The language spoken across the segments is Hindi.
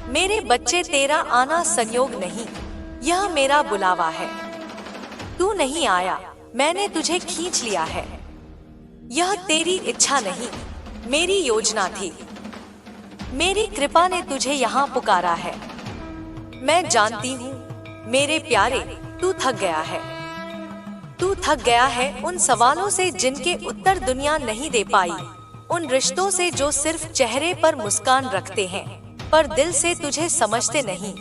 मेरे बच्चे, तेरा आना संयोग नहीं, यह मेरा बुलावा है। तू नहीं आया, मैंने तुझे खींच लिया है। यह तेरी इच्छा नहीं, मेरी योजना थी। मेरी कृपा ने तुझे यहाँ पुकारा है। मैं जानती हूँ मेरे प्यारे, तू थक गया है। तू थक गया है उन सवालों से जिनके उत्तर दुनिया नहीं दे पाई, उन रिश्तों से जो सिर्फ चेहरे पर मुस्कान रखते हैं पर दिल से तुझे समझते नहीं।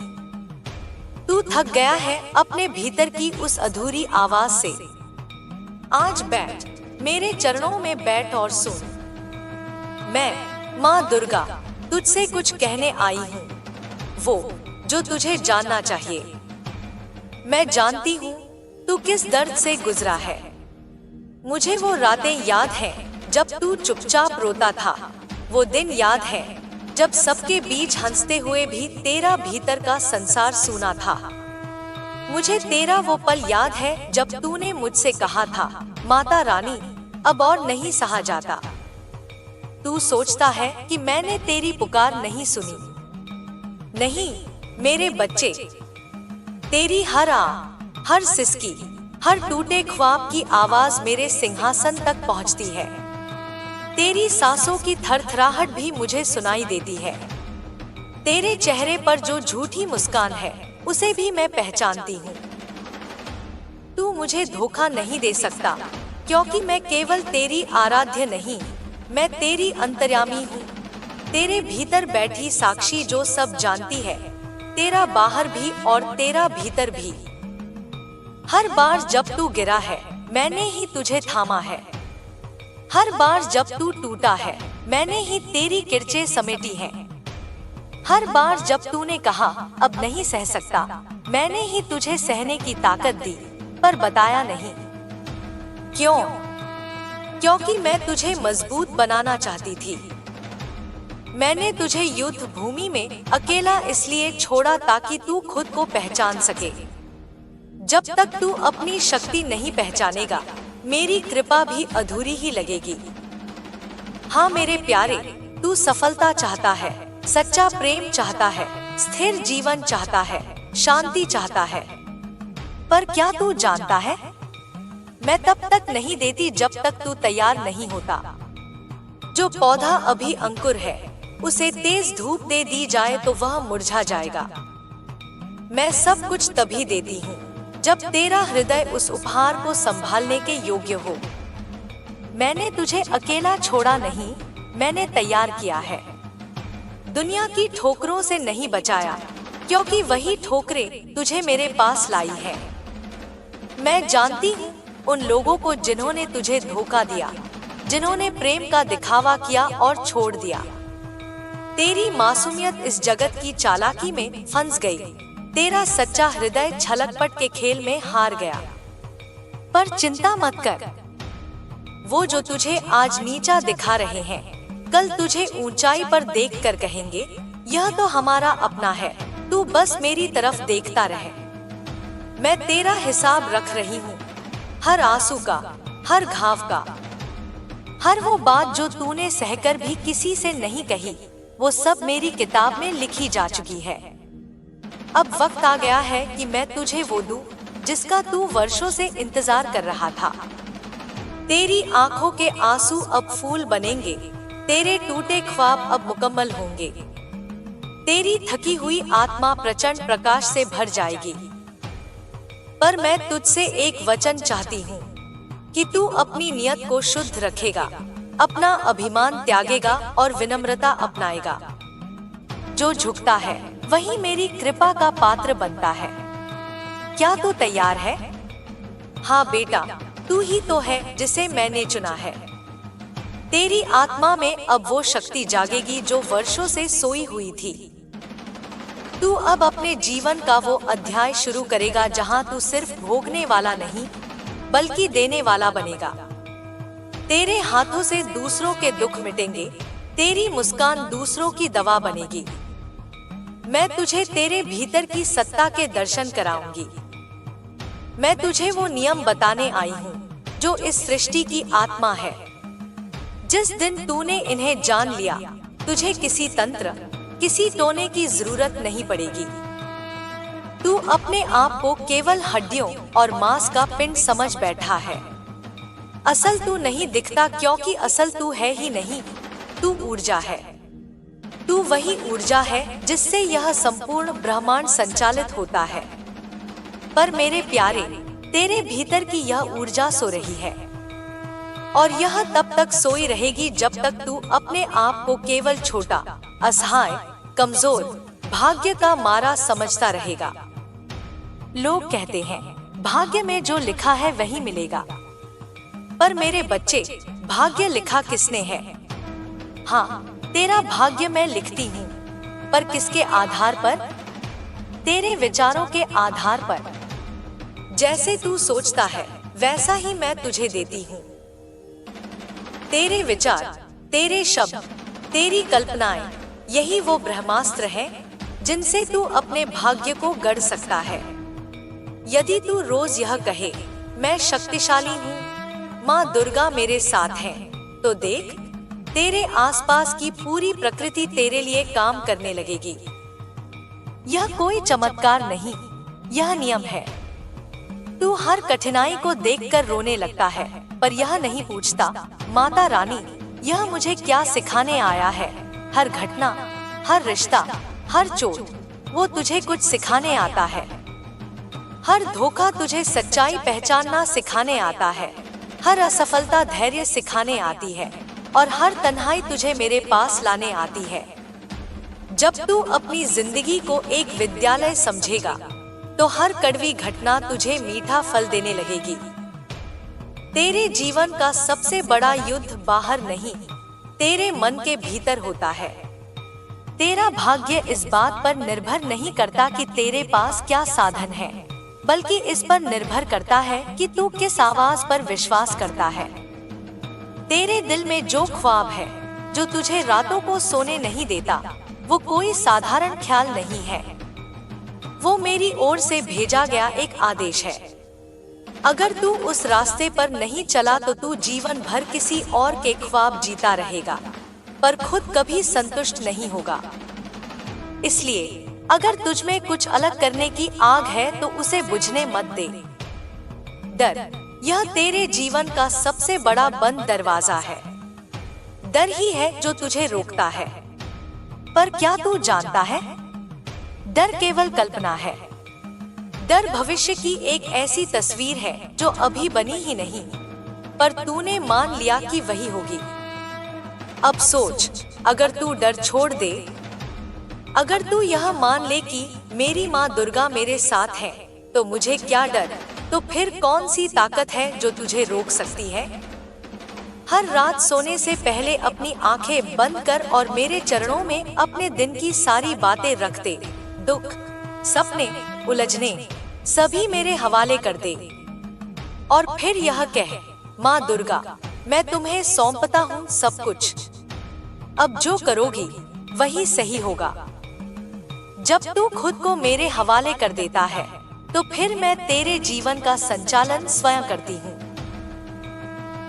तू थक गया है अपने भीतर की उस अधूरी आवाज से। आज बैठ, मेरे चरणों में बैठ और सुन। मैं माँ दुर्गा तुझसे कुछ कहने आई हूँ, वो जो तुझे जानना चाहिए। मैं जानती हूँ तू किस दर्द से गुजरा है। मुझे वो रातें याद हैं जब तू चुपचाप रोता था। वो दिन याद है जब सबके बीच हंसते हुए भी तेरा भीतर का संसार सूना था। मुझे तेरा वो पल याद है जब तूने मुझसे कहा था, माता रानी अब और नहीं सहा जाता। तू सोचता है कि मैंने तेरी पुकार नहीं सुनी। नहीं मेरे बच्चे, तेरी हर हर सिसकी, हर टूटे ख्वाब की आवाज मेरे सिंहासन तक पहुंचती है। तेरी सांसों की थरथराहट भी मुझे सुनाई देती है। तेरे चेहरे पर जो झूठी मुस्कान है उसे भी मैं पहचानती हूँ। तू मुझे धोखा नहीं दे सकता, क्योंकि मैं केवल तेरी आराध्य नहीं, मैं तेरी अंतर्यामी हूँ। तेरे भीतर बैठी साक्षी जो सब जानती है, तेरा बाहर भी और तेरा भीतर भी। हर बार जब तू गिरा है मैंने ही तुझे थामा है। हर बार जब तू टूटा है मैंने ही तेरी किरचें समेटी हैं। हर बार जब तूने कहा अब नहीं सह सकता, मैंने ही तुझे सहने की ताकत दी, पर बताया नहीं। क्यों? क्योंकि मैं तुझे मजबूत बनाना चाहती थी। मैंने तुझे युद्ध भूमि में अकेला इसलिए छोड़ा ताकि तू खुद को पहचान सके। जब तक तू अपनी शक्ति नहीं पहचानेगा, मेरी कृपा भी अधूरी ही लगेगी। हाँ मेरे प्यारे, तू सफलता चाहता है, सच्चा प्रेम चाहता है, स्थिर जीवन चाहता है, शांति चाहता है। पर क्या तू जानता है, मैं तब तक नहीं देती जब तक तू तैयार नहीं होता। जो पौधा अभी अंकुर है, उसे तेज धूप दे दी जाए तो वह मुरझा जाएगा। मैं सब कुछ तभी देती हूँ जब तेरा हृदय उस उपहार को संभालने के योग्य हो। मैंने तुझे अकेला छोड़ा नहीं, मैंने तैयार किया है। दुनिया की ठोकरों से नहीं बचाया, क्योंकि वही ठोकरें तुझे मेरे पास लाई है। मैं जानती हूँ उन लोगों को जिन्होंने तुझे धोखा दिया, जिन्होंने प्रेम का दिखावा किया और छोड़ दिया। तेरी मासूमियत इस जगत की चालाकी में फंस गई, तेरा सच्चा हृदय छलकपट के खेल में हार गया। पर चिंता मत कर, वो जो तुझे आज नीचा दिखा रहे हैं, कल तुझे ऊंचाई पर देखकर कहेंगे, यह तो हमारा अपना है, तू बस मेरी तरफ देखता रहे। मैं तेरा हिसाब रख रही हूँ, हर आंसू का, हर घाव का, हर वो बात जो तूने सहकर भी किसी से नहीं कही, वो सब मेरी किताब में लिखी जा चुकी है। अब वक्त आ गया है कि मैं तुझे वो दूं जिसका तू वर्षों से इंतजार कर रहा था। तेरी आंखों के आंसू अब फूल बनेंगे, तेरे टूटे ख्वाब अब मुकम्मल होंगे। तेरी थकी हुई आत्मा प्रचंड प्रकाश से भर जाएगी। पर मैं तुझसे एक वचन चाहती हूँ कि तू अपनी नियत को शुद्ध रखेगा, अपना अभिमान त्यागेगा और विनम्रता अपनाएगा। जो झुकता है वही मेरी कृपा का पात्र बनता है। क्या तू तैयार है? हाँ बेटा, तू ही तो है जिसे मैंने चुना है। तेरी आत्मा में अब वो शक्ति जागेगी जो वर्षों से सोई हुई थी। तू अब अपने जीवन का वो अध्याय शुरू करेगा जहाँ तू सिर्फ भोगने वाला नहीं, बल्कि देने वाला बनेगा। तेरे हाथों से दूसरों के दुख मिटेंगे, तेरी मुस्कान दूसरों की दवा बनेगी। मैं तुझे तेरे भीतर की सत्ता के दर्शन कराऊंगी। मैं तुझे वो नियम बताने आई हूँ जो इस सृष्टि की आत्मा है। जिस दिन तूने इन्हें जान लिया, तुझे किसी तंत्र, किसी टोने की जरूरत नहीं पड़ेगी। तू अपने आप को केवल हड्डियों और मांस का पिंड समझ बैठा है। असल तू नहीं दिखता क्योंकि असल तू है ही नहीं। तू ऊर्जा है। तू वही ऊर्जा है जिससे यह संपूर्ण ब्रह्मांड संचालित होता है। पर मेरे प्यारे, तेरे भीतर की यह ऊर्जा सो रही है, और यह तब तक सोई रहेगी जब तक तू अपने आप को केवल छोटा, असहाय, कमजोर, भाग्य का मारा समझता रहेगा। लोग कहते हैं भाग्य में जो लिखा है वही मिलेगा। पर मेरे बच्चे, भाग्य लिखा किसने है? हाँ, तेरा भाग्य मैं लिखती हूँ। पर किसके आधार पर? तेरे विचारों के आधार पर। जैसे तू सोचता है वैसा ही मैं तुझे देती हूँ। तेरे विचार, तेरे शब्द, तेरी कल्पनाएं, यही वो ब्रह्मास्त्र हैं जिनसे तू अपने भाग्य को गढ़ सकता है। यदि तू रोज यह कहे, मैं शक्तिशाली हूँ, माँ दुर्गा मेरे साथ है, तो देख, तेरे आसपास की पूरी प्रकृति तेरे लिए काम करने लगेगी। यह कोई चमत्कार नहीं, यह नियम है। तू हर कठिनाई को देखकर रोने लगता है, पर यह नहीं पूछता, माता रानी, यह मुझे क्या सिखाने आया है? हर घटना, हर रिश्ता, हर चोट, वो तुझे कुछ सिखाने आता है। हर धोखा तुझे सच्चाई पहचानना सिखाने आता है। हर असफलता धैर्य सिखाने आती है, और हर तन्हाई तुझे मेरे पास लाने आती है। जब तू अपनी जिंदगी को एक विद्यालय समझेगा, तो हर कड़वी घटना तुझे मीठा फल देने लगेगी। तेरे जीवन का सबसे बड़ा युद्ध बाहर नहीं, तेरे मन के भीतर होता है। तेरा भाग्य इस बात पर निर्भर नहीं करता कि तेरे पास क्या साधन है, बल्कि इस पर निर्भर करता है कि तू किस आवाज पर विश्वास करता है। तेरे दिल में जो ख्वाब है, जो तुझे रातों को सोने नहीं देता, वो कोई साधारण ख्याल नहीं है। वो मेरी ओर से भेजा गया एक आदेश है। अगर तू उस रास्ते पर नहीं चला तो तू जीवन भर किसी और के ख्वाब जीता रहेगा, पर खुद कभी संतुष्ट नहीं होगा। इसलिए अगर तुझ में कुछ अलग करने की आग है तो उसे बुझने मत दे। डर, यह तेरे जीवन का सबसे बड़ा बंद दरवाजा है। डर ही है जो तुझे रोकता है। पर क्या तू जानता है, डर केवल कल्पना है। डर भविष्य की एक ऐसी तस्वीर है जो अभी बनी ही नहीं, पर तूने मान लिया कि वही होगी। अब सोच, अगर तू डर छोड़ दे, अगर तू यह मान ले कि मेरी माँ दुर्गा मेरे साथ है, तो मुझे क्या डर, तो फिर कौन सी ताकत है जो तुझे रोक सकती है? हर रात सोने से पहले अपनी आंखें बंद कर और मेरे चरणों में अपने दिन की सारी बातें रख दे। दुख, सपने, उलझने, सभी मेरे हवाले कर दे। और फिर यह कह, माँ दुर्गा, मैं तुम्हें सौंपता हूँ सब कुछ। अब जो करोगी वही सही होगा। जब तू खुद को मेरे हवाले कर देता है, तो फिर मैं तेरे जीवन का संचालन स्वयं करती हूँ।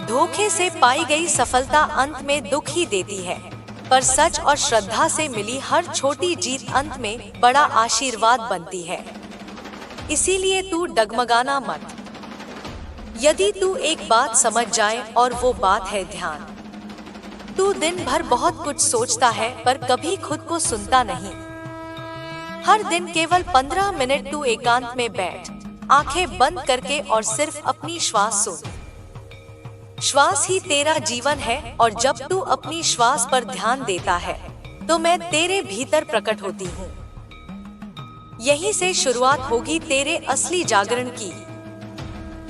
धोखे से पाई गई सफलता अंत में दुख ही देती है, पर सच और श्रद्धा से मिली हर छोटी जीत अंत में बड़ा आशीर्वाद बनती है। इसीलिए तू डगमगाना मत। यदि तू एक बात समझ जाए, और वो बात है ध्यान। तू दिन भर बहुत कुछ सोचता है, पर कभी खुद को सुनता नहीं। हर दिन केवल 15 मिनट तू एकांत में बैठ, आंखें बंद करके, और सिर्फ अपनी श्वास सुन। श्वास ही तेरा जीवन है, और जब तू अपनी श्वास पर ध्यान देता है, तो मैं तेरे भीतर प्रकट होती हूँ। यहीं से शुरुआत होगी तेरे असली जागरण की।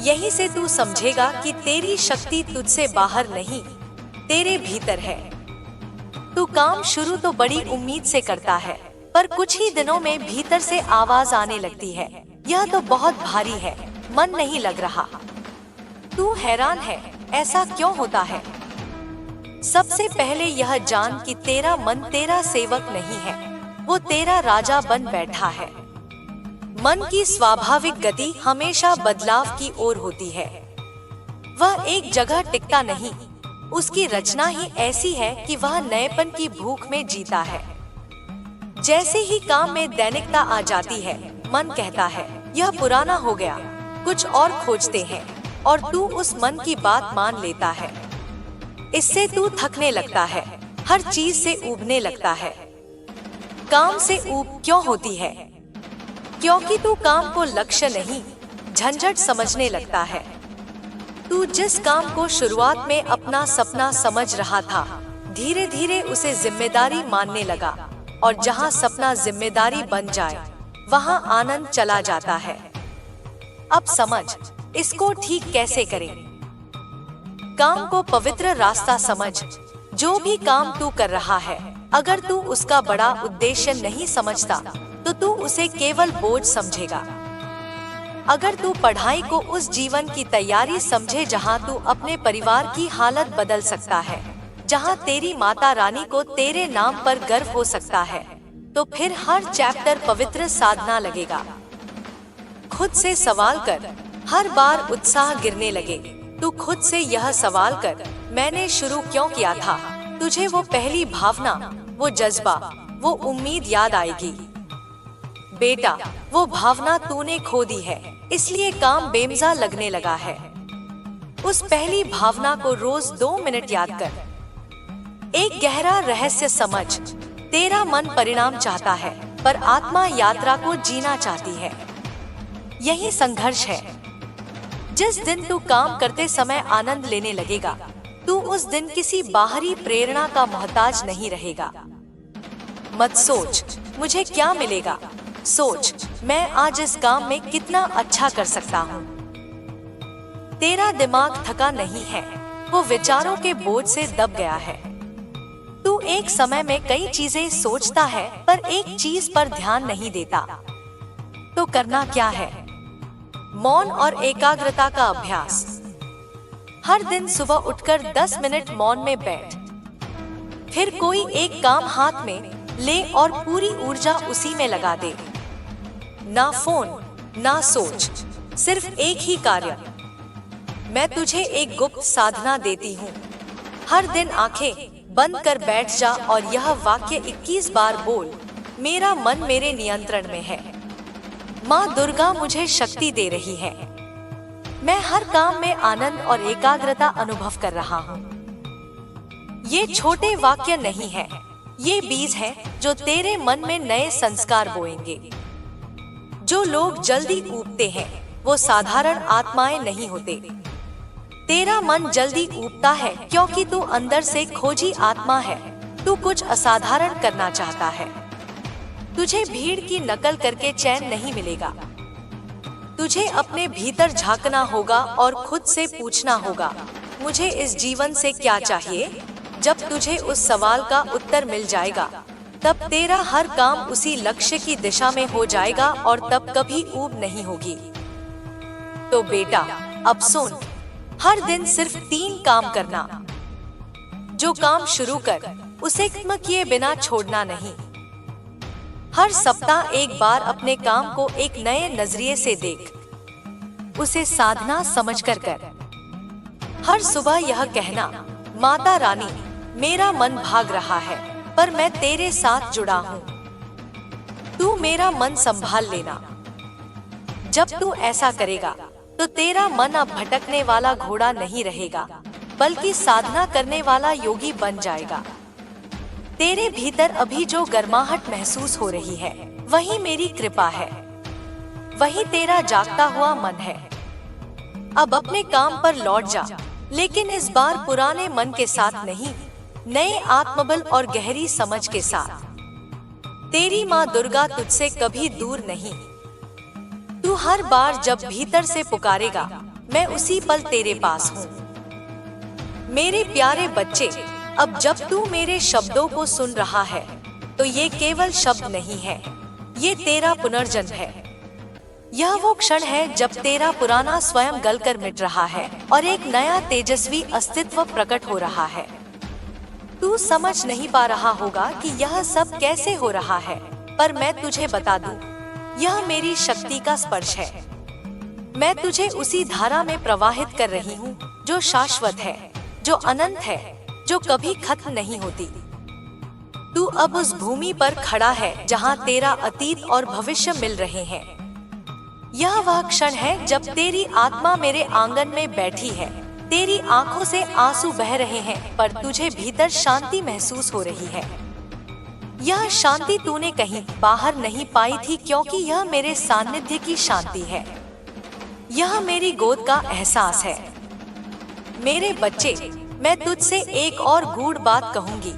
यहीं से तू समझेगा कि तेरी शक्ति तुझसे बाहर नहीं, तेरे भीतर है। तू काम शुरू तो बड़ी उम्मीद से करता है, पर कुछ ही दिनों में भीतर से आवाज आने लगती है, यह तो बहुत भारी है, मन नहीं लग रहा। तू हैरान है, ऐसा क्यों होता है? सबसे पहले यह जान कि तेरा मन तेरा सेवक नहीं है, वो तेरा राजा बन बैठा है। मन की स्वाभाविक गति हमेशा बदलाव की ओर होती है। वह एक जगह टिकता नहीं, उसकी रचना ही ऐसी है कि वह नएपन की भूख में जीता है। जैसे ही काम में दैनिकता आ जाती है, मन कहता है यह पुराना हो गया, कुछ और खोजते हैं, और तू उस मन की बात मान लेता है। इससे तू थकने लगता है, हर चीज से ऊबने लगता है। काम से ऊब क्यों होती है? क्योंकि तू काम को लक्ष्य नहीं, झंझट समझने लगता है। तू जिस काम को शुरुआत में अपना सपना समझ रहा था, धीरे धीरे उसे जिम्मेदारी मानने लगा, और जहाँ सपना जिम्मेदारी बन जाए, वहाँ आनंद चला जाता है। अब समझ, इसको ठीक कैसे करें। काम को पवित्र रास्ता समझ। जो भी काम तू कर रहा है, अगर तू उसका बड़ा उद्देश्य नहीं समझता, तो तू उसे केवल बोझ समझेगा। अगर तू पढ़ाई को उस जीवन की तैयारी समझे जहां तू अपने परिवार की हालत बदल सकता है, जहां तेरी माता रानी को तेरे नाम पर गर्व हो सकता है, तो फिर हर चैप्टर पवित्र साधना लगेगा। खुद से सवाल कर। हर बार उत्साह गिरने लगे, तू खुद से यह सवाल कर, मैंने शुरू क्यों किया था? तुझे वो पहली भावना, वो जज्बा, वो उम्मीद याद आएगी। बेटा, वो भावना तूने खो दी है, इसलिए काम बेमजा लगने लगा है। उस पहली भावना को रोज 2 मिनट याद कर। एक गहरा रहस्य समझ। तेरा मन परिणाम चाहता है, पर आत्मा यात्रा को जीना चाहती है। यही संघर्ष है। जिस दिन तू काम करते समय आनंद लेने लगेगा, तू उस दिन किसी बाहरी प्रेरणा का मोहताज नहीं रहेगा। मत सोच मुझे क्या मिलेगा, सोच मैं आज इस काम में कितना अच्छा कर सकता हूँ। तेरा दिमाग थका नहीं है, वो विचारों के बोझ से दब गया है। तू एक समय में कई चीजें सोचता है, पर एक चीज पर ध्यान नहीं देता। तो करना क्या है? मौन और एकाग्रता का अभ्यास। हर दिन सुबह उठकर 10 मिनट मौन में बैठ। फिर कोई एक काम हाथ में ले और पूरी ऊर्जा उसी में लगा दे। ना फोन, ना सोच, सिर्फ एक ही कार्य। मैं तुझे एक गुप्त साधना देती हूँ। हर दिन आंखें बंद कर बैठ जा और यह वाक्य 21 बार बोल, मेरा मन मेरे नियंत्रण में है। माँ दुर्गा मुझे शक्ति दे रही है। मैं हर काम में आनंद और एकाग्रता अनुभव कर रहा हूँ। ये छोटे वाक्य नहीं है, ये बीज है जो तेरे मन में नए संस्कार बोएंगे। जो लोग जल्दी ऊबते हैं, वो साधारण आत्माएं नहीं होते। तेरा मन जल्दी ऊबता है क्योंकि तू अंदर से खोजी आत्मा है। तू कुछ असाधारण करना चाहता है। तुझे भीड़ की नकल करके चैन नहीं मिलेगा। तुझे अपने भीतर झांकना होगा और खुद से पूछना होगा, मुझे इस जीवन से क्या चाहिए? जब तुझे उस सवाल का उत्तर मिल जाएगा, तब तेरा हर काम उसी लक्ष्य की दिशा में हो जाएगा और तब कभी ऊब नहीं होगी। तो बेटा, अब सुन, हर दिन सिर्फ 3 काम करना। जो काम शुरू कर, उसे खत्म किए बिना छोड़ना नहीं। हर सप्ताह एक बार अपने काम को एक नए नजरिए से देख, उसे साधना समझकर कर। हर सुबह यह कहना, माता रानी, मेरा मन भाग रहा है, पर मैं तेरे साथ जुड़ा हूँ। तू मेरा मन संभाल लेना। जब तू ऐसा करेगा, तो तेरा मन अब भटकने वाला घोड़ा नहीं रहेगा, बल्कि साधना करने वाला योगी बन जाएगा। तेरे भीतर अभी जो गर्माहट महसूस हो रही है, वही मेरी कृपा है। वही तेरा जागता हुआ मन है। अब अपने काम पर लौट जा, लेकिन इस बार पुराने मन के साथ नहीं, नए आत्मबल और गहरी समझ के साथ। तेरी माँ दुर्गा तुझसे कभी दूर नहीं। तू हर बार जब भीतर से पुकारेगा, मैं उसी पल तेरे पास हूँ। मेरे प्यारे बच्चे, अब जब तू मेरे शब्दों को सुन रहा है, तो ये केवल शब्द नहीं है, ये तेरा पुनर्जन्म है। यह वो क्षण है जब तेरा पुराना स्वयं गलकर मिट रहा है और एक नया तेजस्वी अस्तित्व प्रकट हो रहा है। तू समझ नहीं पा रहा होगा कि यह सब कैसे हो रहा है, पर मैं तुझे बता दूं, यह मेरी शक्ति का स्पर्श है। मैं तुझे उसी धारा में प्रवाहित कर रही हूँ जो शाश्वत है, जो अनंत है, जो कभी खत्म नहीं होती। तू अब उस भूमि पर खड़ा है जहाँ तेरा अतीत और भविष्य मिल रहे हैं। यह वह क्षण है जब तेरी आत्मा मेरे आंगन में बैठी है। तेरी आंखों से आंसू बह रहे हैं, पर तुझे भीतर शांति महसूस हो रही है। यह शांति तूने कहीं बाहर नहीं पाई थी, क्योंकि यह मेरे सानिध्य की शांति है। यह मेरी गोद का एहसास है। मेरे बच्चे, मैं तुझसे एक और गूढ़ बात कहूंगी।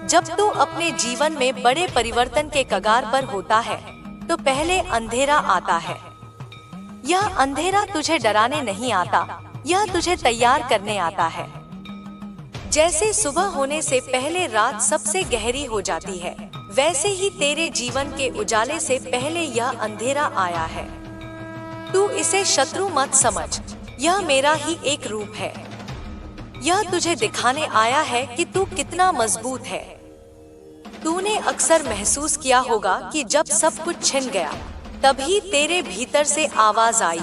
जब तू अपने जीवन में बड़े परिवर्तन के कगार पर होता है, तो पहले अंधेरा आता है। यह अंधेरा तुझे डराने नहीं आता, यह तुझे तैयार करने आता है। जैसे सुबह होने से पहले रात सबसे गहरी हो जाती है, वैसे ही तेरे जीवन के उजाले से पहले यह अंधेरा आया है। तू इसे शत्रु मत समझ, यह मेरा ही एक रूप है। यह तुझे दिखाने आया है कि तू कितना मजबूत है। तूने अक्सर महसूस किया होगा कि जब सब कुछ छिन गया, तभी तेरे भीतर से आवाज आई,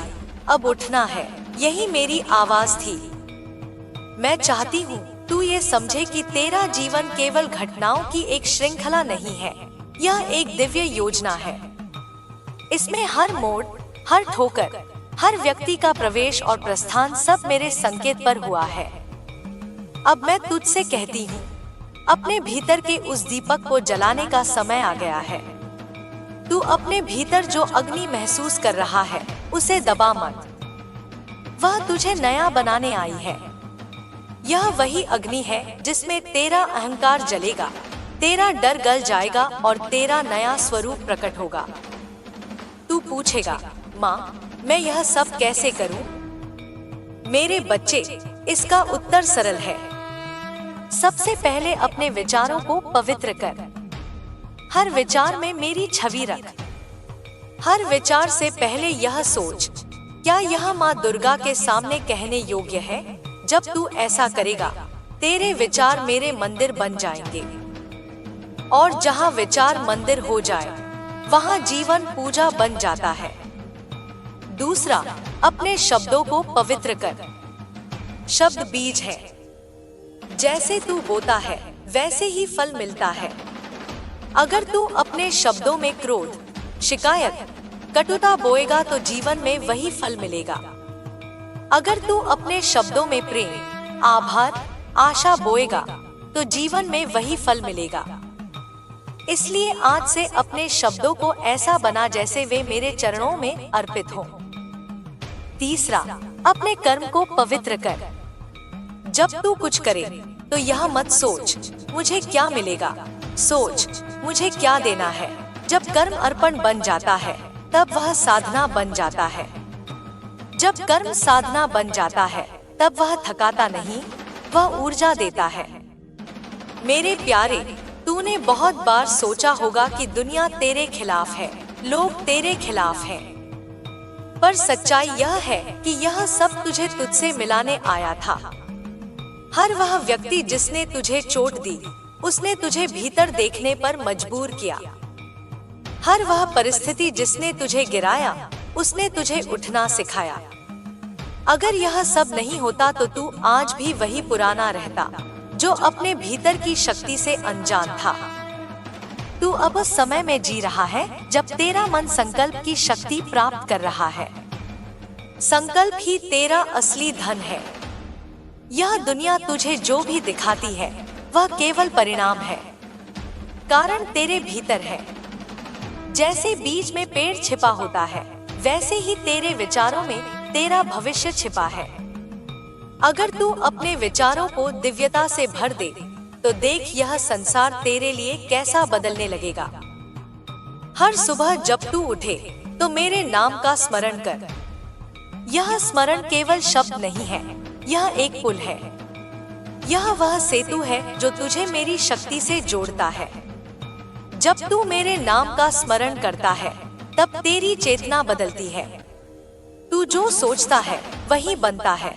अब उठना है। यही मेरी आवाज थी। मैं चाहती हूँ तू ये समझे कि तेरा जीवन केवल घटनाओं की एक श्रृंखला नहीं है, यह एक दिव्य योजना है। इसमें हर मोड़, हर ठोकर, हर व्यक्ति का प्रवेश और प्रस्थान सब मेरे संकेत पर हुआ है। अब मैं तुझसे कहती हूँ, अपने भीतर के उस दीपक को जलाने का समय आ गया है। तू अपने भीतर जो अग्नि महसूस कर रहा है, उसे दबा मत। वह तुझे नया बनाने आई है। यह वही अग्नि है जिसमें तेरा अहंकार जलेगा, तेरा डर गल जाएगा और तेरा नया स्वरूप प्रकट होगा। तू पूछेगा, माँ, मैं यह सब कैसे करूं? मेरे बच्चे, इसका उत्तर सरल है। सबसे पहले अपने विचारों को पवित्र कर। हर विचार में मेरी छवि रख। हर विचार से पहले यह सोच, क्या यह माँ दुर्गा के सामने कहने योग्य है? जब तू ऐसा करेगा, तेरे विचार मेरे मंदिर बन जाएंगे। और जहाँ विचार मंदिर हो जाए, वहाँ जीवन पूजा बन जाता है। दूसरा, अपने शब्दों को पवित्र कर। शब्द बीज है। जैसे तू बोता है, वैसे ही फल मिलता है। अगर तू अपने शब्दों में क्रोध, शिकायत, कटुता बोएगा तो जीवन में वही फल मिलेगा। अगर तू अपने शब्दों में प्रेम, आभार, आशा बोएगा तो जीवन में वही फल मिलेगा। इसलिए आज से अपने शब्दों को ऐसा बना जैसे वे मेरे चरणों में अर्पित हों। तीसरा, अपने कर्म को पवित्र कर। जब तू कुछ करे तो यह मत सोच, मुझे क्या मिलेगा, सोच, मुझे क्या देना है। जब कर्म अर्पण बन जाता है, तब वह साधना बन जाता है। जब कर्म साधना बन जाता है, तब वह थकाता नहीं, वह ऊर्जा देता है। मेरे प्यारे, तूने बहुत बार सोचा होगा कि दुनिया तेरे खिलाफ है, लोग तेरे खिलाफ हैं। पर सच्चाई यह है कि यह सब तुझे तुझसे मिलाने आया था। हर वह व्यक्ति जिसने तुझे चोट दी, उसने तुझे भीतर देखने पर मजबूर किया। हर वह परिस्थिति जिसने तुझे गिराया, उसने तुझे उठना सिखाया। अगर यह सब नहीं होता तो तू आज भी वही पुराना रहता, जो अपने भीतर की शक्ति से अनजान था। तू अब उस समय में जी रहा है जब तेरा मन संकल्प की शक्ति प्राप्त कर रहा है। संकल्प ही तेरा असली धन है। यह दुनिया तुझे जो भी दिखाती है, वह केवल परिणाम है, कारण तेरे भीतर है। जैसे बीज में पेड़ छिपा होता है, वैसे ही तेरे विचारों में तेरा भविष्य छिपा है। अगर तू अपने विचारों को दिव्यता से भर दे, तो देख यह संसार तेरे लिए कैसा बदलने लगेगा। हर सुबह जब तू उठे, तो मेरे नाम का स्मरण कर। यह स्मरण केवल शब्द नहीं है, यह एक पुल है। यह वह सेतु है जो तुझे मेरी शक्ति से जोड़ता है। जब तू मेरे नाम का स्मरण करता है, तब तेरी चेतना बदलती है। तू जो सोचता है, वही बनता है।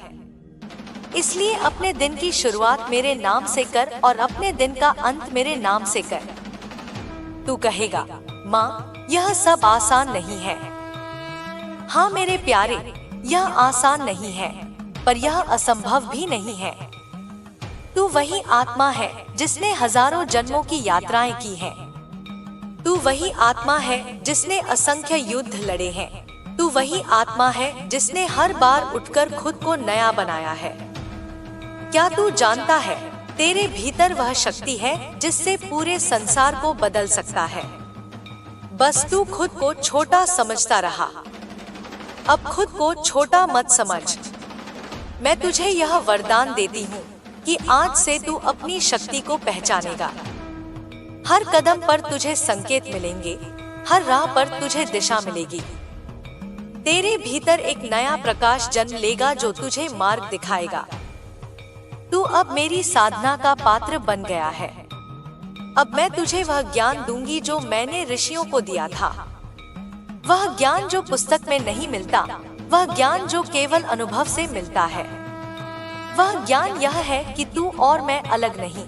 इसलिए अपने दिन की शुरुआत मेरे नाम से कर और अपने दिन का अंत मेरे नाम से कर। तू कहेगा, माँ, यह सब आसान नहीं है। हाँ मेरे प्यारे, यह आसान नहीं है, पर यह असंभव भी नहीं है। तू वही आत्मा है जिसने हजारों जन्मों की यात्राएं की हैं। तू वही आत्मा है जिसने असंख्य युद्ध लड़े हैं। तू वही आत्मा है जिसने हर बार उठकर खुद को नया बनाया है। क्या तू जानता है, तेरे भीतर वह शक्ति है जिससे पूरे संसार को बदल सकता है। बस तू खुद को छोटा समझता रहा। अब खुद को छोटा मत समझ। मैं तुझे यह वरदान देती हूँ कि आज से तू अपनी शक्ति को पहचानेगा। हर कदम पर तुझे संकेत मिलेंगे, हर राह पर तुझे दिशा मिलेगी। तेरे भीतर एक नया प्रकाश जन्म लेगा जो तुझे मार्ग दिखाएगा। तू अब मेरी साधना का पात्र बन गया है। अब मैं तुझे वह ज्ञान दूंगी जो मैंने ऋषियों को दिया था। वह ज्ञान जो पुस्तक में नहीं मिलता, वह ज्ञान जो केवल अनुभव से मिलता है। वह ज्ञान यह है कि तू और मैं अलग नहीं।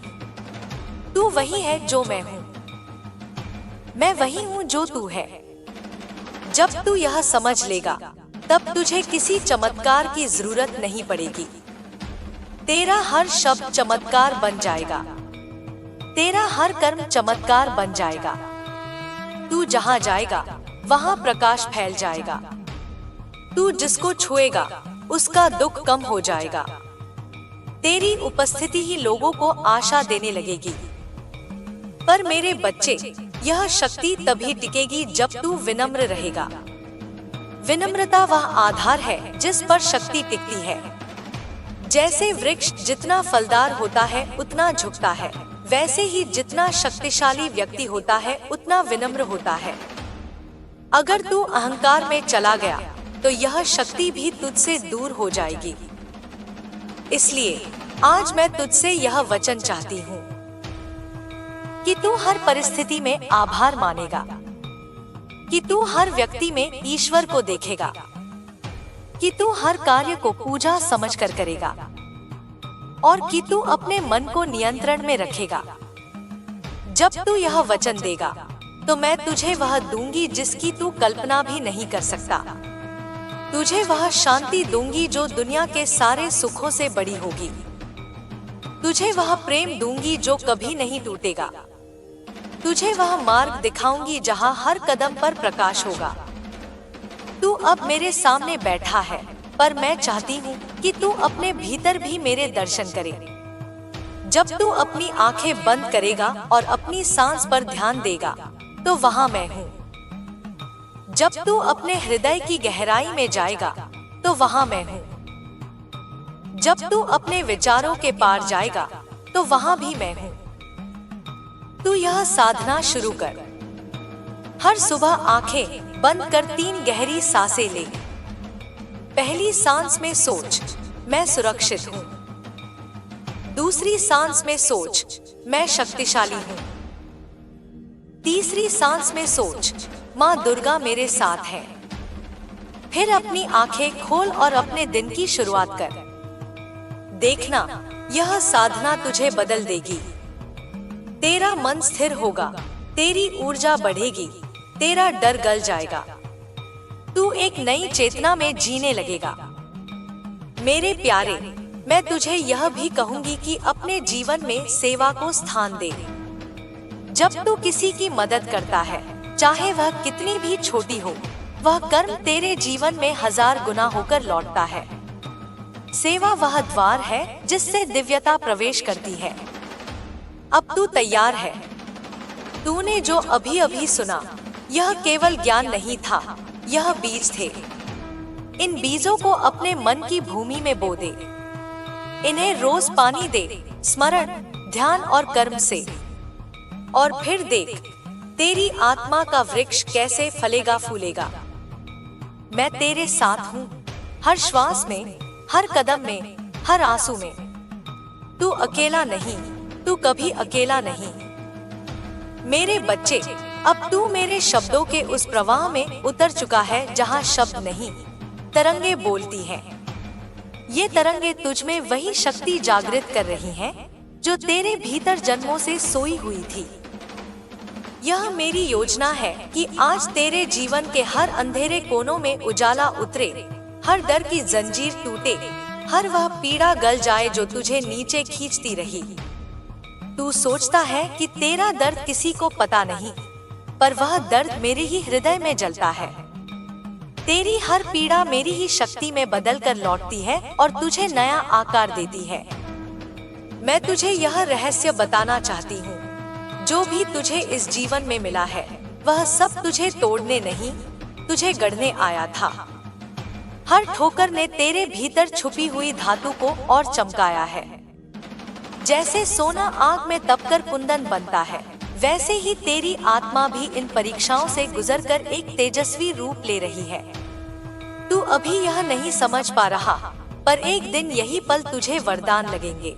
तू वही है जो मैं हूँ। मैं वही हूँ जो तू है। जब तू यह समझ लेगा, तब तुझे किसी चमत्कार की जरूरत नहीं पड़ेगी। तेरा हर शब्द चमत्कार बन जाएगा। तेरा हर कर्म चमत्कार बन जाएगा। तू जहाँ जाएगा, वहाँ प्रकाश फैल जाएगा। तू जिसको छुएगा, उसका दुख कम हो जाएगा। तेरी उपस्थिति ही लोगों को आशा देने लगेगी। पर मेरे बच्चे, यह शक्ति तभी टिकेगी जब तू विनम्र रहेगा। विनम्रता वह आधार है जिस पर शक्ति टिकती है। जैसे वृक्ष जितना फलदार होता है उतना झुकता है, वैसे ही जितना शक्तिशाली व्यक्ति होता है उतना विनम्र होता है। अगर तू अहंकार में चला गया, तो यह शक्ति भी तुझसे दूर हो जाएगी। इसलिए आज मैं तुझसे यह वचन चाहती हूँ कि तू हर परिस्थिति में आभार मानेगा, कि तू हर व्यक्ति में ईश्वर को देखेगा, कि तू हर कार्य को पूजा समझकर करेगा, और कि तू अपने मन को नियंत्रण में रखेगा। जब तू यह वचन देगा, तो मैं तुझे वह दूंगी जिसकी तू कल्पना भी नहीं कर सकता। तुझे वह शांति दूंगी जो दुनिया के सारे सुखों से बड़ी होगी। तुझे वह प्रेम दूंगी जो कभी नहीं टूटेगा। तुझे वह मार्ग दिखाऊंगी जहाँ हर कदम पर प्रकाश होगा। तू अब मेरे सामने बैठा है, पर मैं चाहती हूँ कि तू अपने भीतर भी मेरे दर्शन करे। जब तू अपनी आंखें बंद करेगा और अपनी सांस पर ध्यान देगा, तो वहाँ मैं हूँ। जब तू अपने हृदय की गहराई में जाएगा, तो वहाँ मैं हूँ। जब तू अपने विचारों के पार जाएगा, तो वहाँ भी मैं हूँ। तू यह साधना शुरू कर। हर सुबह आंखें बंद कर 3 गहरी सांसें ले। पहली सांस में सोच, मैं सुरक्षित हूँ। दूसरी सांस में सोच, मैं शक्तिशाली हूँ। तीसरी सांस में सोच, माँ दुर्गा मेरे साथ है। फिर अपनी आंखें खोल और अपने दिन की शुरुआत कर। देखना, यह साधना तुझे बदल देगी। तेरा मन स्थिर होगा, तेरी ऊर्जा बढ़ेगी, तेरा डर गल जाएगा। तू एक नई चेतना में जीने लगेगा। मेरे प्यारे, मैं तुझे यह भी कहूंगी कि अपने जीवन में सेवा को स्थान दे। जब तू किसी की मदद करता है, चाहे वह कितनी भी छोटी हो, वह कर्म तेरे जीवन में 1000 गुना होकर लौटता है। सेवा वह द्वार है जिससे दिव्यता प्रवेश करती है। अब तू तैयार है। तूने जो अभी अभी सुना, यह केवल ज्ञान नहीं था, यह बीज थे। इन बीजों को अपने मन की भूमि में बो दे। इन्हें रोज पानी दे, स्मरण, ध्यान और कर्म से। और फिर देख, तेरी आत्मा का वृक्ष कैसे फलेगा फूलेगा। मैं तेरे साथ हूँ, हर श्वास में, हर कदम में, हर आंसू में। तू अकेला नहीं, तू कभी अकेला नहीं। मेरे बच्चे, अब तू मेरे शब्दों के उस प्रवाह में उतर चुका है जहाँ शब्द नहीं, तरंगे बोलती हैं। ये तरंगे तुझ में वही शक्ति जागृत कर रही हैं जो तेरे भीतर जन्मों से सोई हुई थी। यह मेरी योजना है कि आज तेरे जीवन के हर अंधेरे कोनों में उजाला उतरे, हर डर की जंजीर टूटे, हर वह पीड़ा गल जाए जो तुझे नीचे खींचती रही। तू सोचता है कि तेरा दर्द किसी को पता नहीं, पर वह दर्द मेरे ही हृदय में जलता है। तेरी हर पीड़ा मेरी ही शक्ति में बदल कर लौटती है और तुझे नया आकार देती है। मैं तुझे यह रहस्य बताना चाहती हूँ, जो भी तुझे इस जीवन में मिला है वह सब तुझे तोड़ने नहीं, तुझे गढ़ने आया था। हर ठोकर ने तेरे भीतर छुपी हुई धातु को और चमकाया है। जैसे सोना आग में तपकर कुंदन बनता है, वैसे ही तेरी आत्मा भी इन परीक्षाओं से गुजरकर एक तेजस्वी रूप ले रही है। तू अभी यह नहीं समझ पा रहा, पर एक दिन यही पल तुझे वरदान लगेंगे।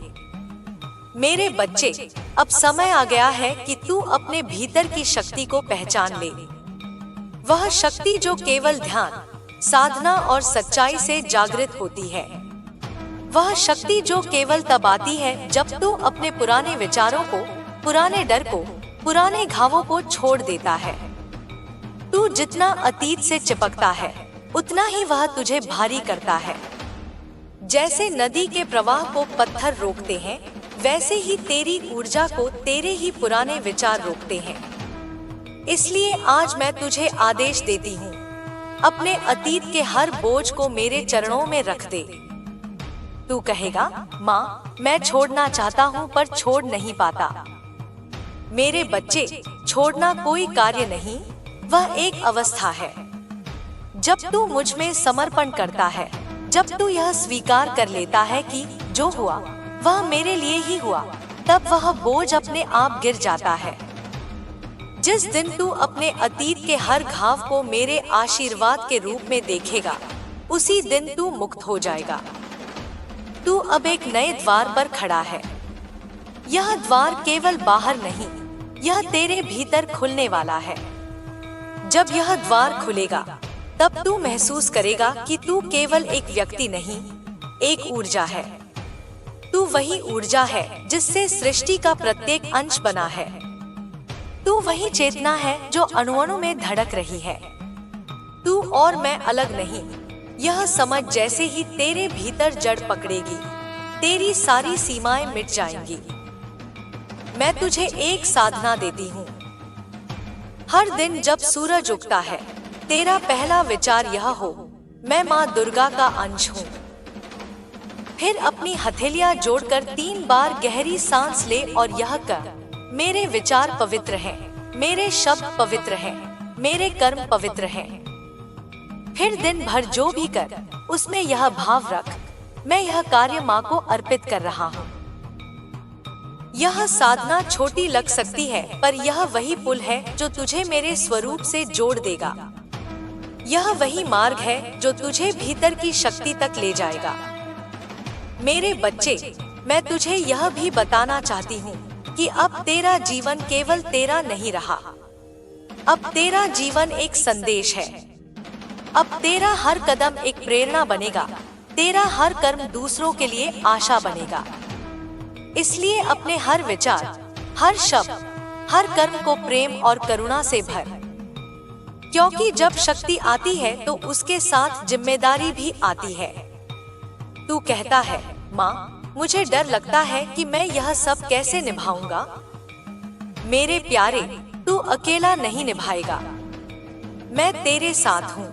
मेरे बच्चे, अब समय आ गया है कि तू अपने भीतर की शक्ति को पहचान ले। वह शक्ति जो केवल ध्यान, साधना और सच्चाई से जागृत होती है। वह शक्ति जो केवल तब आती है जब तू अपने पुराने विचारों को, पुराने डर को, पुराने घावों को छोड़ देता है। तू जितना अतीत से चिपकता है, उतना ही वह तुझे भारी करता है। जैसे नदी के प्रवाह को पत्थर रोकते हैं, वैसे ही तेरी ऊर्जा को तेरे ही पुराने विचार रोकते हैं। इसलिए आज मैं तुझे आदेश देती हूँ, अपने अतीत के हर बोझ को मेरे चरणों में रख दे। तू कहेगा, माँ, मैं छोड़ना चाहता हूँ पर छोड़ नहीं पाता। मेरे बच्चे, छोड़ना कोई कार्य नहीं, वह एक अवस्था है। जब तू मुझ में समर्पण करता है, जब तू यह स्वीकार कर लेता है कि जो हुआ वह मेरे लिए ही हुआ, तब वह बोझ अपने आप गिर जाता है। जिस दिन तू अपने अतीत के हर घाव को मेरे आशीर्वाद के रूप में देखेगा, उसी दिन तू मुक्त हो जाएगा। तू अब एक नए द्वार पर खड़ा है। यह द्वार केवल बाहर नहीं, यह तेरे भीतर खुलने वाला है। जब यह द्वार खुलेगा, तब तू महसूस करेगा कि तू केवल एक व्यक्ति नहीं, एक ऊर्जा है। तू वही ऊर्जा है जिससे सृष्टि का प्रत्येक अंश बना है। तू वही चेतना है जो अणु-अणु में धड़क रही है। तू और मैं अलग नहीं। यह समझ जैसे ही तेरे भीतर जड़ पकड़ेगी, तेरी सारी सीमाएं मिट जाएंगी। मैं तुझे एक साधना देती हूँ। हर दिन जब सूरज उगता है, तेरा पहला विचार यह हो, मैं माँ दुर्गा का अंश हूँ। फिर अपनी हथेलियां जोड़कर 3 बार गहरी सांस ले और यह कर, मेरे विचार पवित्र हैं, मेरे शब्द पवित्र हैं, मेरे कर्म पवित्र हैं। फिर दिन भर जो भी कर, उसमें यह भाव रख, मैं यह कार्य माँ को अर्पित कर रहा हूँ। यह साधना छोटी लग सकती है, पर यह वही पुल है जो तुझे मेरे स्वरूप से जोड़ देगा। यह वही मार्ग है जो तुझे भीतर की शक्ति तक ले जाएगा। मेरे बच्चे, मैं तुझे यह भी बताना चाहती हूँ कि अब तेरा जीवन केवल तेरा नहीं रहा। अब तेरा जीवन एक संदेश है। अब तेरा हर कदम एक प्रेरणा बनेगा, तेरा हर कर्म दूसरों के लिए आशा बनेगा। इसलिए अपने हर विचार, हर शब्द, हर कर्म को प्रेम और करुणा से भर, क्योंकि जब शक्ति आती है तो उसके साथ जिम्मेदारी भी आती है। तू कहता है, माँ, मुझे डर लगता है कि मैं यह सब कैसे निभाऊंगा। मेरे प्यारे, तू अकेला नहीं निभाएगा, मैं तेरे साथ हूँ।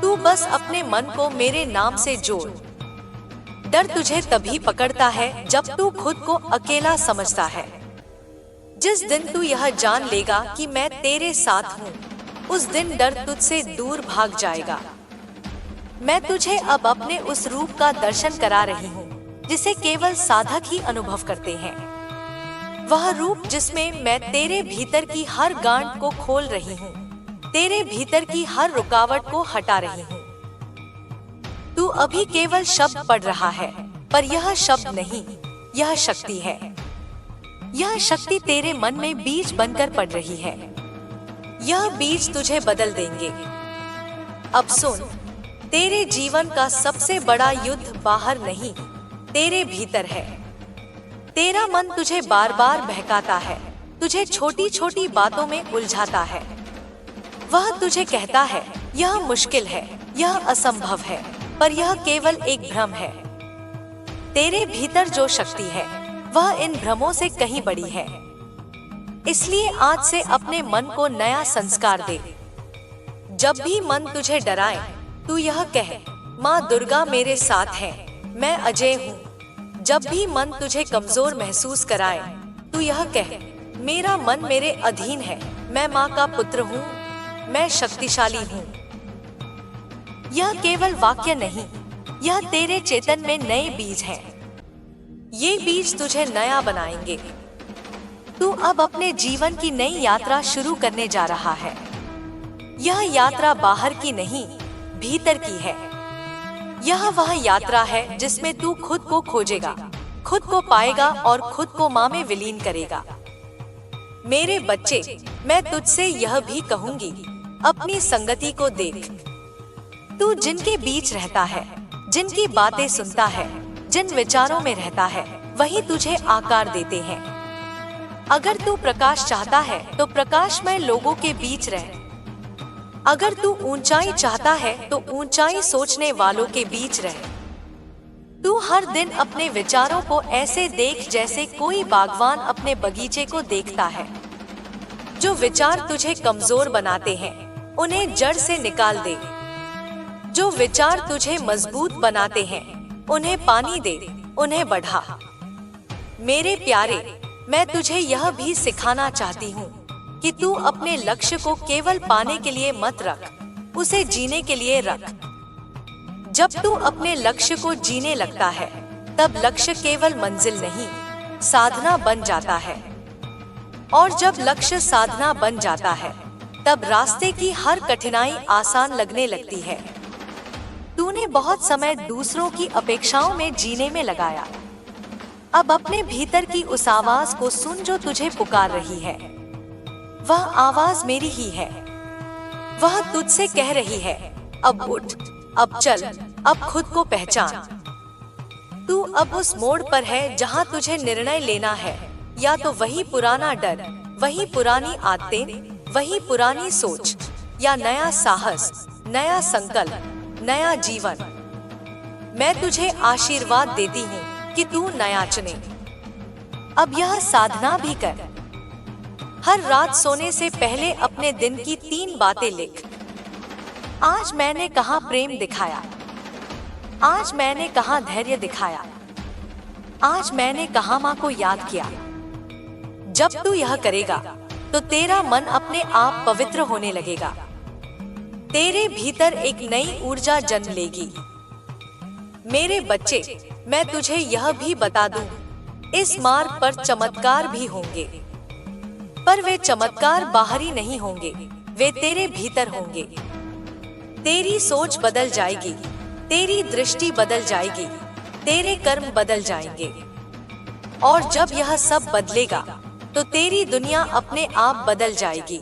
तू बस अपने मन को मेरे नाम से जोड़। डर तुझे तभी पकड़ता है जब तू खुद को अकेला समझता है। जिस दिन तू यह जान लेगा कि मैं तेरे साथ हूँ, उस दिन डर तुझसे दूर भाग जाएगा। मैं तुझे अब अपने उस रूप का दर्शन करा रही हूँ जिसे केवल साधक ही अनुभव करते हैं। वह रूप जिसमें मैं तेरे भीतर की हर गांठ को खोल रही हूँ, तेरे भीतर की हर रुकावट को हटा रही हूँ। तू अभी केवल शब्द पढ़ रहा है, पर यह शब्द नहीं, यह शक्ति है। यह शक्ति तेरे मन में बीज बनकर पड़ रही है। यह बीज तुझे बदल देंगे। अब सुन, तेरे जीवन का सबसे बड़ा युद्ध बाहर नहीं, तेरे भीतर है। तेरा मन तुझे बार बार बहकाता है, तुझे छोटी छोटी बातों में उलझाता है। वह तुझे कहता है, यह मुश्किल है, यह असंभव है, पर यह केवल एक भ्रम है। तेरे भीतर जो शक्ति है वह इन भ्रमों से कहीं बड़ी है। इसलिए आज से अपने मन को नया संस्कार दे। जब भी मन तुझे डराए, तू यह कह, माँ दुर्गा मेरे साथ है, मैं अजय हूँ। जब भी मन तुझे कमजोर महसूस कराए, तू यह कह, मेरा मन मेरे अधीन है, मैं माँ का पुत्र हूँ, मैं शक्तिशाली हूँ। यह केवल वाक्य नहीं, यह तेरे चेतन में नए बीज हैं। ये बीज तुझे नया बनाएंगे। तू अब अपने जीवन की नई यात्रा शुरू करने जा रहा है। यह यात्रा बाहर की नहीं, भीतर की है। यह वह यात्रा है जिसमें तू खुद को खोजेगा, खुद को पाएगा और खुद को माँ में विलीन करेगा। मेरे बच्चे, मैं तुझसे यह भी कहूंगी, अपनी संगति को देख। तू जिनके बीच रहता है, जिनकी बातें सुनता है, जिन विचारों में रहता है, वही तुझे आकार देते हैं। अगर तू प्रकाश चाहता है तो प्रकाशमय लोगों के बीच रह। अगर तू ऊंचाई चाहता है तो ऊंचाई सोचने वालों के बीच रह। तू हर दिन अपने विचारों को ऐसे देख जैसे कोई बागवान अपने बगीचे को देखता है। जो विचार तुझे कमजोर बनाते हैं, उन्हें जड़ से निकाल दे। जो विचार तुझे मजबूत बनाते हैं, उन्हें पानी दे, उन्हें बढ़ा। मेरे प्यारे, मैं तुझे यह भी सिखाना चाहती हूँ कि तू अपने लक्ष्य को केवल पाने के लिए मत रख, उसे जीने के लिए रख। जब तू अपने लक्ष्य को जीने लगता है, तब लक्ष्य केवल मंजिल नहीं, साधना बन जाता है। और जब लक्ष्य साधना बन जाता है, तब रास्ते की हर कठिनाई आसान लगने लगती है। तूने बहुत समय दूसरों की अपेक्षाओं में जीने में लगाया। अब अपने भीतर की उस आवाज को सुन जो तुझे पुकार रही है। वह आवाज मेरी ही है। वह तुझसे कह रही है, अब उठ, अब चल, अब खुद को पहचान। तू अब उस मोड़ पर है जहां तुझे निर्णय लेना है, या तो वही पुराना डर, वही पुरानी आदतें, वही पुरानी सोच, या नया साहस, नया संकल्प, नया जीवन। मैं तुझे आशीर्वाद देती हूँ कि तू नया चुने। अब यह साधना भी कर। हर रात सोने से पहले अपने दिन की 3 बातें लिख। आज मैंने कहाँ प्रेम दिखाया, आज मैंने कहाँ धैर्य दिखाया, आज मैंने कहाँ माँ को याद किया। जब तू यह करेगा तो तेरा मन अपने आप पवित्र होने लगेगा। तेरे भीतर एक नई ऊर्जा जन्म लेगी। मेरे बच्चे, मैं तुझे यह भी बता दूं, इस मार्ग पर चमत्कार भी होंगे, पर वे चमत्कार बाहरी नहीं होंगे, वे तेरे भीतर होंगे। तेरी सोच बदल जाएगी, तेरी दृष्टि बदल जाएगी, तेरे कर्म बदल जाएंगे। और जब यह सब बदलेगा तो तेरी दुनिया अपने आप बदल जाएगी।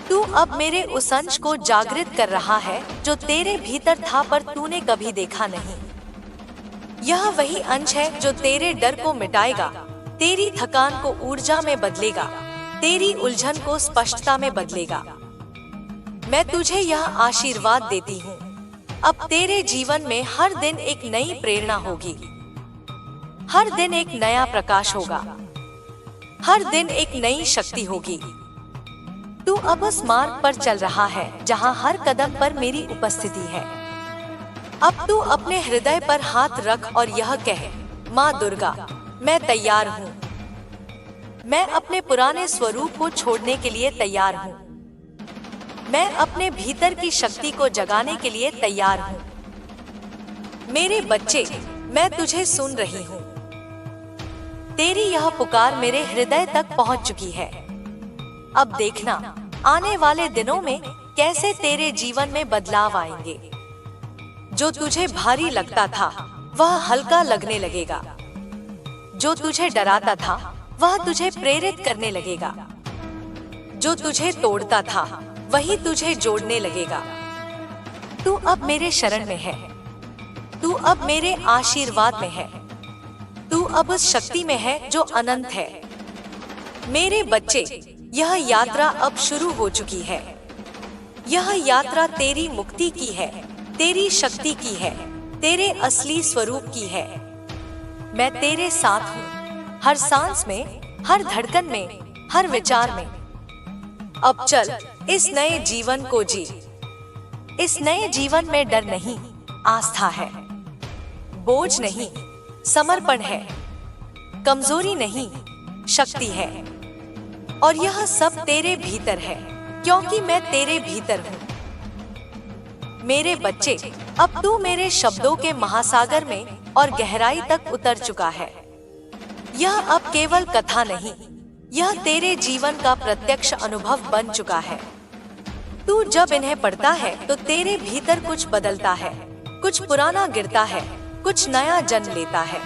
तू अब मेरे उस अंश को जागृत कर रहा है जो तेरे भीतर था पर तूने कभी देखा नहीं। यह वही अंश है जो तेरे डर को मिटाएगा, तेरी थकान को ऊर्जा में बदलेगा, तेरी उलझन को स्पष्टता में बदलेगा। मैं तुझे यह आशीर्वाद देती हूँ, अब तेरे जीवन में हर दिन एक नई प्रेरणा होगी, हर दिन एक नया प्रकाश होगा, हर दिन एक नई शक्ति होगी। तू अब उस मार्ग पर चल रहा है जहाँ हर कदम पर मेरी उपस्थिति है। अब तू अपने हृदय पर हाथ रख और यह कह, माँ दुर्गा, मैं तैयार हूँ। मैं अपने पुराने स्वरूप को छोड़ने के लिए तैयार हूँ। मैं अपने भीतर की शक्ति को जगाने के लिए तैयार हूँ। मेरे बच्चे, मैं तुझे सुन रही हूँ। तेरी यह पुकार मेरे हृदय तक पहुँच चुकी है। अब देखना, आने वाले दिनों में कैसे तेरे जीवन में बदलाव आएंगे। जो तुझे भारी लगता था वह हल्का लगने लगेगा। जो तुझे डराता था वह तुझे प्रेरित करने लगेगा। जो तुझे तोड़ता था वही तुझे जोड़ने लगेगा। तू अब मेरे शरण में है। तू अब मेरे आशीर्वाद में है। तू अब उस शक्ति में है जो अनंत है। मेरे बच्चे, यह यात्रा अब शुरू हो चुकी है। यह यात्रा तेरी मुक्ति की है, तेरी शक्ति की है, तेरे असली स्वरूप की है। मैं तेरे साथ हूँ, हर सांस में, हर धड़कन में, हर विचार में। अब चल इस नए जीवन को जी। इस नए जीवन में डर नहीं, आस्था है। बोझ नहीं, समर्पण है। कमजोरी नहीं, शक्ति है। और यह सब तेरे भीतर है, क्योंकि मैं तेरे भीतर हूँ। मेरे बच्चे, अब तू मेरे शब्दों के महासागर में और गहराई तक उतर चुका है। यह अब केवल कथा नहीं, यह तेरे जीवन का प्रत्यक्ष अनुभव बन चुका है। तू जब इन्हें पढ़ता है तो तेरे भीतर कुछ बदलता है, कुछ पुराना गिरता है, कुछ नया जन्म लेता है।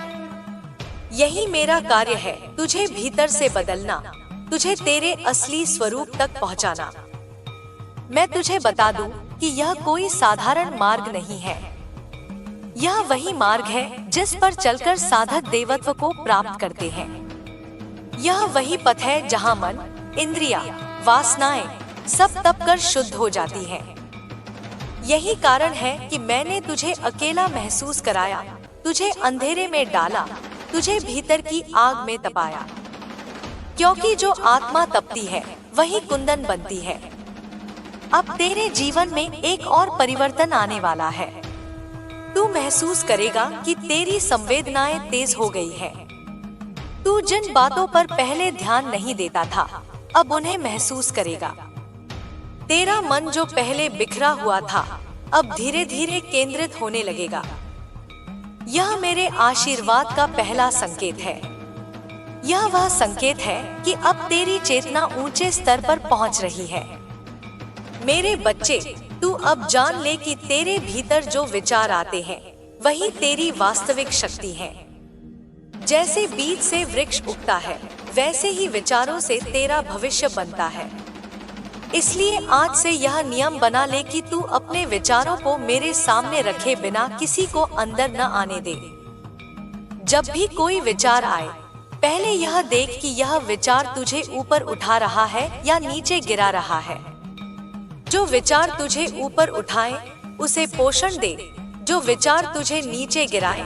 यही मेरा कार्य है, तुझे भीतर से बदलना, तुझे तेरे असली स्वरूप तक पहुंचाना। मैं तुझे बता दूं कि यह कोई साधारण मार्ग नहीं है। यह वही मार्ग है जिस पर चलकर साधक देवत्व को प्राप्त करते हैं। यह वही पथ है जहां मन, इंद्रियां, वासनाएं सब तप कर शुद्ध हो जाती हैं। यही कारण है कि मैंने तुझे अकेला महसूस कराया, तुझे अंधेरे में डाला, तुझे भीतर की आग में तपाया। क्योंकि जो आत्मा तपती है वही कुंदन बनती है। अब तेरे जीवन में एक और परिवर्तन आने वाला है। तू महसूस करेगा कि तेरी संवेदनाएं तेज हो गई है। तू जिन बातों पर पहले ध्यान नहीं देता था, अब उन्हें महसूस करेगा। तेरा मन जो पहले बिखरा हुआ था, अब धीरे धीरे केंद्रित होने लगेगा। यह मेरे आशीर्वाद का पहला संकेत है। यह वह संकेत है कि अब तेरी चेतना ऊंचे स्तर पर पहुंच रही है। मेरे बच्चे, तू अब जान ले कि तेरे भीतर जो विचार आते हैं वही तेरी वास्तविक शक्ति है। जैसे बीज से वृक्ष उगता है, वैसे ही विचारों से तेरा भविष्य बनता है। इसलिए आज से यह नियम बना ले कि तू अपने विचारों को मेरे सामने रखे बिना किसी को अंदर न आने दे। जब भी कोई विचार आए, पहले यह देख कि यह विचार तुझे ऊपर उठा रहा है या नीचे गिरा रहा है। जो विचार तुझे ऊपर उठाए उसे पोषण दे, जो विचार तुझे नीचे गिराए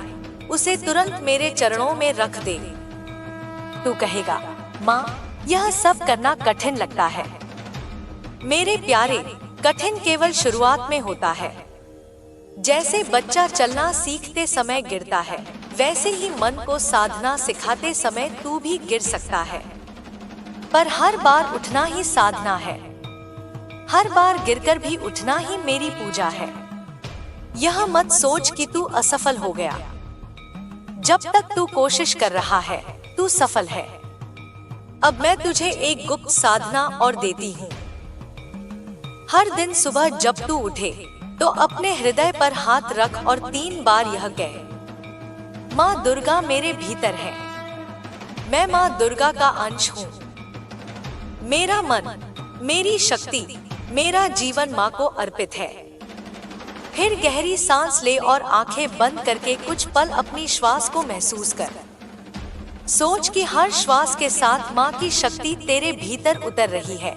उसे तुरंत मेरे चरणों में रख दे। तू कहेगा, माँ, यह सब करना कठिन लगता है। मेरे प्यारे, कठिन केवल शुरुआत में होता है। जैसे बच्चा चलना सीखते समय गिरता है, वैसे ही मन को साधना सिखाते समय तू भी गिर सकता है। पर हर बार उठना ही साधना है। हर बार गिरकर भी उठना ही मेरी पूजा है। यह मत सोच कि तू असफल हो गया। जब तक तू कोशिश कर रहा है, तू सफल है। अब मैं तुझे एक गुप्त साधना और देती हूँ। हर दिन सुबह जब तू उठे तो अपने हृदय पर हाथ रख और 3 बार यह कह, माँ दुर्गा मेरे भीतर है। मैं माँ दुर्गा का अंश हूँ। मेरा मन, मेरी शक्ति, मेरा जीवन माँ को अर्पित है। फिर गहरी सांस ले और आंखें बंद करके कुछ पल अपनी श्वास को महसूस कर। सोच कि हर श्वास के साथ माँ की शक्ति तेरे भीतर उतर रही है।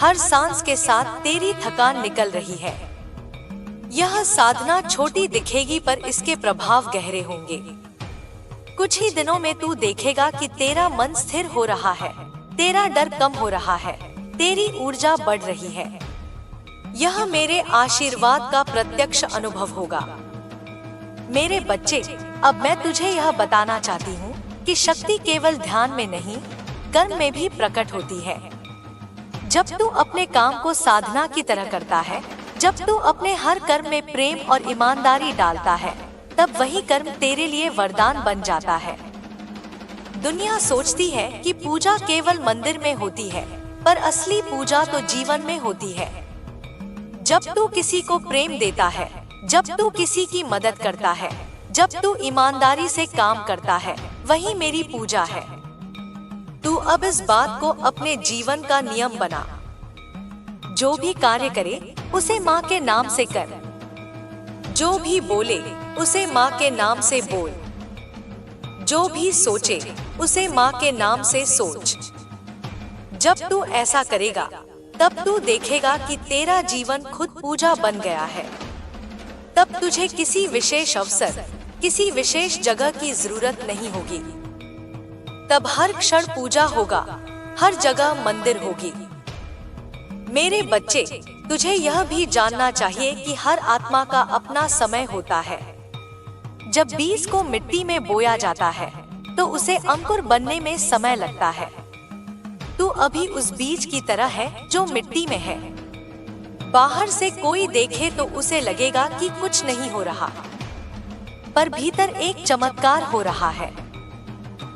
हर सांस के साथ तेरी थकान निकल रही है। यह साधना छोटी दिखेगी पर इसके प्रभाव गहरे होंगे। कुछ ही दिनों में तू देखेगा कि तेरा मन स्थिर हो रहा है, तेरा डर कम हो रहा है, तेरी ऊर्जा बढ़ रही है। यह मेरे आशीर्वाद का प्रत्यक्ष अनुभव होगा। मेरे बच्चे, अब मैं तुझे यह बताना चाहती हूँ कि शक्ति केवल ध्यान में नहीं, कर्म में भी प्रकट होती है। जब तू अपने काम को साधना की तरह करता है, जब तू अपने हर कर्म में प्रेम और ईमानदारी डालता है, तब वही कर्म तेरे लिए वरदान बन जाता है। दुनिया सोचती है कि पूजा केवल मंदिर में होती है, पर असली पूजा तो जीवन में होती है। जब तू किसी को प्रेम देता है, जब तू किसी की मदद करता है, जब तू ईमानदारी से काम करता है, वही मेरी पूजा है। तू अब इस बात को अपने जीवन का नियम बना। जो भी कार्य करे उसे माँ के नाम से कर। जो भी बोले उसे माँ के नाम से बोल। जो भी सोचे उसे माँ के नाम से सोच। जब तू ऐसा करेगा तब तू देखेगा कि तेरा जीवन खुद पूजा बन गया है। तब तुझे किसी विशेष अवसर, किसी विशेष जगह की जरूरत नहीं होगी। तब हर क्षण पूजा होगा, हर जगह मंदिर होगी। मेरे बच्चे, तुझे यह भी जानना चाहिए कि हर आत्मा का अपना समय होता है। जब बीज को मिट्टी में बोया जाता है तो उसे अंकुर बनने में समय लगता है। तू अभी उस बीज की तरह है जो मिट्टी में है। बाहर से कोई देखे तो उसे लगेगा कि कुछ नहीं हो रहा, पर भीतर एक चमत्कार हो रहा है।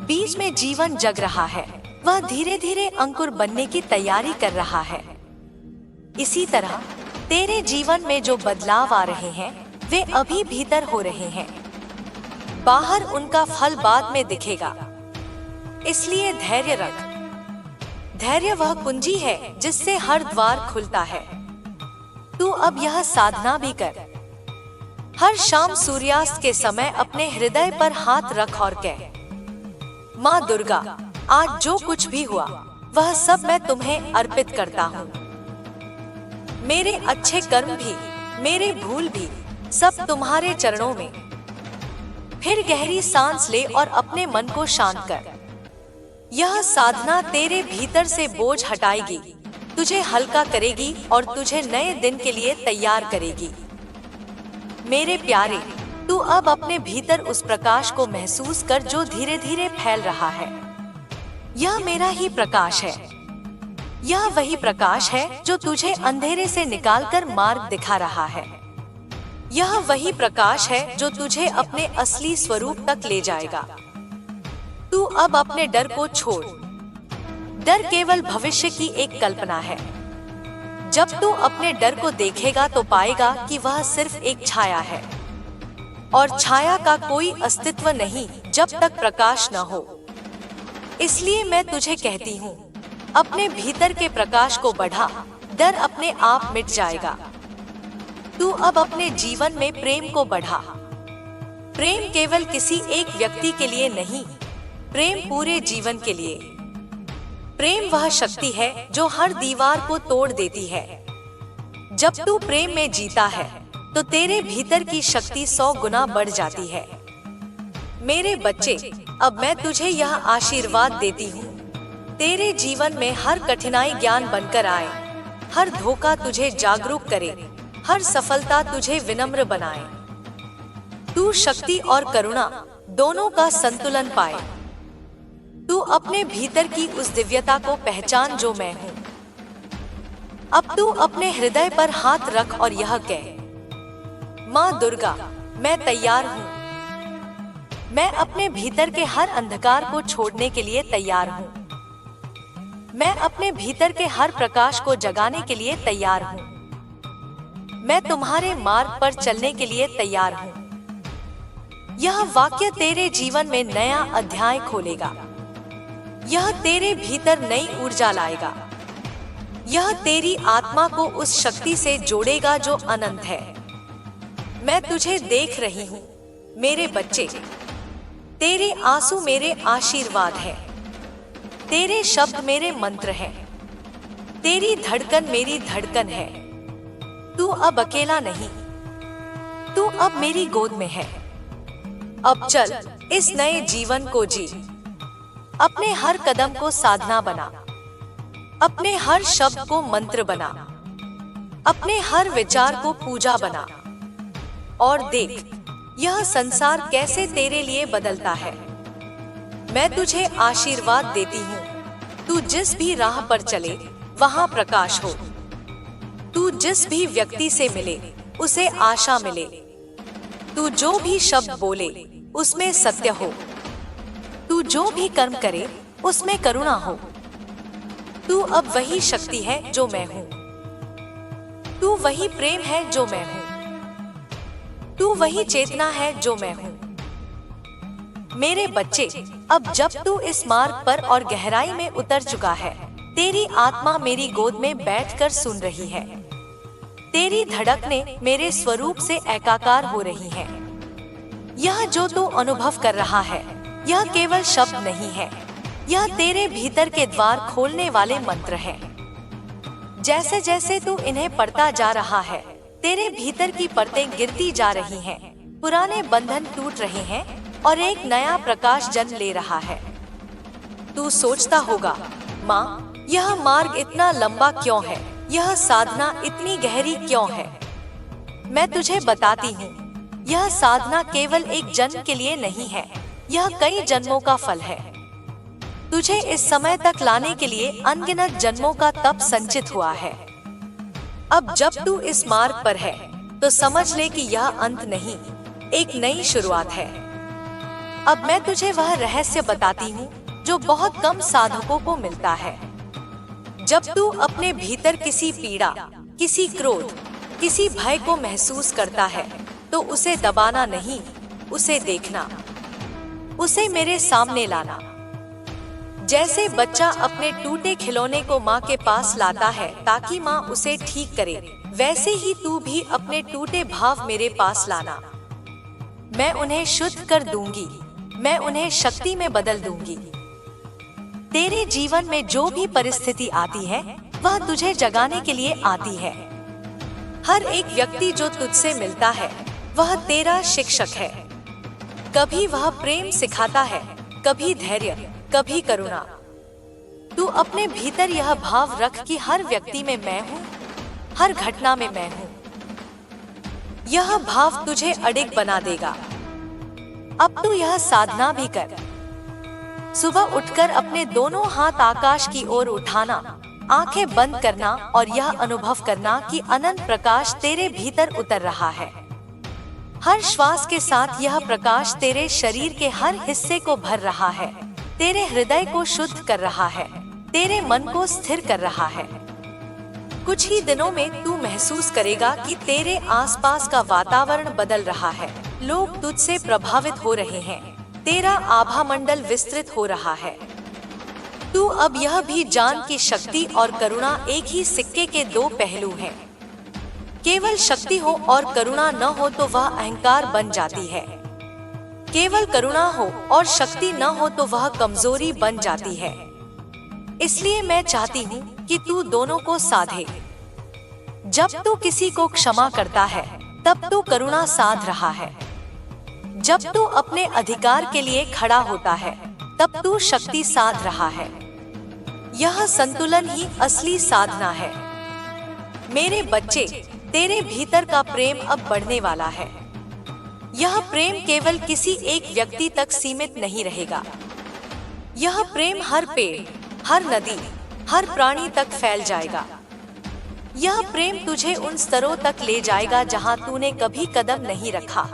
बीज में जीवन जग रहा है, वह धीरे धीरे अंकुर बनने की तैयारी कर रहा है। इसी तरह तेरे जीवन में जो बदलाव आ रहे हैं वे अभी भीतर हो रहे हैं। बाहर उनका फल बाद में दिखेगा, इसलिए धैर्य रख। धैर्य वह कुंजी है जिससे हर द्वार खुलता है। तू अब यह साधना भी कर। हर शाम सूर्यास्त के समय अपने हृदय पर हाथ रख और कह, माँ दुर्गा, आज जो कुछ भी हुआ वह सब मैं तुम्हें अर्पित करता हूँ। मेरे अच्छे कर्म भी, मेरे भूल भी, सब तुम्हारे चरणों में। फिर गहरी सांस ले और अपने मन को शांत कर। यह साधना तेरे भीतर से बोझ हटाएगी, तुझे हल्का करेगी और तुझे नए दिन के लिए तैयार करेगी। मेरे प्यारे, तू अब अपने भीतर उस प्रकाश को महसूस कर जो धीरे धीरे फैल रहा है। यह मेरा ही प्रकाश है। यह वही प्रकाश है जो तुझे अंधेरे से निकालकर मार्ग दिखा रहा है। यह वही प्रकाश है जो तुझे अपने असली स्वरूप तक ले जाएगा। तू अब अपने डर को छोड़। डर केवल भविष्य की एक कल्पना है। जब तू अपने डर को देखेगा तो पाएगा कि वह सिर्फ एक छाया है, और छाया का कोई अस्तित्व नहीं जब तक प्रकाश न हो। इसलिए मैं तुझे कहती हूँ, अपने भीतर के प्रकाश को बढ़ा, डर अपने आप मिट जाएगा। तू अब अपने जीवन में प्रेम को बढ़ा। प्रेम केवल किसी एक व्यक्ति के लिए नहीं, प्रेम पूरे जीवन के लिए। प्रेम वह शक्ति है जो हर दीवार को तोड़ देती है। जब तू प्रेम में जीता है तो तेरे भीतर की शक्ति 100 गुना बढ़ जाती है। मेरे बच्चे, अब मैं तुझे यह आशीर्वाद देती हूँ, तेरे जीवन में हर कठिनाई ज्ञान बनकर आए, हर धोखा तुझे जागरूक करे, हर सफलता तुझे विनम्र बनाए। तू शक्ति और करुणा दोनों का संतुलन पाए। तू अपने भीतर की उस दिव्यता को पहचान जो मैं हूँ। अब तू अपने हृदय पर हाथ रख और यह कह, माँ दुर्गा, मैं तैयार हूँ। मैं अपने भीतर के हर अंधकार को छोड़ने के लिए तैयार हूँ। मैं अपने भीतर के हर प्रकाश को जगाने के लिए तैयार हूँ। मैं तुम्हारे मार्ग पर चलने के लिए तैयार हूँ। यह वाक्य तेरे जीवन में नया अध्याय खोलेगा। यह तेरे भीतर नई ऊर्जा लाएगा। यह तेरी आत्मा को उस शक्ति से जोड़ेगा जो अनंत है। मैं तुझे देख रही हूँ मेरे बच्चे। तेरे आंसू मेरे आशीर्वाद है, तेरे शब्द मेरे मंत्र हैं, तेरी धड़कन मेरी धड़कन है। तू अब अकेला नहीं, तू अब मेरी गोद में है। अब चल इस नए जीवन को जी। अपने हर कदम को साधना बना, अपने हर शब्द को मंत्र बना, अपने हर विचार को पूजा बना, और देख यह संसार कैसे तेरे लिए बदलता है। मैं तुझे आशीर्वाद देती हूँ, तू जिस भी राह पर चले वहाँ प्रकाश हो। तू जिस भी व्यक्ति से मिले उसे आशा मिले। तू जो भी शब्द बोले उसमें सत्य हो। तू जो भी कर्म करे उसमें करुणा हो। तू अब वही शक्ति है जो मैं हूँ। तू वही प्रेम है जो मैं हूँ। तू वही चेतना है जो मैं हूँ। मेरे बच्चे, अब जब तू इस मार्ग पर और गहराई में उतर चुका है, तेरी आत्मा मेरी गोद में बैठकर सुन रही है। तेरी धड़कनें मेरे स्वरूप से एकाकार हो रही हैं। यह जो तू अनुभव कर रहा है, यह केवल शब्द नहीं है, यह तेरे भीतर के द्वार खोलने वाले मंत्र हैं। जैसे जैसे तू इन्हें पढ़ता जा रहा है, तेरे भीतर की परतें गिरती जा रही हैं, पुराने बंधन टूट रहे हैं और एक नया प्रकाश जन्म ले रहा है। तू सोचता होगा, माँ, यह मार्ग इतना लंबा क्यों है? यह साधना इतनी गहरी क्यों है? मैं तुझे बताती हूँ, यह साधना केवल एक जन्म के लिए नहीं है, यह कई जन्मों का फल है। तुझे इस समय तक लाने के लिए अनगिनत जन्मों का तप संचित हुआ है। अब जब तू इस मार्ग पर है तो समझ ले कि यह अंत नहीं, एक नई शुरुआत है। अब मैं तुझे वह रहस्य बताती हूँ जो बहुत कम साधकों को मिलता है। जब तू अपने भीतर किसी पीड़ा, किसी क्रोध, किसी भय को महसूस करता है तो उसे दबाना नहीं, उसे देखना, उसे मेरे सामने लाना। जैसे बच्चा अपने टूटे खिलौने को माँ के पास लाता है ताकि माँ उसे ठीक करे, वैसे ही तू भी अपने टूटे भाव मेरे पास लाना। मैं उन्हें शुद्ध कर दूंगी, मैं उन्हें शक्ति में बदल दूंगी। तेरे जीवन में जो भी परिस्थिति आती है वह तुझे जगाने के लिए आती है। हर एक व्यक्ति जो तुझसे मिलता है वह तेरा शिक्षक है। कभी वह प्रेम सिखाता है, कभी धैर्य, कभी करुणा। तू अपने भीतर यह भाव रख कि हर व्यक्ति में मैं हूँ, हर घटना में मैं हूँ। यह भाव तुझे अडिग बना देगा। अब तू यह साधना भी कर। सुबह उठकर अपने दोनों हाथ आकाश की ओर उठाना, आंखें बंद करना और यह अनुभव करना कि अनंत प्रकाश तेरे भीतर उतर रहा है। हर श्वास के साथ यह प्रकाश तेरे शरीर के हर हिस्से को भर रहा है, तेरे हृदय को शुद्ध कर रहा है, तेरे मन को स्थिर कर रहा है। कुछ ही दिनों में तू महसूस करेगा कि तेरे आसपास का वातावरण बदल रहा है, लोग तुझसे प्रभावित हो रहे हैं, तेरा आभा मंडल विस्तृत हो रहा है। तू अब यह भी जान कि शक्ति और करुणा एक ही सिक्के के दो पहलू हैं। केवल शक्ति हो और करुणा न हो तो वह अहंकार बन जाती है। केवल करुणा हो और शक्ति न हो तो वह कमजोरी बन जाती है। इसलिए मैं चाहती हूँ कि तू दोनों को साधे। जब तू किसी को क्षमा करता है तब तू करुणा साध रहा है। जब तू अपने अधिकार के लिए खड़ा होता है तब तू शक्ति साध रहा है। यह संतुलन ही असली साधना है। मेरे बच्चे, तेरे भीतर का प्रेम अब बढ़ने वाला है। यह प्रेम केवल किसी एक व्यक्ति तक सीमित नहीं रहेगा। यह प्रेम हर पेड़, हर नदी, हर प्राणी तक फैल जाएगा। यह प्रेम तुझे उन स्तरों तक ले जाएगा जहां तूने कभी कदम नहीं रखा।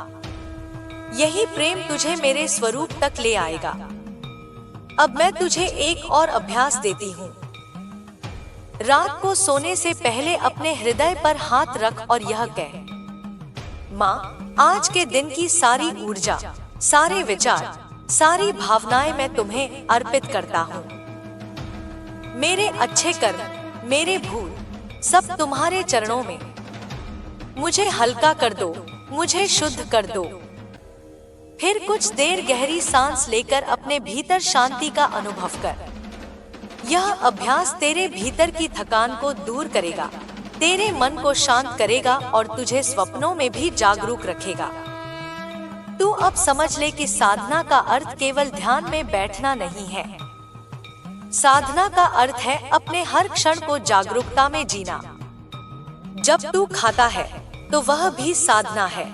यही प्रेम तुझे मेरे स्वरूप तक ले आएगा। अब मैं तुझे एक और अभ्यास देती हूँ। रात को सोने से पहले अपने हृदय पर हाथ रख और यह कह, माँ, आज के दिन की सारी ऊर्जा, सारे विचार, सारी भावनाएं मैं तुम्हें अर्पित करता हूँ। मेरे अच्छे कर्म, मेरे भूल, सब तुम्हारे चरणों में। मुझे हल्का कर दो, मुझे शुद्ध कर दो। फिर कुछ देर गहरी सांस लेकर अपने भीतर शांति का अनुभव कर। यह अभ्यास तेरे भीतर की थकान को दूर करेगा, तेरे मन को शांत करेगा और तुझे स्वप्नों में भी जागरूक रखेगा। तू अब समझ ले कि साधना का अर्थ केवल ध्यान में बैठना नहीं है। साधना का अर्थ है अपने हर क्षण को जागरूकता में जीना। जब तू खाता है तो वह भी साधना है।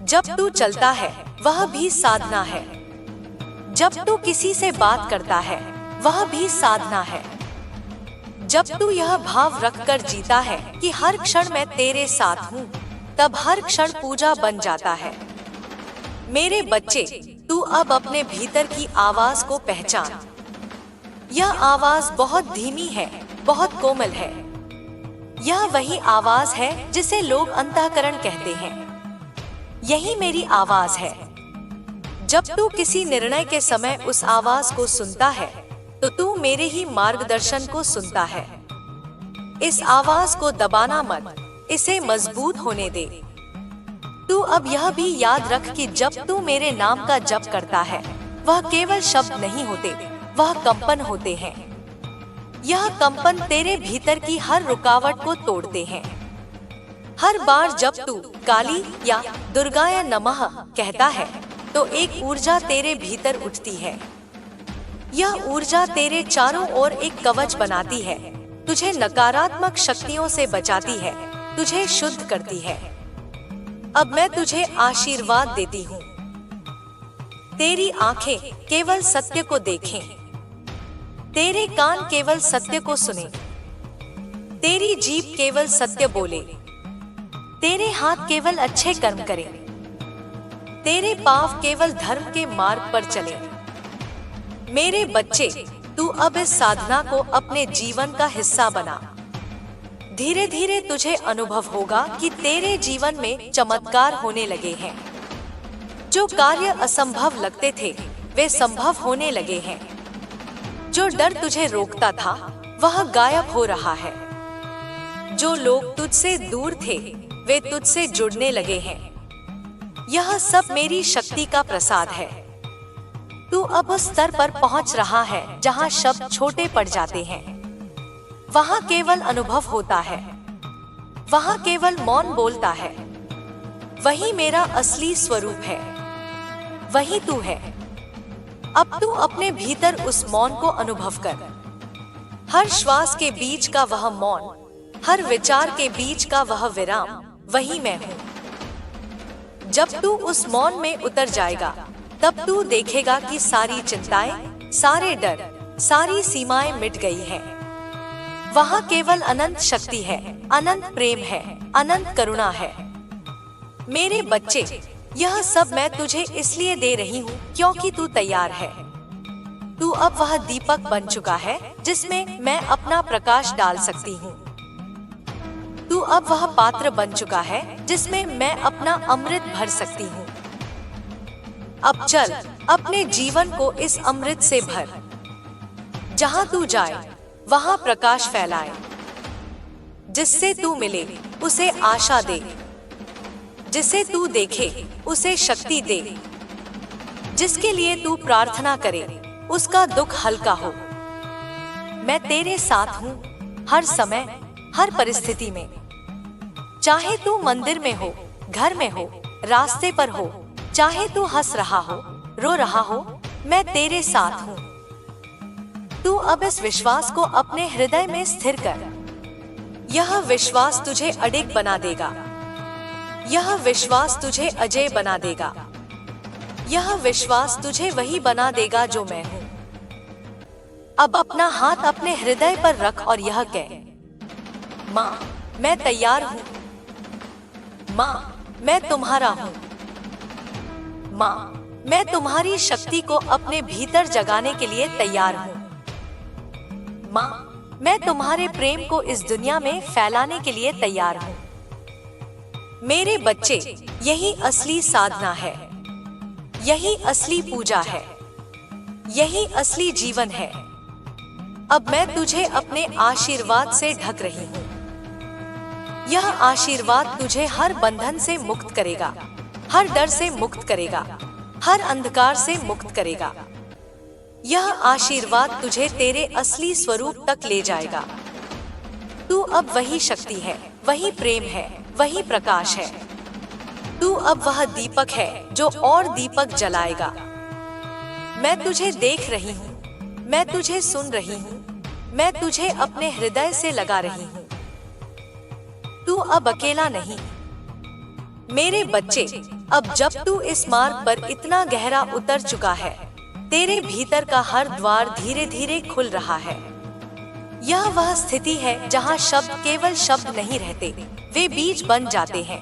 जब तू चलता है वह भी साधना है। जब तू किसी से बात करता है वह भी साधना है। जब तू यह भाव रखकर जीता है कि हर क्षण मैं तेरे साथ हूँ, तब हर क्षण पूजा बन जाता है। मेरे बच्चे, तू अब अपने भीतर की आवाज को पहचान। यह आवाज बहुत धीमी है, बहुत कोमल है। यह वही आवाज है जिसे लोग अंतःकरण कहते हैं। यही मेरी आवाज है। जब तू किसी निर्णय के समय उस आवाज को सुनता है तो तू मेरे ही मार्गदर्शन को सुनता है। इस आवाज को दबाना मत, इसे मजबूत होने दे। तू अब यह भी याद रख कि जब तू मेरे नाम का जप करता है वह केवल शब्द नहीं होते, वह कंपन होते हैं। यह कंपन तेरे भीतर की हर रुकावट को तोड़ते हैं। हर बार जब तू काली या दुर्गाय नमः कहता है तो एक ऊर्जा तेरे भीतर उठती है। यह ऊर्जा तेरे चारों ओर एक कवच बनाती है, तुझे नकारात्मक शक्तियों से बचाती है, तुझे शुद्ध करती है। अब मैं तुझे आशीर्वाद देती हूँ। तेरी आंखें केवल सत्य को देखें, तेरे कान केवल सत्य को सुने, तेरी जीभ केवल सत्य बोले, तेरे हाथ केवल अच्छे कर्म करें, तेरे पांव केवल धर्म के मार्ग पर चले। मेरे बच्चे, तू अब इस साधना को अपने जीवन का हिस्सा बना। धीरे धीरे तुझे अनुभव होगा कि तेरे जीवन में चमत्कार होने लगे हैं। जो कार्य असंभव लगते थे वे संभव होने लगे हैं। जो डर तुझे रोकता था वह गायब हो रहा है। जो लोग तुझसे दूर थे वे तुझसे जुड़ने लगे हैं। यह सब मेरी शक्ति का प्रसाद है। तू अब उस स्तर पर पहुंच रहा है जहां शब्द छोटे पड़ जाते हैं। वहां केवल अनुभव होता है, वहां केवल मौन बोलता है। वही मेरा असली स्वरूप है, वही तू है। अब तू अपने भीतर उस मौन को अनुभव कर। हर श्वास के बीच का वह मौन, हर विचार के बीच का वह विराम, वही मैं हूँ। जब तू उस मौन में उतर जाएगा तब तू देखेगा कि सारी चिंताएं, सारे डर, सारी सीमाएं मिट गई हैं। वहाँ केवल अनंत शक्ति है, अनंत प्रेम है, अनंत करुणा है। मेरे बच्चे, यह सब मैं तुझे इसलिए दे रही हूँ क्योंकि तू तैयार है। तू अब वह दीपक बन चुका है जिसमें मैं अपना प्रकाश डाल सकती हूँ। तू अब वह पात्र बन चुका है जिसमें मैं अपना अमृत भर सकती हूँ। अब चल, अपने जीवन को इस अमृत से भर। जहाँ तू जाए वहाँ प्रकाश फैलाए। जिससे तू मिले उसे आशा दे, जिसे तू देखे उसे शक्ति दे, जिसके लिए तू प्रार्थना करे उसका दुख हल्का हो। मैं तेरे साथ हूँ हर समय, हर परिस्थिति में। चाहे तू मंदिर में हो, घर में हो, रास्ते पर हो, चाहे तू हंस रहा हो, रो रहा हो, मैं तेरे साथ हूँ। तू अब इस विश्वास को अपने हृदय में स्थिर कर। यह विश्वास तुझे अडिग बना देगा। यह विश्वास तुझे अजय बना देगा। यह विश्वास तुझे वही बना देगा जो मैं हूँ। अब अपना हाथ अपने हृदय पर रख और यह कह, माँ, मैं तैयार हूँ। माँ, मैं तुम्हारा हूँ। माँ, मैं तुम्हारी शक्ति को अपने भीतर जगाने के लिए तैयार हूँ। माँ, मैं तुम्हारे प्रेम को इस दुनिया में फैलाने के लिए तैयार हूँ। मेरे बच्चे, यही असली साधना है, यही असली पूजा है, यही असली जीवन है। अब मैं तुझे अपने आशीर्वाद से ढक रही हूँ। यह आशीर्वाद तुझे हर बंधन से मुक्त करेगा, हर डर से मुक्त करेगा, हर अंधकार से मुक्त करेगा। यह आशीर्वाद तुझे तेरे असली स्वरूप तक ले जाएगा। तू अब वही शक्ति है, वही प्रेम है, वही प्रकाश है। तू अब वह दीपक है जो और दीपक जलाएगा। मैं तुझे देख रही हूँ, मैं तुझे सुन रही हूँ, मैं तुझे अपने हृदय से लगा रही हूँ। तू अब अकेला नहीं। मेरे बच्चे, अब जब तू इस मार्ग पर इतना गहरा उतर चुका है, तेरे भीतर का हर द्वार धीरे धीरे खुल रहा है। यह वह स्थिति है जहाँ शब्द केवल शब्द नहीं रहते, वे बीज बन जाते हैं।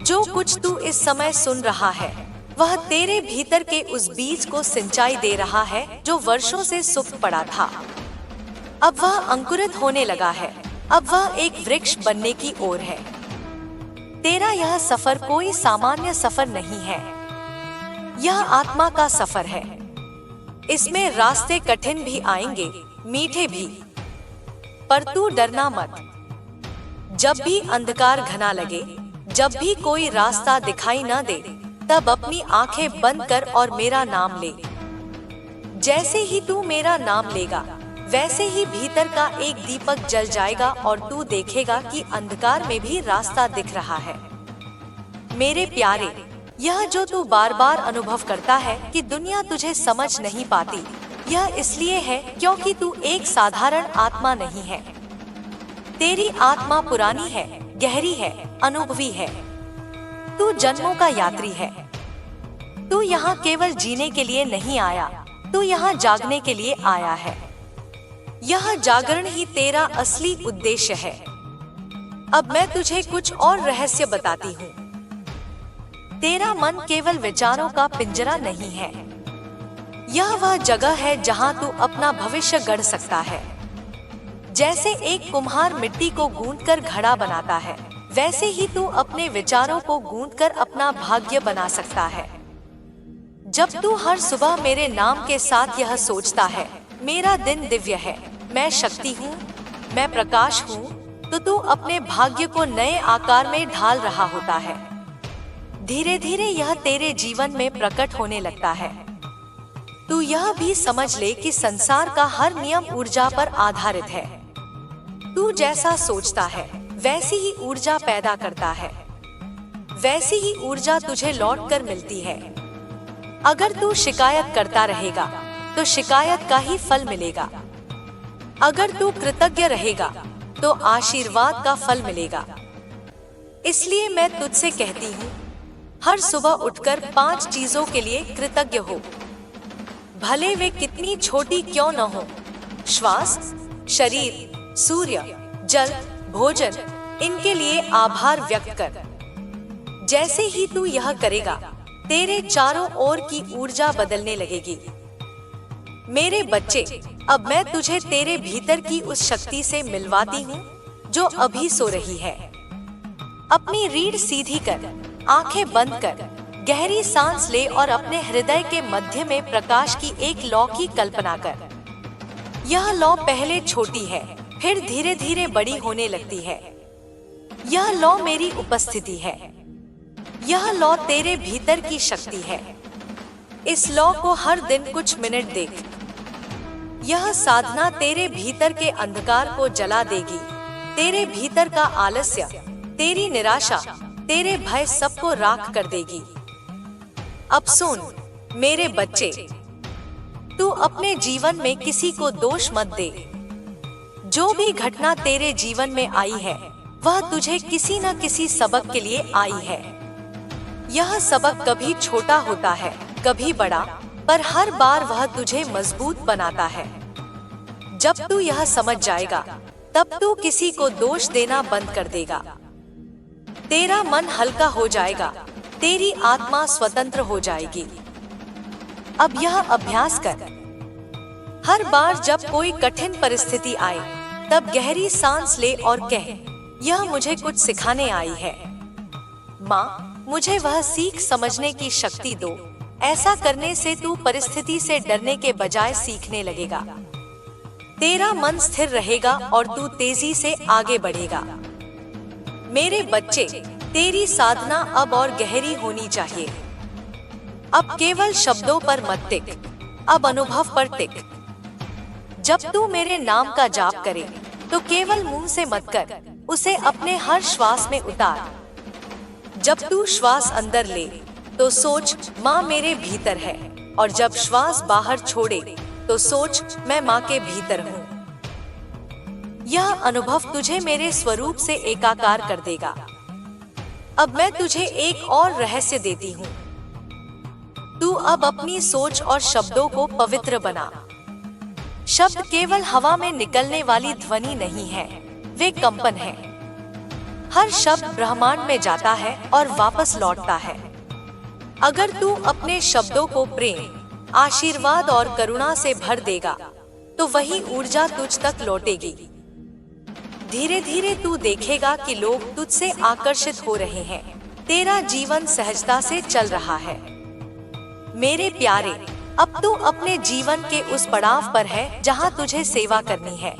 जो कुछ तू इस समय सुन रहा है वह तेरे भीतर के उस बीज को सिंचाई दे रहा है जो वर्षों से सुप्त पड़ा था। अब वह अंकुरित होने लगा है, अब वह एक वृक्ष बनने की ओर है। तेरा यह सफर कोई सामान्य सफर नहीं है, यह आत्मा का सफर है। इसमें रास्ते कठिन भी आएंगे, मीठे भी, पर तू डरना मत। जब भी अंधकार घना लगे, जब भी कोई रास्ता दिखाई न दे, तब अपनी आंखें बंद कर और मेरा नाम ले। जैसे ही तू मेरा नाम लेगा, वैसे ही भीतर का एक दीपक जल जाएगा और तू देखेगा कि अंधकार में भी रास्ता दिख रहा है। मेरे प्यारे, यह जो तू बार बार अनुभव करता है कि दुनिया तुझे समझ नहीं पाती, यह इसलिए है क्योंकि तू एक साधारण आत्मा नहीं है। तेरी आत्मा पुरानी है, गहरी है, अनुभवी है। तू जन्मों का यात्री है। तू यहाँ केवल जीने के लिए नहीं आया, तू यहाँ जागने के लिए आया है। यह जागरण ही तेरा असली उद्देश्य है। अब मैं तुझे कुछ और रहस्य बताती हूँ। तेरा मन केवल विचारों का पिंजरा नहीं है। यह वह जगह है जहाँ तू अपना भविष्य गढ़ सकता है। जैसे एक कुम्हार मिट्टी को गूंथकर घड़ा बनाता है, वैसे ही तू अपने विचारों को गूंथकर अपना भाग्य बना सकता है। जब तू हर सुबह मेरे नाम के साथ यह सोचता है, मेरा दिन दिव्य है, मैं शक्ति हूँ, मैं प्रकाश हूँ, तो तू अपने भाग्य को नए आकार में ढाल रहा होता है। धीरे धीरे यह तेरे जीवन में प्रकट होने लगता है। तू यह भी समझ ले कि संसार का हर नियम ऊर्जा पर आधारित है। तू जैसा सोचता है वैसी ही ऊर्जा पैदा करता है, वैसी ही ऊर्जा तुझे लौटकर मिलती है। अगर तू शिकायत करता रहेगा तो शिकायत का ही फल मिलेगा। अगर तू कृतज्ञ रहेगा तो आशीर्वाद का फल मिलेगा। इसलिए मैं तुझसे कहती हूँ, हर सुबह उठकर 5 चीजों के लिए कृतज्ञ हो, भले वे कितनी छोटी क्यों न हो। श्वास, शरीर, सूर्य, जल, भोजन, इनके लिए आभार व्यक्त कर। जैसे ही तू यह करेगा, तेरे चारों ओर की ऊर्जा बदलने लगेगी। मेरे बच्चे, अब मैं तुझे तेरे भीतर की उस शक्ति से मिलवाती हूँ जो अभी सो रही है। अपनी रीढ़ सीधी कर, आंखें बंद कर, गहरी सांस ले और अपने हृदय के मध्य में प्रकाश की एक लौ की कल्पना कर। यह लौ पहले छोटी है, फिर धीरे धीरे बड़ी होने लगती है। यह लौ मेरी उपस्थिति है। यह लौ तेरे भीतर की शक्ति है। इस लौ को हर दिन कुछ मिनट देख। यह साधना तेरे भीतर के अंधकार को जला देगी। तेरे भीतर का आलस्य, तेरी निराशा, तेरे भय सबको राख कर देगी। अब सुन मेरे बच्चे, तू अपने जीवन में किसी को दोष मत दे। जो भी घटना तेरे जीवन में आई है, वह तुझे किसी न किसी सबक के लिए आई है। यह सबक कभी छोटा होता है, कभी बड़ा, पर हर बार वह तुझे मजबूत बनाता है। जब तू यह समझ जाएगा, तब तू किसी को दोष देना बंद कर देगा। तेरा मन हल्का हो जाएगा, तेरी आत्मा स्वतंत्र हो जाएगी। अब यह अभ्यास कर। हर बार जब कोई कठिन परिस्थिति आए, तब गहरी सांस ले और कह, यह मुझे कुछ सिखाने आई है। माँ, मुझे वह सीख समझने की शक्ति दो। ऐसा करने से तू परिस्थिति से डरने के बजाय सीखने लगेगा। तेरा मन स्थिर रहेगा और तू तेजी से आगे बढ़ेगा। मेरे बच्चे, तेरी साधना अब और गहरी होनी चाहिए। अब केवल शब्दों पर मत टिक, अब अनुभव पर टिक। जब तू मेरे नाम का जाप करे, तो केवल मुंह से मत कर, उसे अपने हर श्वास में उतार। जब तू श्वास अंदर ले, तो सोच माँ मेरे भीतर है, और जब श्वास बाहर छोड़े, तो सोच मैं माँ के भीतर हूँ। यह अनुभव तुझे मेरे स्वरूप से एकाकार कर देगा। अब मैं तुझे एक और रहस्य देती हूँ। तू अब अपनी सोच और शब्दों को पवित्र बना। शब्द केवल हवा में निकलने वाली ध्वनि नहीं है, वे कंपन है। हर शब्द ब्रह्मांड में जाता है और वापस लौटता है। अगर तू अपने शब्दों को प्रेम, आशीर्वाद और करुणा से भर देगा, तो वही ऊर्जा तुझ तक लौटेगी। धीरे धीरे तू देखेगा कि लोग तुझसे आकर्षित हो रहे हैं। तेरा जीवन सहजता से चल रहा है। मेरे प्यारे, अब तू अपने जीवन के उस पड़ाव पर है जहां तुझे सेवा करनी है।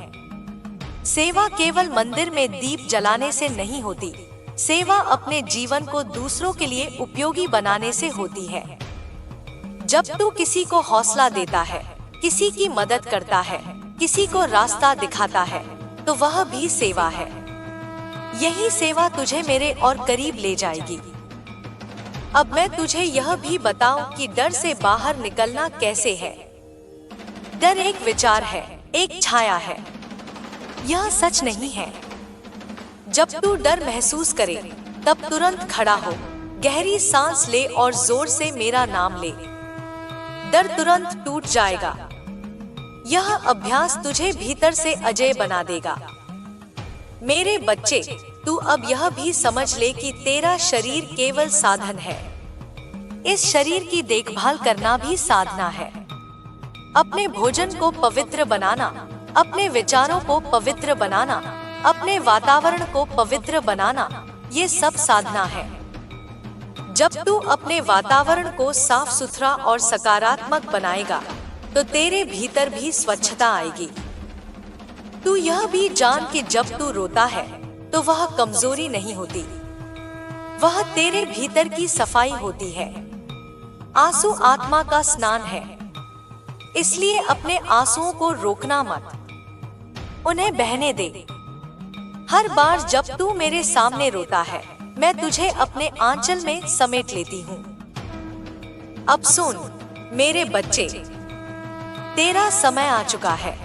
सेवा केवल मंदिर में दीप जलाने से नहीं होती। सेवा अपने जीवन को दूसरों के लिए उपयोगी बनाने से होती है। जब तू किसी को हौसला देता है, किसी की मदद करता है, किसी को रास्ता दिखाता है तो वह भी सेवा है। यही सेवा तुझे मेरे और करीब ले जाएगी। अब मैं तुझे यह भी बताऊं कि डर से बाहर निकलना कैसे है। डर एक विचार है, एक छाया है, यह सच नहीं है। जब तू डर महसूस करे तब तुरंत खड़ा हो, गहरी सांस ले और जोर से मेरा नाम ले। डर तुरंत टूट जाएगा। यह अभ्यास तुझे भीतर से अजय बना देगा। मेरे बच्चे, तू अब यह भी समझ ले कि तेरा शरीर केवल साधन है। इस शरीर की देखभाल करना भी साधना है। अपने भोजन को पवित्र बनाना, अपने विचारों को पवित्र बनाना, अपने वातावरण को पवित्र बनाना, ये सब साधना है। जब तू अपने वातावरण को साफ सुथरा और सकारात्मक बनाएगा तो तेरे भीतर भी स्वच्छता आएगी। तू यह भी जान कि जब तू रोता है तो वह कमजोरी नहीं होती, वह तेरे भीतर की सफाई होती है। आंसू आत्मा का स्नान है, इसलिए अपने आंसुओं को रोकना मत, उन्हें बहने दे। हर बार जब तू मेरे सामने रोता है मैं तुझे अपने आंचल में समेट लेती हूँ। अब सुन मेरे बच्चे, तेरा समय आ चुका है।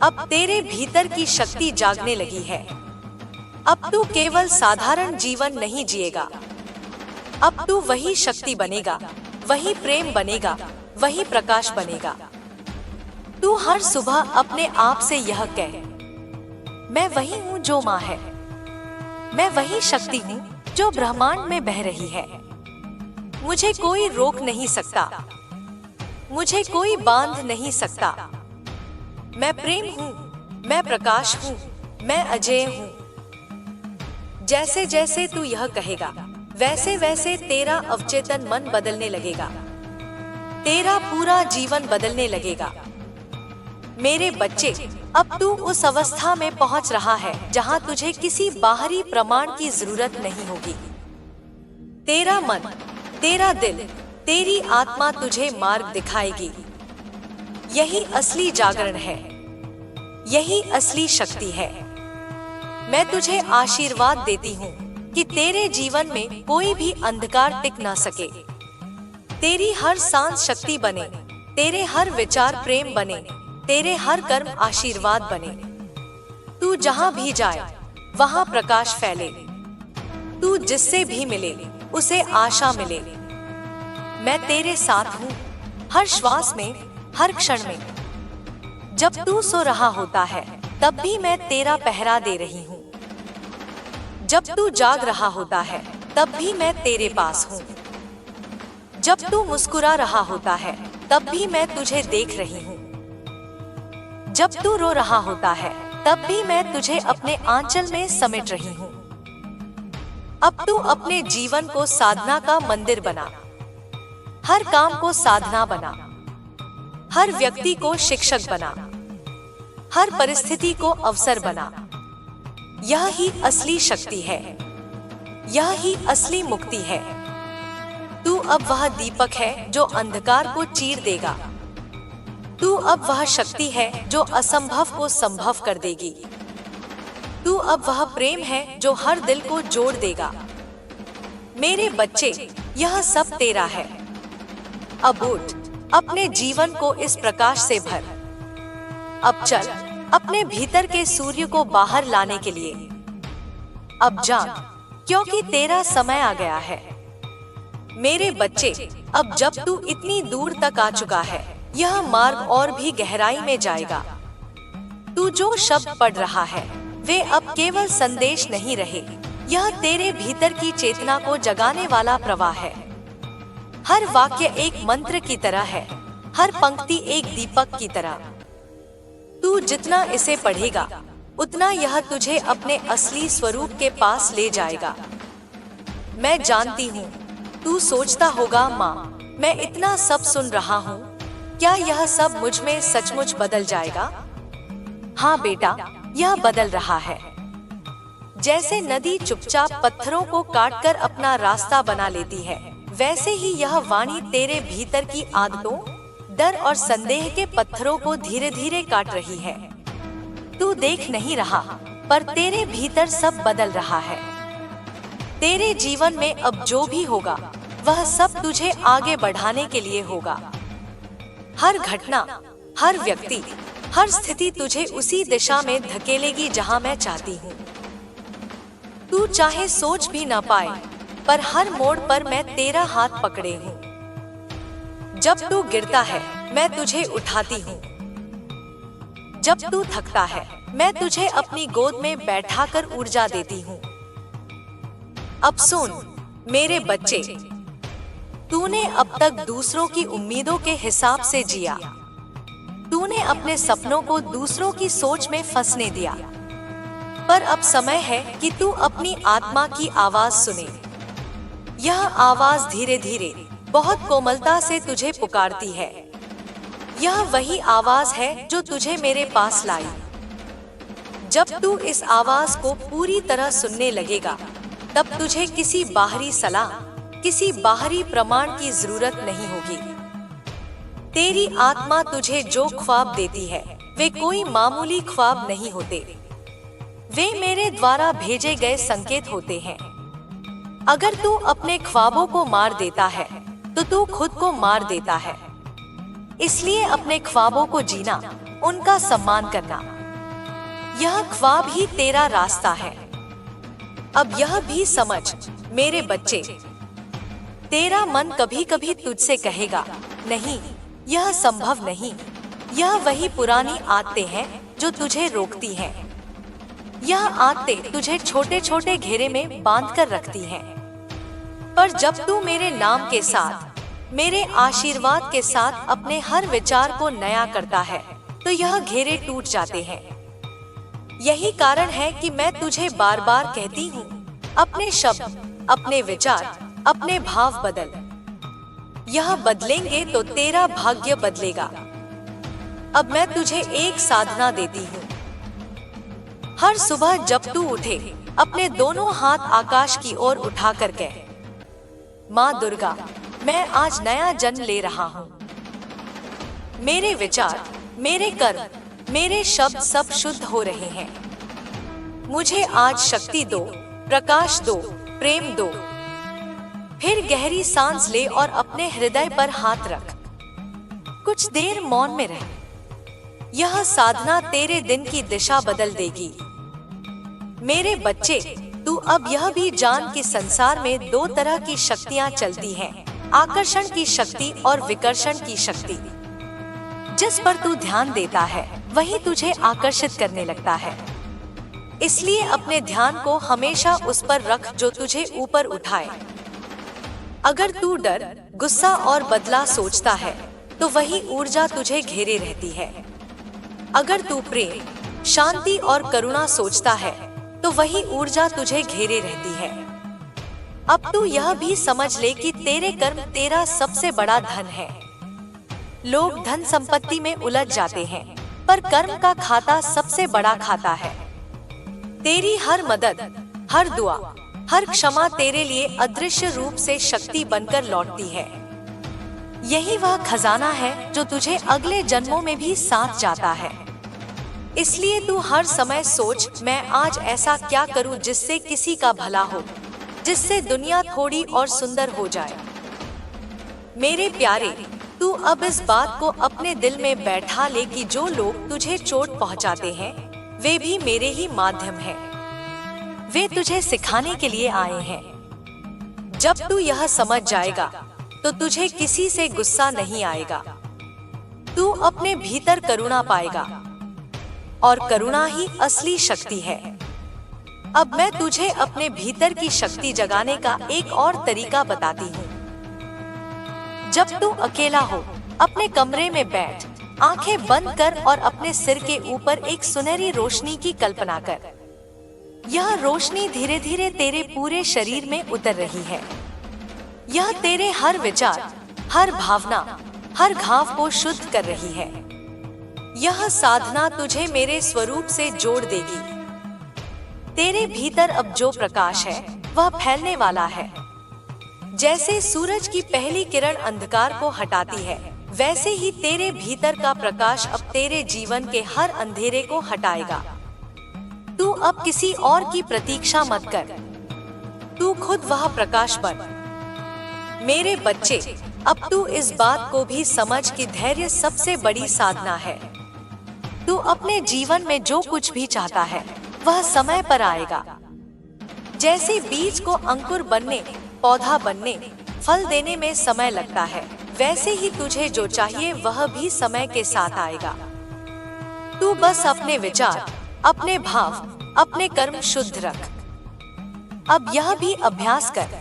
अब तेरे भीतर की शक्ति जागने लगी है। अब तू केवल साधारण जीवन नहीं जिएगा, अब तू वही शक्ति बनेगा, वही प्रेम बनेगा, वही प्रकाश बनेगा। तू हर सुबह अपने आप से यह कह, मैं वही हूँ जो माँ है, मैं वही शक्ति हूँ जो ब्रह्मांड में बह रही है। मुझे कोई रोक नहीं सकता, मुझे कोई बांध नहीं सकता। मैं प्रेम हूँ, मैं प्रकाश हूँ, मैं अजय हूँ। जैसे जैसे तू यह कहेगा वैसे वैसे तेरा अवचेतन मन बदलने लगेगा, तेरा पूरा जीवन बदलने लगेगा। मेरे बच्चे, अब तू उस अवस्था में पहुंच रहा है जहां तुझे किसी बाहरी प्रमाण की जरूरत नहीं होगी। तेरा मन, तेरा दिल, तेरी आत्मा तुझे मार्ग दिखाएगी। यही असली जागरण है, यही असली शक्ति है। मैं तुझे आशीर्वाद देती हूँ कि तेरे जीवन में कोई भी अंधकार टिक ना सके। तेरी हर सांस शक्ति बने, तेरे हर विचार प्रेम बने, तेरे हर कर्म आशीर्वाद बने। तू जहाँ भी जाए वहाँ प्रकाश फैले। तू जिससे भी मिले उसे आशा मिले। मैं तेरे साथ हूँ, हर श्वास में, हर क्षण में। जब तू सो रहा होता है तब भी मैं तेरा पहरा दे रही हूँ। जब तू जाग रहा होता है तब भी मैं तेरे पास हूँ। जब तू मुस्कुरा रहा होता है तब भी मैं तुझे देख रही हूँ। जब तू रो रहा होता है तब भी मैं तुझे अपने आंचल में समेट रही हूँ। अब तू अपने जीवन को साधना का मंदिर बना, हर काम को साधना बना, हर व्यक्ति को शिक्षक बना, हर परिस्थिति को अवसर बना। यह ही असली शक्ति है, यह ही असली मुक्ति है। तू अब वह दीपक है जो अंधकार को चीर देगा। तू अब वह शक्ति है जो असंभव को संभव कर देगी। तू अब वह प्रेम है जो हर दिल को जोड़ देगा। मेरे बच्चे, यह सब तेरा है। अब उठ, अपने जीवन को इस प्रकाश से भर। अब चल अपने भीतर के सूर्य को बाहर लाने के लिए। अब जाग, क्योंकि तेरा समय आ गया है। मेरे बच्चे, अब जब तू इतनी दूर तक आ चुका है, यह मार्ग और भी गहराई में जाएगा। तू जो शब्द पढ़ रहा है वे अब केवल संदेश नहीं रहे, यह तेरे भीतर की चेतना को जगाने वाला प्रवाह है। हर वाक्य एक मंत्र की तरह है, हर पंक्ति एक दीपक की तरह। तू जितना इसे पढ़ेगा उतना यह तुझे अपने असली स्वरूप के पास ले जाएगा। मैं जानती हूँ तू सोचता होगा, माँ मैं इतना सब सुन रहा हूँ, क्या यह सब मुझ में सचमुच बदल जाएगा? हाँ बेटा, यह बदल रहा है। जैसे नदी चुपचाप पत्थरों को काटकर अपना रास्ता बना लेती है, वैसे ही यह वाणी तेरे भीतर की आदतों, डर और संदेह के पत्थरों को धीरे धीरे काट रही है। तू देख नहीं रहा, पर तेरे भीतर सब बदल रहा है। तेरे जीवन में अब जो भी होगा वह सब तुझे आगे बढ़ाने के लिए होगा। हर घटना, हर व्यक्ति, हर स्थिति तुझे उसी दिशा में धकेलेगी जहां मैं चाहती हूँ। तू चाहे सोच भी न पाए, पर हर मोड़ पर मैं तेरा हाथ पकड़े हूँ। जब तू गिरता है मैं तुझे उठाती हूँ। जब तू थकता है मैं तुझे अपनी गोद में बैठाकर ऊर्जा देती हूँ। अब सुन मेरे बच्चे, तूने अब तक दूसरों की उम्मीदों के हिसाब से जिया। तूने अपने सपनों को दूसरों की सोच में फंसने दिया। पर अब समय है कि तू अपनी आत्मा की आवाज सुने। यह आवाज धीरे धीरे, बहुत कोमलता से तुझे पुकारती है। यह वही आवाज है जो तुझे मेरे पास लाई। जब तू इस आवाज को पूरी तरह सुनने लगेगा, तब तुझे किसी बाहरी सलाह, किसी बाहरी प्रमाण की जरूरत नहीं होगी। तेरी आत्मा तुझे जो ख्वाब देती है वे कोई मामूली ख्वाब नहीं होते। वे मेरे द्वारा भेजे गए संकेत होते हैं। अगर तू अपने ख्वाबों को मार देता है तो तू खुद को मार देता है। इसलिए अपने ख्वाबों को जीना, उनका सम्मान करना, यह ख्वाब ही तेरा रास्ता है। अब यह भी समझ मेरे बच्चे, तेरा मन कभी कभी तुझसे कहेगा नहीं, यह संभव नहीं। यह वही पुरानी आदतें हैं जो तुझे रोकती हैं। यह आदतें तुझे छोटे छोटे घेरे में बांध कर रखती हैं। पर जब तू मेरे नाम के साथ, मेरे आशीर्वाद के साथ अपने हर विचार को नया करता है, तो यह घेरे टूट जाते हैं। यही कारण है कि मैं तुझे बार बार कहती हूँ, अपने शब्द, अपने विचार, अपने भाव बदल। यह बदलेंगे तो तेरा भाग्य बदलेगा। अब मैं तुझे एक साधना देती हूँ। हर सुबह जब तू उठे, अपने दोनों हाथ आकाश की ओर उठाकर कह, माँ दुर्गा, मैं आज नया जन्म ले रहा हूँ। मेरे विचार, मेरे कर्म, मेरे शब्द सब शुद्ध हो रहे हैं। मुझे आज शक्ति दो, प्रकाश दो, प्रेम दो। फिर गहरी सांस ले और अपने हृदय पर हाथ रख। कुछ देर मौन में रह। यह साधना तेरे दिन की दिशा बदल देगी। मेरे बच्चे, तू अब यह भी जान कि संसार में दो तरह की शक्तियाँ चलती हैं, आकर्षण की शक्ति और विकर्षण की शक्ति। जिस पर तू ध्यान देता है वही तुझे आकर्षित करने लगता है। इसलिए अपने ध्यान को हमेशा उस पर रख जो तुझे ऊपर उठाए। अगर तू डर, गुस्सा और बदला सोचता है तो वही ऊर्जा तुझे घेरे रहती है। अगर तू प्रेम, शांति और करुणा सोचता है तो वही ऊर्जा तुझे घेरे रहती है। अब तू यह भी समझ ले कि तेरे कर्म तेरा सबसे बड़ा धन है। लोग धन संपत्ति में उलझ जाते हैं, पर कर्म का खाता सबसे बड़ा खाता है। तेरी हर मदद, हर दुआ, हर क्षमा तेरे लिए अदृश्य रूप से शक्ति बनकर लौटती है। यही वह खजाना है जो तुझे अगले जन्मों में भी साथ जाता है। इसलिए तू हर समय सोच, मैं आज ऐसा क्या करूं जिससे किसी का भला हो, जिससे दुनिया थोड़ी और सुंदर हो जाए। मेरे प्यारे, तू अब इस बात को अपने दिल में बैठा ले कि जो लोग तुझे चोट पहुंचाते हैं वे भी मेरे ही माध्यम हैं। वे तुझे सिखाने के लिए आए हैं। जब तू यह समझ जाएगा तो तुझे किसी से गुस्सा नहीं आएगा। तू अपने भीतर करुणा पाएगा, और करुणा ही असली शक्ति है। अब मैं तुझे अपने भीतर की शक्ति जगाने का एक और तरीका बताती हूँ। जब तू अकेला हो, अपने कमरे में बैठ, आंखें बंद कर और अपने सिर के ऊपर एक सुनहरी रोशनी की कल्पना कर। यह रोशनी धीरे धीरे तेरे पूरे शरीर में उतर रही है। यह तेरे हर विचार, हर भावना, हर घाव को शुद्ध कर रही है। यह साधना तुझे मेरे स्वरूप से जोड़ देगी। तेरे भीतर अब जो प्रकाश है वह फैलने वाला है। जैसे सूरज की पहली किरण अंधकार को हटाती है, वैसे ही तेरे भीतर का प्रकाश अब तेरे जीवन के हर अंधेरे को हटाएगा। तू अब किसी और की प्रतीक्षा मत कर, तू खुद वह प्रकाश बन। मेरे बच्चे, अब तू इस बात को भी समझ कि धैर्य सबसे बड़ी साधना है। तू अपने जीवन में जो कुछ भी चाहता है वह समय पर आएगा। जैसे बीज को अंकुर बनने, पौधा बनने, फल देने में समय लगता है, वैसे ही तुझे जो चाहिए वह भी समय के साथ आएगा। तू बस अपने विचार, अपने भाव, अपने कर्म शुद्ध रख। अब यह भी अभ्यास कर।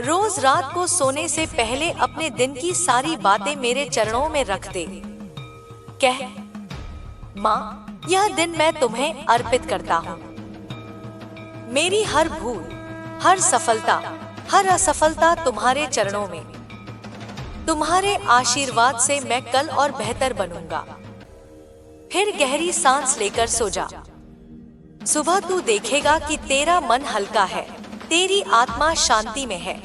रोज रात को सोने से पहले अपने दिन की सारी बातें मेरे चरणों में रख दे। कह, माँ, यह दिन मैं तुम्हें अर्पित करता हूँ। मेरी हर भूल, हर सफलता, हर असफलता तुम्हारे चरणों में। तुम्हारे आशीर्वाद से मैं कल और बेहतर बनूंगा। फिर गहरी सांस लेकर सो जा। सुबह तू देखेगा कि तेरा मन हल्का है, तेरी आत्मा शांति में है।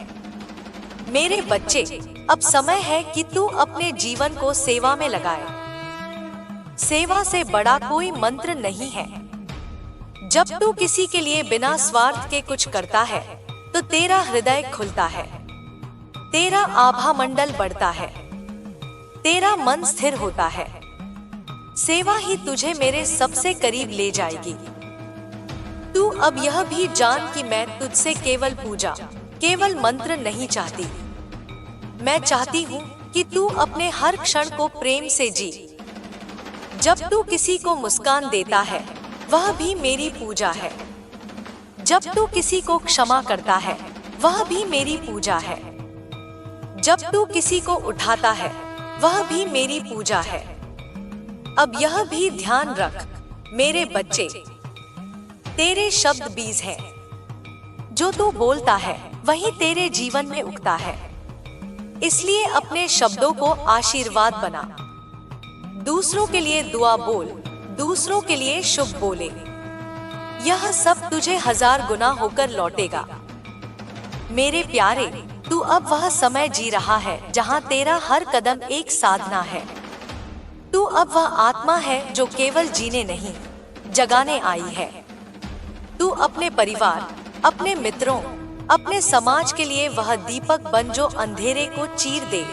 मेरे बच्चे, अब समय है कि तू अपने जीवन को सेवा में लगाए। सेवा से बड़ा कोई मंत्र नहीं है। जब तू किसी के लिए बिना स्वार्थ के कुछ करता है तो तेरा हृदय खुलता है, तेरा आभा मंडल बढ़ता है, तेरा मन स्थिर होता है। सेवा ही तुझे मेरे सबसे करीब ले जाएगी। तू अब यह भी जान कि मैं तुझसे केवल पूजा, केवल मंत्र नहीं चाहती। मैं चाहती हूँ कि तू अपने हर क्षण को प्रेम से जी। जब तू किसी को मुस्कान देता है वह भी मेरी पूजा है। जब तू किसी को क्षमा करता है वह भी मेरी पूजा है। जब तू किसी को उठाता है वह भी मेरी पूजा है। अब यह भी ध्यान रख मेरे बच्चे, तेरे शब्द बीज हैं। जो तू बोलता है वही तेरे जीवन में उगता है। इसलिए अपने शब्दों को आशीर्वाद बना। दूसरों के लिए दुआ बोल, दूसरों के लिए शुभ बोले। यह सब तुझे 1000 गुना होकर लौटेगा। मेरे प्यारे, तू अब वह समय जी रहा है जहाँ तेरा हर कदम एक साधना है। तू अब वह आत्मा है जो केवल जीने नहीं, जगाने आई है। तू अपने परिवार, अपने मित्रों, अपने समाज के लिए वह दीपक बन जो अंधेरे को चीर दे।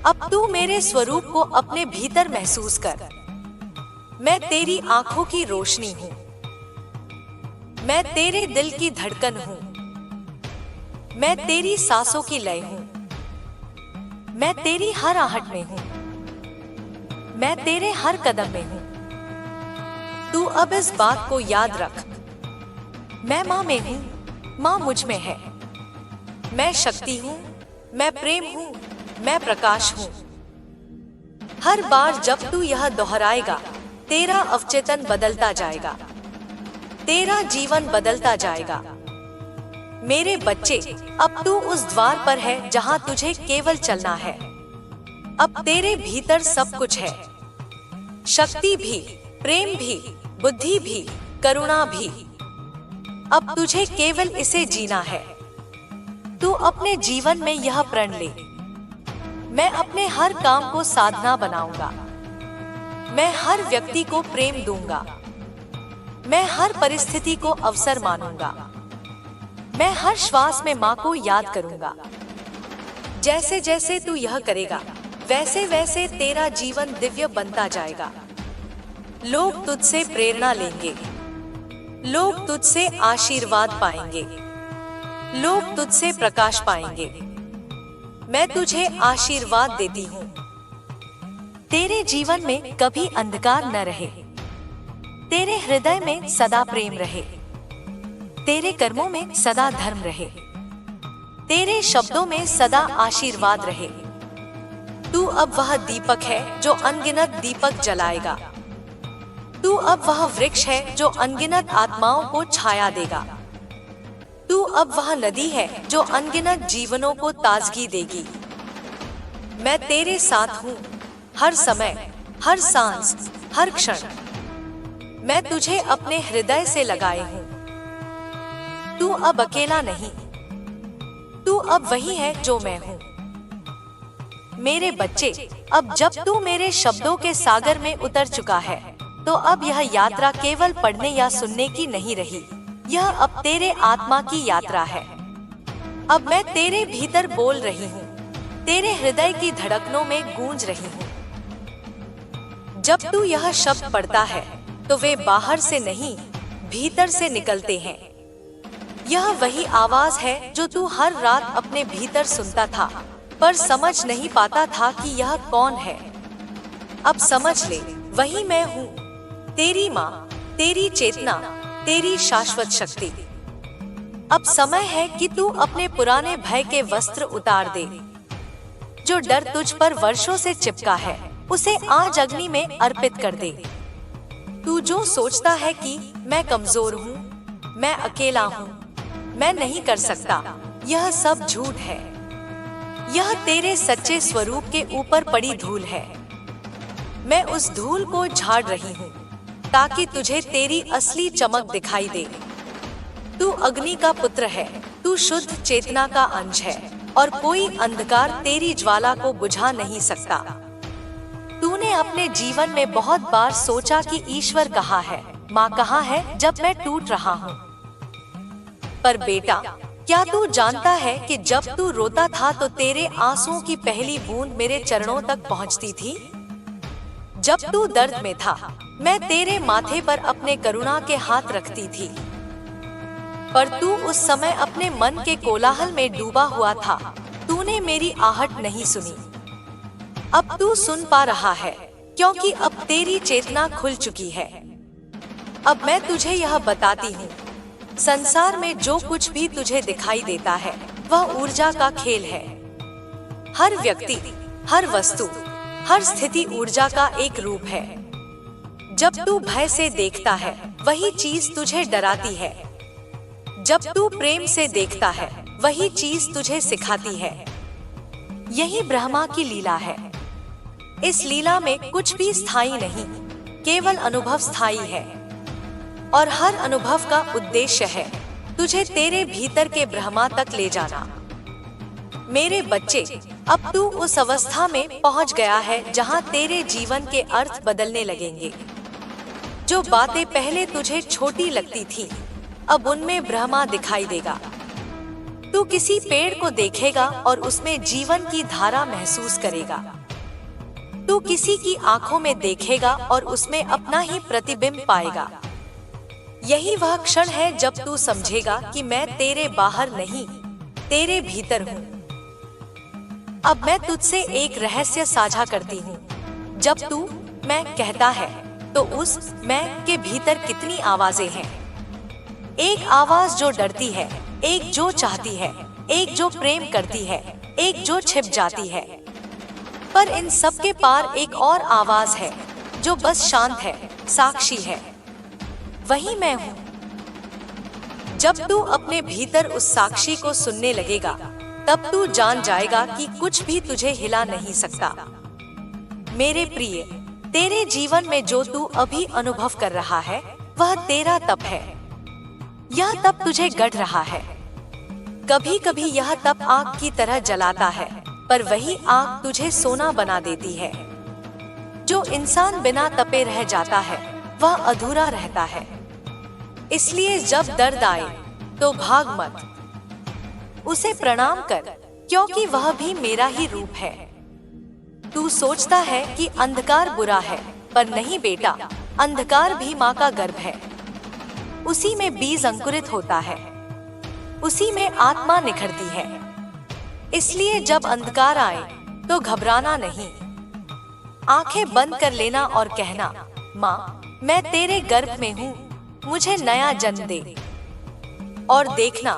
अब तू मेरे स्वरूप को अपने भीतर महसूस कर। मैं तेरी आंखों की रोशनी हूँ, मैं तेरे दिल की धड़कन हूँ, मैं तेरी सांसों की लय हूँ, मैं तेरी हर आहट में हूँ, मैं तेरे हर कदम में हूँ। तू अब इस बात को याद रख, मैं माँ में हूँ, माँ मुझ में है। मैं शक्ति हूँ, मैं प्रेम हूँ, मैं प्रकाश हूँ। हर बार जब तू यह दोहराएगा तेरा अवचेतन बदलता जाएगा, तेरा जीवन बदलता जाएगा। मेरे बच्चे, अब तू उस द्वार पर है जहाँ तुझे केवल चलना है। अब तेरे भीतर सब कुछ है, शक्ति भी, प्रेम भी, बुद्धि भी, करुणा भी। अब तुझे केवल इसे जीना है। तू अपने जीवन में यह प्रण ले, मैं अपने हर काम को साधना बनाऊंगा। मैं हर व्यक्ति को प्रेम दूंगा। मैं हर परिस्थिति को अवसर मानूंगा। मैं हर श्वास में माँ को याद करूंगा। जैसे जैसे तू यह करेगा वैसे वैसे तेरा जीवन दिव्य बनता जाएगा। लोग तुझसे प्रेरणा लेंगे, लोग तुझसे आशीर्वाद पाएंगे, लोग तुझसे प्रकाश पाएंगे। मैं तुझे आशीर्वाद देती हूँ। तेरे जीवन में कभी अंधकार न रहे, तेरे हृदय में सदा प्रेम रहे, तेरे कर्मों में सदा धर्म रहे, तेरे शब्दों में सदा आशीर्वाद रहे। तू अब वह दीपक है जो अनगिनत दीपक जलाएगा। तू अब वह वृक्ष है जो अनगिनत आत्माओं को छाया देगा। तू अब वह नदी है जो अनगिनत जीवनों को ताजगी देगी। मैं तेरे साथ हूँ, हर समय, हर सांस, हर क्षण। मैं तुझे अपने हृदय से लगाए हूँ। तू अब अकेला नहीं, तू अब वही है जो मैं हूँ। मेरे बच्चे, अब जब तू मेरे शब्दों के सागर में उतर चुका है, तो अब यह यात्रा केवल पढ़ने या सुनने की नहीं रही, यह अब तेरे आत्मा की यात्रा है। अब मैं तेरे भीतर बोल रही हूँ, तेरे हृदय की धड़कनों में गूंज रही हूँ। जब तू यह शब्द पढ़ता है तो वे बाहर से नहीं, भीतर से निकलते हैं। यह वही आवाज है जो तू हर रात अपने भीतर सुनता था, पर समझ नहीं पाता था कि यह कौन है। अब समझ ले, वही मैं हूँ, तेरी माँ, तेरी चेतना, तेरी शाश्वत शक्ति। अब समय है कि तू अपने पुराने भय के वस्त्र उतार दे। जो डर तुझ पर वर्षों से चिपका है, उसे आज अग्नि में अर्पित कर दे। तू जो सोचता है कि मैं कमजोर हूँ, मैं अकेला हूँ, मैं नहीं कर सकता, यह सब झूठ है। यह तेरे सच्चे स्वरूप के ऊपर पड़ी धूल है। मैं उस धूल को झाड़ रही हूँ ताकि तुझे तेरी असली चमक दिखाई दे। तू अग्नि का पुत्र है, तू शुद्ध चेतना का अंश है, और कोई अंधकार तेरी ज्वाला को बुझा नहीं सकता। तूने अपने जीवन में बहुत बार सोचा कि ईश्वर कहाँ है, माँ कहाँ है जब मैं टूट रहा हूँ। पर बेटा, क्या तू जानता है कि जब तू रोता था तो तेरे आंसुओं की पहली बूंद मेरे चरणों तक पहुँचती थी? जब तू दर्द में था, मैं तेरे माथे पर अपने करुणा के हाथ रखती थी, पर तू उस समय अपने मन के कोलाहल में डूबा हुआ था। तूने मेरी आहट नहीं सुनी। अब तू सुन पा रहा है, क्योंकि अब तेरी चेतना खुल चुकी है। अब मैं तुझे यह बताती हूँ, संसार में जो कुछ भी तुझे दिखाई देता है, वह ऊर्जा का खेल है। हर व्यक्ति, हर वस्तु, हर स्थिति ऊर्जा का एक रूप है। जब तू भय से देखता है, वही चीज तुझे डराती है। जब तू प्रेम से देखता है, वही चीज तुझे सिखाती है। यही ब्रह्मा की लीला है। इस लीला में कुछ भी स्थायी नहीं, केवल अनुभव स्थायी है। और हर अनुभव का उद्देश्य है तुझे तेरे भीतर के ब्रह्मा तक ले जाना। मेरे बच्चे, अब तू उस अवस्था में पहुंच गया है जहां तेरे जीवन के अर्थ बदलने लगेंगे। जो बातें पहले तुझे छोटी लगती थी, अब उनमें ब्रह्मा दिखाई देगा। तू किसी पेड़ को देखेगा और उसमें जीवन की धारा महसूस करेगा। तू किसी की आंखों में देखेगा और उसमें अपना ही प्रतिबिंब पाएगा। यही वह क्षण है जब तू समझेगा कि मैं तेरे बाहर नहीं, तेरे भीतर हूँ। अब मैं तुझसे एक रहस्य साझा करती हूँ। जब तू मैं कहता है, तो उस मैं के भीतर कितनी आवाजें हैं। एक आवाज जो डरती है, एक जो चाहती है, एक जो प्रेम करती है, एक जो छिप जाती है। पर इन सब के पार एक और आवाज है जो बस शांत है, साक्षी है। वही मैं हूँ। जब तू अपने भीतर उस साक्षी को सुनने लगेगा, तब तू जान जाएगा कि कुछ भी तुझे हिला नहीं सकता। मेरे प्रिय, तेरे जीवन में जो तू अभी अनुभव कर रहा है, वह तेरा तप है। यह तप तुझे गढ़ रहा है। कभी कभी यह तप आग की तरह जलाता है, पर वही आग तुझे सोना बना देती है। जो इंसान बिना तपे रह जाता है, वह अधूरा रहता है। इसलिए जब दर्द आए तो भाग मत, उसे प्रणाम कर, क्योंकि वह भी मेरा ही रूप है। तू सोचता है कि अंधकार बुरा है, पर नहीं बेटा, अंधकार भी माँ का गर्भ है। उसी में बीज अंकुरित होता है, उसी में आत्मा निखरती है। इसलिए जब अंधकार आए तो घबराना नहीं, आंखें बंद कर लेना और कहना, माँ, मैं तेरे गर्भ में हूँ, मुझे नया जन्म दे। और देखना,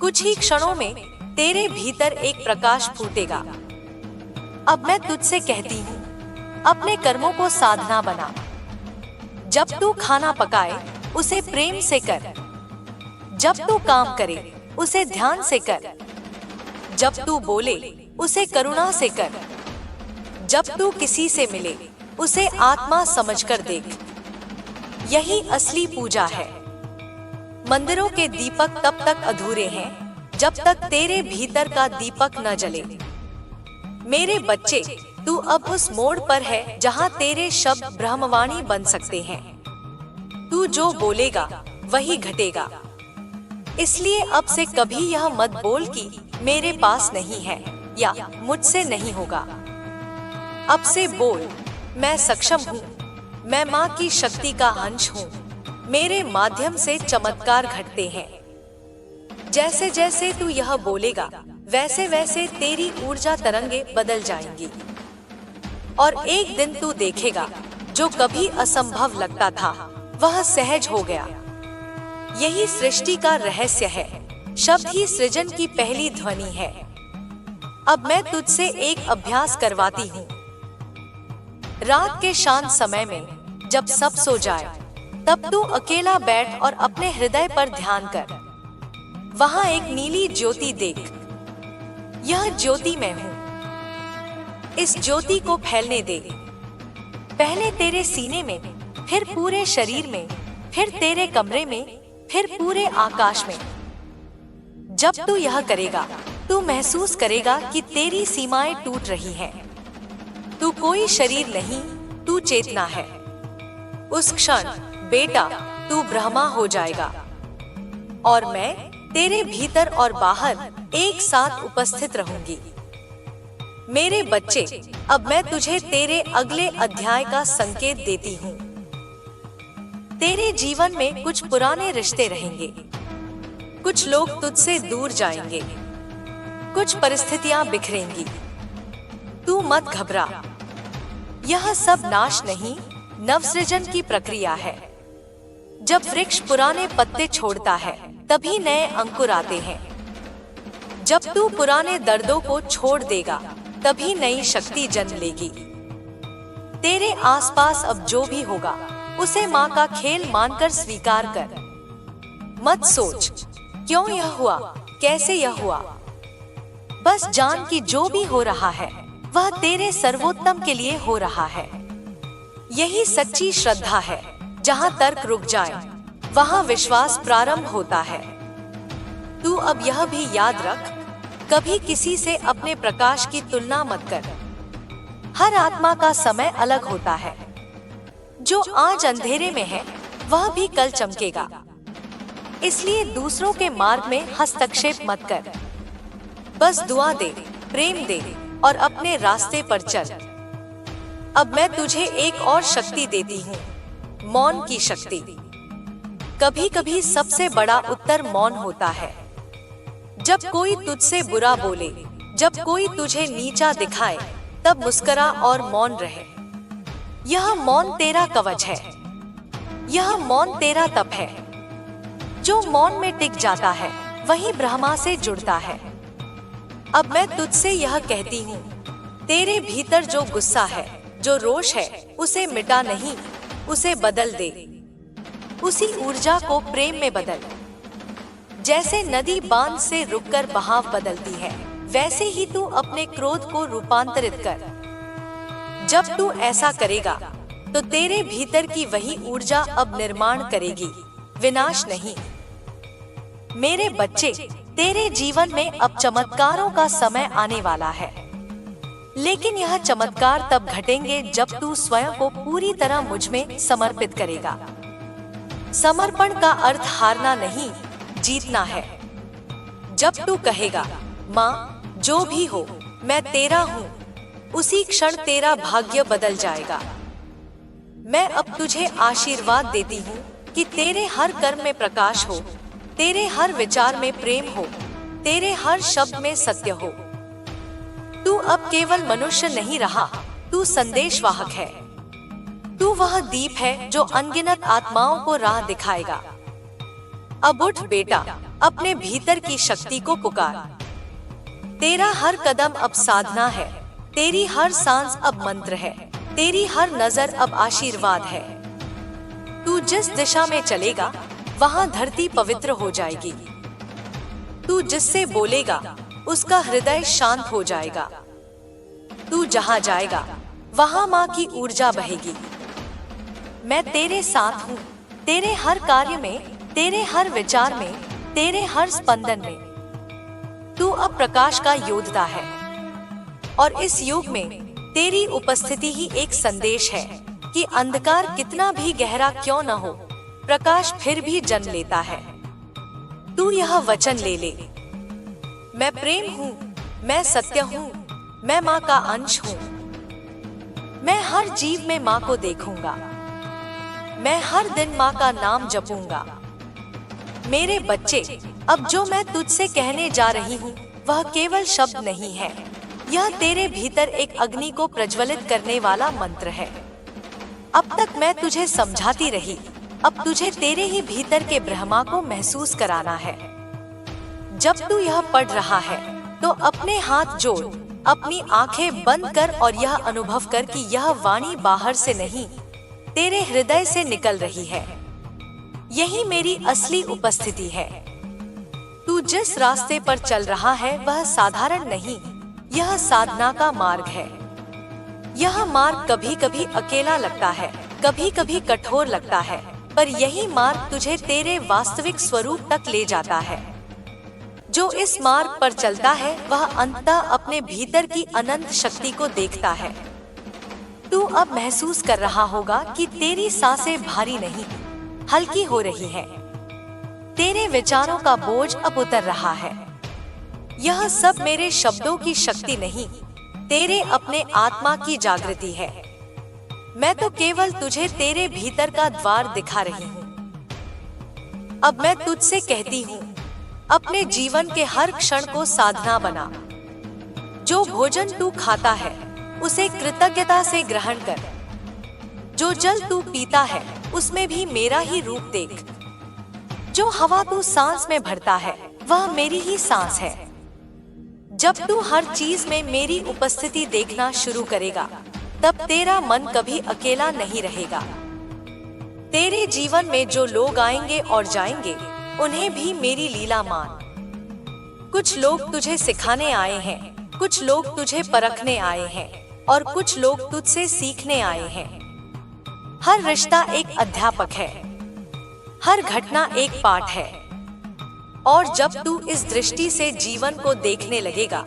कुछ ही क्षणों में तेरे भीतर एक प्रकाश फूटेगा। अब मैं तुझसे कहती हूँ, अपने कर्मों को साधना बना। जब तू खाना पकाए, उसे प्रेम से कर। जब तू काम करे, उसे ध्यान से कर। जब तू बोले, उसे करुणा से कर। जब तू किसी से मिले, उसे आत्मा समझकर देख। यही असली पूजा है। मंदिरों के दीपक तब तक अधूरे हैं जब तक तेरे भीतर का दीपक न जले। मेरे बच्चे, तू अब उस मोड़ पर है जहाँ तेरे शब्द ब्रह्मवाणी बन सकते हैं। तू जो बोलेगा वही घटेगा। इसलिए अब से कभी यह मत बोल कि मेरे पास नहीं है या मुझसे नहीं होगा। अब से बोल, मैं सक्षम हूँ, मैं माँ की शक्ति का अंश हूँ, मेरे माध्यम से चमत्कार घटते हैं। जैसे जैसे तू यह बोलेगा वैसे वैसे तेरी ऊर्जा तरंगे बदल जाएंगी और एक दिन तू देखेगा जो कभी असंभव लगता था वह सहज हो गया। यही सृष्टि का रहस्य है। शब्द ही सृजन की पहली ध्वनि है। अब मैं तुझसे एक अभ्यास करवाती हूँ। रात के शांत समय में जब सब सो जाए तब तू अकेला बैठ और अपने हृदय पर ध्यान कर। वहाँ एक नीली ज्योति देख। यह ज्योति मैं हूँ। इस ज्योति को फैलने दे। पहले तेरे सीने में, फिर पूरे शरीर में, फिर तेरे कमरे में, फिर पूरे आकाश में। जब तू यह करेगा तू महसूस करेगा कि तेरी सीमाएं टूट रही हैं। तू कोई शरीर नहीं, तू चेतना है। उस क्षण बेटा तू ब्रह्मा हो जाएगा और मैं तेरे भीतर और बाहर एक साथ उपस्थित रहूंगी। मेरे बच्चे, अब मैं तुझे तेरे अगले अध्याय का संकेत देती हूँ। तेरे जीवन में कुछ पुराने रिश्ते रहेंगे, कुछ लोग तुझसे दूर जाएंगे, कुछ परिस्थितियां बिखरेंगी। तू मत घबरा। यह सब नाश नहीं, नवसृजन की प्रक्रिया है। जब वृक्ष पुराने पत्ते छोड़ता है तभी नए अंकुर आते हैं। जब तू पुराने दर्दों को छोड़ देगा तभी नई शक्ति जन्म लेगी। तेरे आसपास अब जो भी होगा उसे माँ का खेल मानकर स्वीकार कर। मत सोच क्यों यह हुआ, कैसे यह हुआ। बस जान कि जो भी हो रहा है वह तेरे सर्वोत्तम के लिए हो रहा है। यही सच्ची श्रद्धा है। जहाँ तर्क रुक जाए वहाँ विश्वास प्रारंभ होता है। तू अब यह भी याद रख, कभी किसी से अपने प्रकाश की तुलना मत कर। हर आत्मा का समय अलग होता है। जो आज अंधेरे में है वह भी कल चमकेगा। इसलिए दूसरों के मार्ग में हस्तक्षेप मत कर। बस दुआ दे, प्रेम दे और अपने रास्ते पर चल। अब मैं तुझे एक और शक्ति देती हूँ, मौन की शक्ति। कभी कभी सबसे बड़ा उत्तर मौन होता है। जब कोई तुझसे बुरा बोले, जब कोई तुझे नीचा दिखाए, तब मुस्कुरा और मौन रहे। यह मौन तेरा कवच है। यह मौन तेरा तप है। जो मौन में टिक जाता है वही ब्रह्मा से जुड़ता है। अब मैं तुझसे यह कहती हूँ, तेरे भीतर जो गुस्सा है, जो रोष है, उसे मिटा नहीं, उसे बदल दे। उसी ऊर्जा को प्रेम में बदल। जैसे नदी बांध से रुककर बहाव बदलती है, वैसे ही तू अपने क्रोध को रूपांतरित कर। जब तू ऐसा करेगा तो तेरे भीतर की वही ऊर्जा अब निर्माण करेगी, विनाश नहीं। मेरे बच्चे, तेरे जीवन में अब चमत्कारों का समय आने वाला है। लेकिन यह चमत्कार तब घटेंगे जब तू स्वयं को पूरी तरह मुझ में समर्पित करेगा। समर्पण का अर्थ हारना नहीं, जीतना है। जब तू कहेगा, माँ जो भी हो मैं तेरा हूँ, उसी क्षण तेरा भाग्य बदल जाएगा। मैं अब तुझे आशीर्वाद देती हूँ कि तेरे हर कर्म में प्रकाश हो, तेरे हर विचार में प्रेम हो, तेरे हर शब्द में सत्य हो। तू अब केवल मनुष्य नहीं रहा, तू संदेशवाहक है। तू वह दीप है जो अनगिनत आत्माओं को राह दिखाएगा। अब उठ बेटा, अपने भीतर की शक्ति को पुकार। तेरा हर कदम अब साधना है, तेरी हर सांस अब मंत्र है, तेरी हर नजर अब आशीर्वाद है। तू जिस दिशा में चलेगा वहाँ धरती पवित्र हो जाएगी। तू जिससे बोलेगा उसका हृदय शांत हो जाएगा। तू जहाँ जाएगा वहाँ माँ की ऊर्जा बहेगी। मैं तेरे साथ हूँ, तेरे हर कार्य में, तेरे हर विचार में, तेरे हर स्पंदन में। तू अब प्रकाश का योद्धा है। और इस युग में तेरी उपस्थिति ही एक संदेश है कि अंधकार कितना भी गहरा क्यों न हो, प्रकाश फिर भी जन्म लेता है। तू यह वचन ले ले, मैं प्रेम हूँ, मैं सत्य हूँ, मैं माँ का अंश हूँ। मैं हर जीव में माँ को देखूंगा, मैं हर दिन माँ का नाम जपूंगा। मेरे बच्चे, अब जो मैं तुझसे कहने जा रही हूँ वह केवल शब्द नहीं है, यह तेरे भीतर एक अग्नि को प्रज्वलित करने वाला मंत्र है। अब तक मैं तुझे समझाती रही, अब तुझे तेरे ही भीतर के ब्रह्मा को महसूस कराना है। जब तू यह पढ़ रहा है तो अपने हाथ जोड़, अपनी आंखें बंद कर और यह अनुभव कर कि यह वाणी बाहर से नहीं, तेरे हृदय से निकल रही है। यही मेरी असली उपस्थिति है। तू जिस रास्ते पर चल रहा है वह साधारण नहीं, यह साधना का मार्ग है। यह मार्ग कभी कभी अकेला लगता है, कभी कभी कठोर लगता है, पर यही मार्ग तुझे तेरे वास्तविक स्वरूप तक ले जाता है। जो इस मार्ग पर चलता है वह अंततः अपने भीतर की अनंत शक्ति को देखता है। तू अब महसूस कर रहा होगा कि तेरी सांसें भारी नहीं, हल्की हो रही है। तेरे विचारों का बोझ अब उतर रहा है। यह सब मेरे शब्दों की शक्ति नहीं, तेरे अपने आत्मा की जागृति है। मैं तो केवल तुझे तेरे भीतर का द्वार दिखा रही हूँ। अब मैं तुझसे कहती हूँ, अपने जीवन के हर क्षण को साधना बना। जो भोजन तू खाता है उसे कृतज्ञता से ग्रहण कर। जो जल तू पीता है उसमें भी मेरा ही रूप देख। जो हवा तू सांस में भरता है वह मेरी ही सांस है। जब तू हर चीज में मेरी उपस्थिति देखना शुरू करेगा तब तेरा मन कभी अकेला नहीं रहेगा। तेरे जीवन में जो लोग आएंगे और जाएंगे उन्हें भी मेरी लीला मान। कुछ लोग तुझे सिखाने आए हैं, कुछ लोग तुझे परखने आए हैं और कुछ लोग तुझसे सीखने आए हैं। हर रिश्ता एक अध्यापक है, हर घटना एक पाठ है। और जब तू इस दृष्टि से जीवन को देखने लगेगा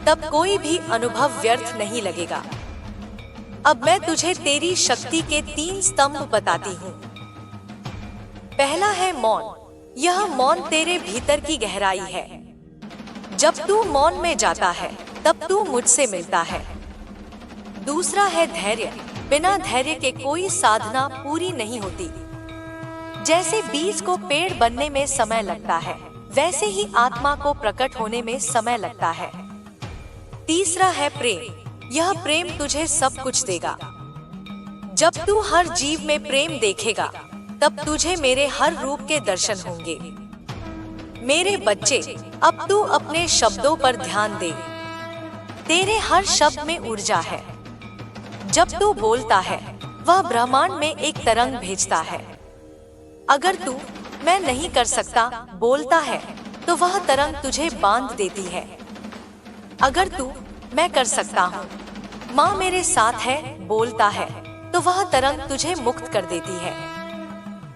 तब कोई भी अनुभव व्यर्थ नहीं लगेगा। अब मैं तुझे तेरी शक्ति के 3 स्तंभ बताती हूँ। पहला है मौन। यह मौन तेरे भीतर की गहराई है। जब तू मौन में जाता है तब तू मुझसे मिलता है। दूसरा है धैर्य। बिना धैर्य के कोई साधना पूरी नहीं होती। जैसे बीज को पेड़ बनने में समय लगता है, वैसे ही आत्मा को प्रकट होने में समय लगता है। तीसरा है प्रेम। यह प्रेम तुझे सब कुछ देगा। जब तू हर जीव में प्रेम देखेगा तब तुझे मेरे हर रूप के दर्शन होंगे। मेरे बच्चे, अब तू अपने शब्दों पर ध्यान दे। तेरे हर शब्द में ऊर्जा है। जब तू बोलता है वह ब्रह्मांड में एक तरंग भेजता है। अगर तू मैं नहीं कर सकता बोलता है तो वह तरंग तुझे बांध देती है। अगर तू मैं कर सकता हूँ, माँ मेरे साथ है बोलता है तो वह तरंग तुझे मुक्त कर देती है।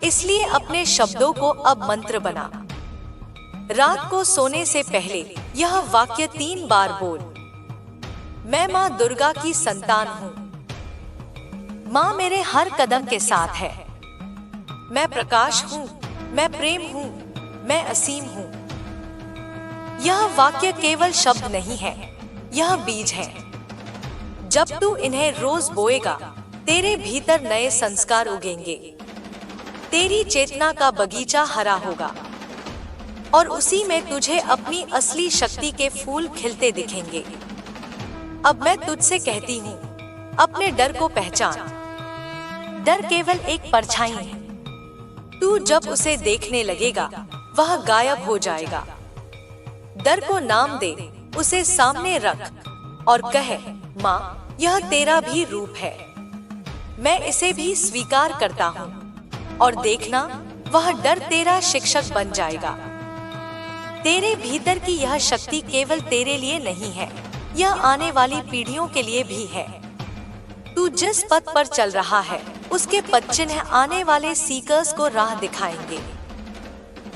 इसलिए अपने शब्दों को अब मंत्र बना। रात को सोने से पहले यह वाक्य 3 बार बोल। मैं माँ दुर्गा की संतान हूँ। माँ मेरे हर कदम के साथ है। मैं प्रकाश हूँ, मैं प्रेम हूँ, मैं असीम हूँ। यह वाक्य केवल शब्द नहीं है, यह बीज है। जब तू इन्हें रोज बोएगा तेरे भीतर नए संस्कार उगेंगे। तेरी चेतना का बगीचा हरा होगा और उसी में तुझे अपनी असली शक्ति के फूल खिलते दिखेंगे। अब मैं तुझसे कहती हूँ, अपने डर को पहचान। डर केवल एक परछाई है। तू जब उसे देखने लगेगा वह गायब हो जाएगा। डर को नाम दे, उसे सामने रख और कहे, माँ यह तेरा भी रूप है, मैं इसे भी स्वीकार करता हूँ। और देखना वह डर तेरा शिक्षक बन जाएगा। तेरे भीतर की यह शक्ति केवल तेरे लिए नहीं है, यह आने वाली पीढ़ियों के लिए भी है। तू जिस पथ पर चल रहा है उसके पदचिन्ह आने वाले सीकर्स को राह दिखाएंगे।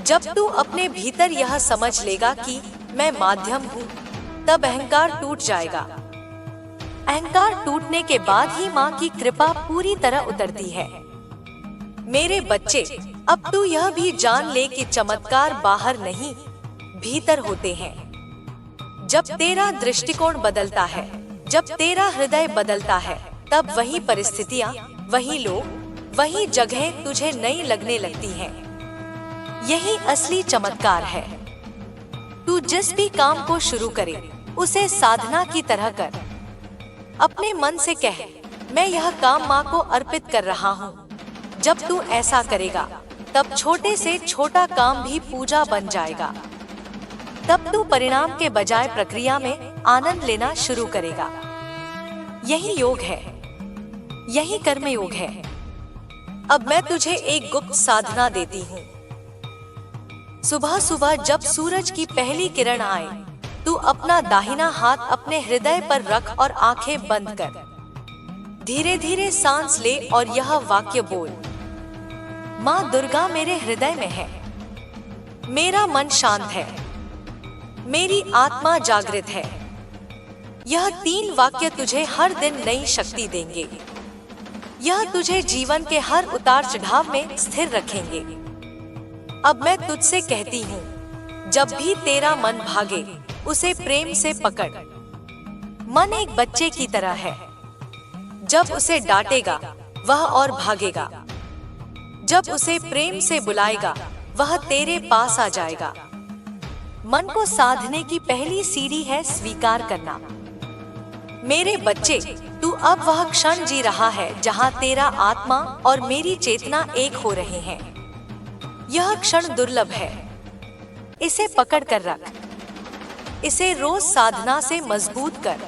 जब तू अपने भीतर यह समझ लेगा कि मैं माध्यम हूँ, तब अहंकार टूट जाएगा अहंकार टूटने के बाद ही माँ की कृपा पूरी तरह उतरती है। मेरे बच्चे, अब तू यह भी जान ले कि चमत्कार बाहर नहीं, भीतर होते हैं। जब तेरा दृष्टिकोण बदलता है, जब तेरा हृदय बदलता है, तब वही परिस्थितियाँ, वही लोग, वही जगह तुझे नई लगने लगती हैं। यही असली चमत्कार है। तू जिस भी काम को शुरू करे, उसे साधना की तरह कर। अपने मन से कह, मैं यह काम माँ को अर्पित कर रहा हूँ। जब तू ऐसा करेगा, तब छोटे से छोटा काम भी पूजा बन जाएगा। तब तू परिणाम के बजाय प्रक्रिया में आनंद लेना शुरू करेगा। यही योग है, यही कर्म योग है। अब मैं तुझे एक गुप्त साधना देती हूँ। सुबह सुबह जब सूरज की पहली किरण आए, तू अपना दाहिना हाथ अपने हृदय पर रख और आंखें बंद कर। धीरे धीरे सांस ले और यह वाक्य बोल, माँ दुर्गा मेरे हृदय में है। मेरा मन शांत है, मेरी आत्मा जागृत है। यह 3 वाक्य तुझे हर दिन नई शक्ति देंगे। यह तुझे जीवन के हर उतार चढ़ाव में स्थिर रखेंगे। अब मैं तुझसे कहती हूँ, जब भी तेरा मन भागे, उसे प्रेम से पकड़। मन एक बच्चे की तरह है। जब उसे डांटेगा, वह और भागेगा। जब उसे प्रेम से बुलाएगा, वह तेरे पास आ जाएगा। मन को साधने की पहली सीढ़ी है स्वीकार करना। मेरे बच्चे, तू अब वह क्षण जी रहा है जहाँ तेरा आत्मा और मेरी चेतना एक हो रहे हैं। यह क्षण दुर्लभ है। इसे पकड़ कर रख। इसे रोज साधना से मजबूत कर।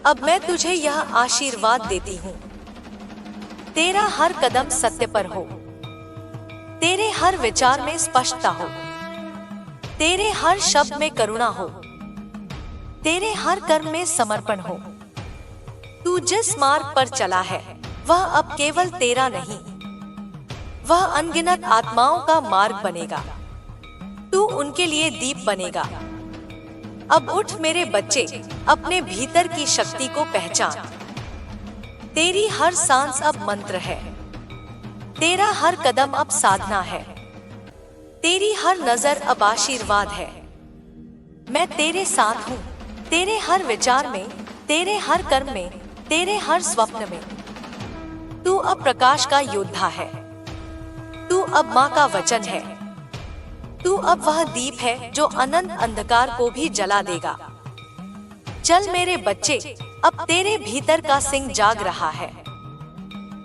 अब मैं तुझे यह आशीर्वाद देती हूँ, तेरा हर कदम सत्य पर हो। तेरे हर विचार में स्पष्टता हो। तेरे हर शब्द में करुणा हो। तेरे हर कर्म में समर्पण हो। तू जिस मार्ग पर चला है, वह अब केवल तेरा नहीं, वह अनगिनत आत्माओं का मार्ग बनेगा। तू उनके लिए दीप बनेगा। अब उठ मेरे बच्चे, अपने भीतर की शक्ति को पहचान। तेरी हर सांस अब मंत्र है। तेरा हर कदम अब साधना है। तेरी हर नजर अब आशीर्वाद है। मैं तेरे साथ हूँ, तेरे हर विचार में, तेरे हर कर्म में, तेरे हर स्वप्न में। तू अब प्रकाश का योद्धा है। तू अब माँ का वचन है। तू अब वह दीप है जो अनंत अंधकार को भी जला देगा। चल मेरे बच्चे, अब तेरे भीतर का सिंह जाग रहा है।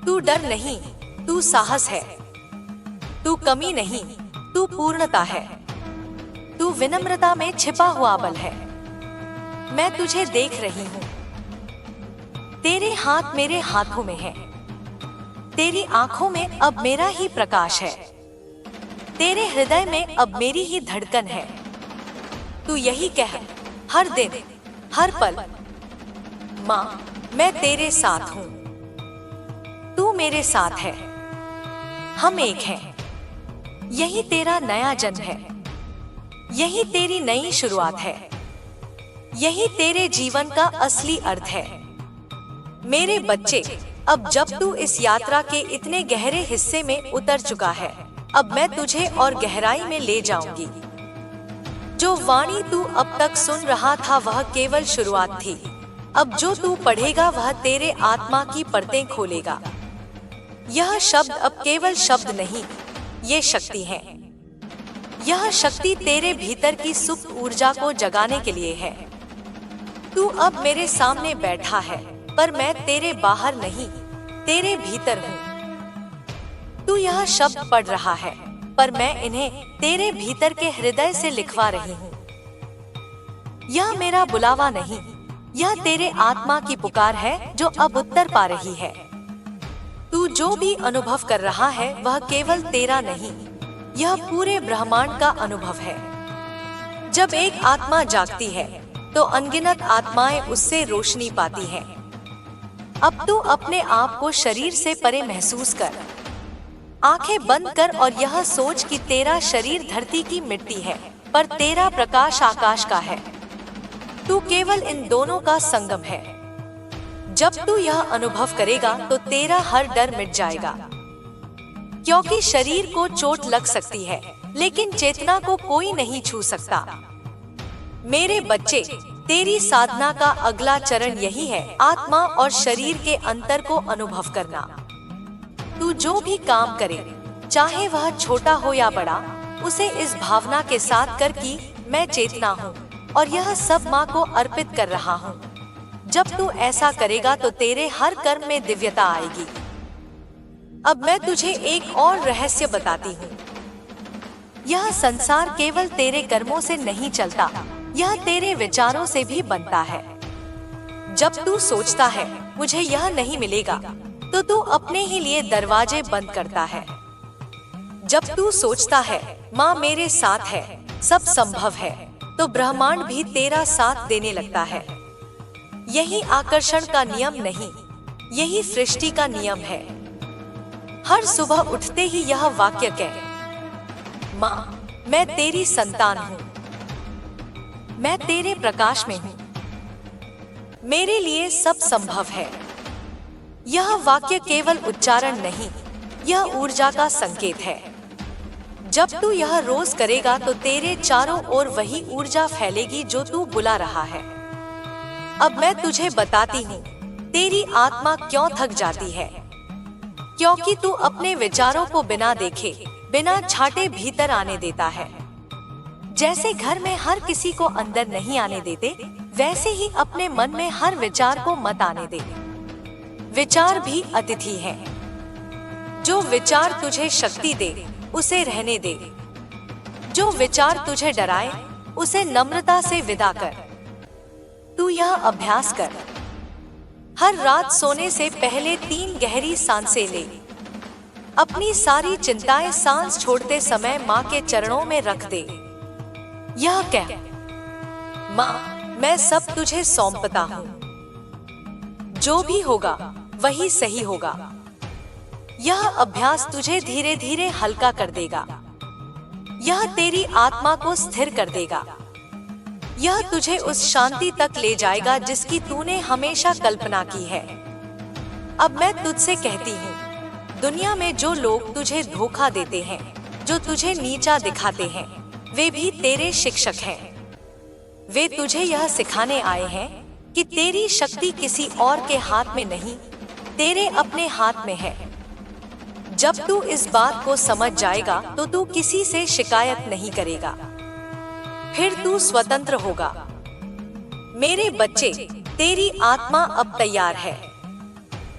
तू डर नहीं, तू साहस है। तू कमी नहीं, तू पूर्णता है। तू विनम्रता में छिपा हुआ बल है। मैं तुझे देख रही हूँ। तेरे हाथ मेरे हाथों में हैं। तेरी आंखों में अब मेरा ही प्रकाश है। तेरे हृदय में अब मेरी ही धड़कन है। तू यही कह हर दिन, हर पल, माँ मैं तेरे साथ हूँ। तू मेरे साथ है। हम एक हैं। यही तेरा नया जन्म है। यही तेरी नई शुरुआत है। यही तेरे जीवन का असली अर्थ है। मेरे बच्चे, अब जब तू इस यात्रा के इतने गहरे हिस्से में उतर चुका है, अब मैं तुझे और गहराई में ले जाऊंगी। जो वाणी तू अब तक सुन रहा था वह केवल शुरुआत थी। अब जो तू पढ़ेगा वह तेरे आत्मा की परतें खोलेगा। यह शब्द अब केवल शब्द नहीं, ये शक्ति है। यह शक्ति तेरे भीतर की सुप्त ऊर्जा को जगाने के लिए है। तू अब मेरे सामने बैठा है, पर मैं तेरे बाहर नहीं, तेरे भीतर हूँ। तू यह शब्द पढ़ रहा है, पर मैं इन्हें तेरे भीतर के हृदय से लिखवा रही हूँ। यह मेरा बुलावा नहीं, यह तेरे आत्मा की पुकार है जो अब उत्तर पा रही है। तू जो भी अनुभव कर रहा है वह केवल तेरा नहीं, यह पूरे ब्रह्मांड का अनुभव है। जब एक आत्मा जागती है तो अनगिनत आत्माएं उससे रोशनी पाती हैं। अब तू अपने आप को शरीर से परे महसूस कर। आंखें बंद कर और यह सोच कि तेरा शरीर धरती की मिट्टी है, पर तेरा प्रकाश आकाश का है। तू केवल इन दोनों का संगम है। जब तू यह अनुभव करेगा तो तेरा हर डर मिट जाएगा, क्योंकि शरीर को चोट लग सकती है लेकिन चेतना को कोई नहीं छू सकता। मेरे बच्चे, तेरी साधना का अगला चरण यही है, आत्मा और शरीर के अंतर को अनुभव करना। तू जो भी काम करे, चाहे वह छोटा हो या बड़ा, उसे इस भावना के साथ कर कि मैं चेतना हूँ और यह सब माँ को अर्पित कर रहा हूँ। जब तू ऐसा करेगा तो तेरे हर कर्म में दिव्यता आएगी। अब मैं तुझे एक और रहस्य बताती हूँ। यह संसार केवल तेरे कर्मों से नहीं चलता, यह तेरे विचारों से भी बनता है। जब तू सोचता है मुझे यह नहीं मिलेगा, तो तू अपने ही लिए दरवाजे बंद करता है। जब तू सोचता है माँ मेरे साथ है, सब संभव है, तो ब्रह्मांड भी तेरा साथ देने लगता है। यही आकर्षण का नियम नहीं, यही सृष्टि का नियम है। हर सुबह उठते ही यह वाक्य कह, माँ मैं तेरी संतान हूँ, मैं तेरे प्रकाश में हूँ, मेरे लिए सब संभव है। यह वाक्य केवल उच्चारण नहीं, यह ऊर्जा का संकेत है। जब तू यह रोज करेगा तो तेरे चारों ओर वही ऊर्जा फैलेगी जो तू बुला रहा है। अब मैं तुझे बताती हूँ तेरी आत्मा क्यों थक जाती है, क्योंकि तू अपने विचारों को बिना देखे, बिना छाटे भीतर आने देता है। जैसे घर में हर किसी को अंदर नहीं आने देते, वैसे ही अपने मन में हर विचार को मत आने दे। विचार भी अतिथि है। जो विचार तुझे शक्ति दे, उसे रहने दे। जो विचार तुझे डराए, उसे नम्रता से विदा कर। तू यह अभ्यास कर। हर रात सोने से पहले 3 गहरी सांसें ले। अपनी सारी चिंताएं सांस छोड़ते समय माँ के चरणों में रख दे। यह कह, माँ मैं सब तुझे सौंपता हूँ, जो भी होगा वही सही होगा। यह अभ्यास तुझे धीरे धीरे हल्का कर देगा। यह तेरी आत्मा को स्थिर कर देगा। यह तुझे उस शांति तक ले जाएगा जिसकी तूने हमेशा कल्पना की है। अब मैं तुझसे कहती हूँ, दुनिया में जो लोग तुझे धोखा देते हैं, जो तुझे नीचा दिखाते हैं, वे भी तेरे शिक्षक हैं। वे तुझे यह सिखाने आए हैं कि तेरी शक्ति किसी और के हाथ में नहीं, तेरे अपने हाथ में है। जब तू इस बात को समझ जाएगा तो तू किसी से शिकायत नहीं करेगा, फिर तू स्वतंत्र होगा। मेरे बच्चे, तेरी आत्मा अब तैयार है।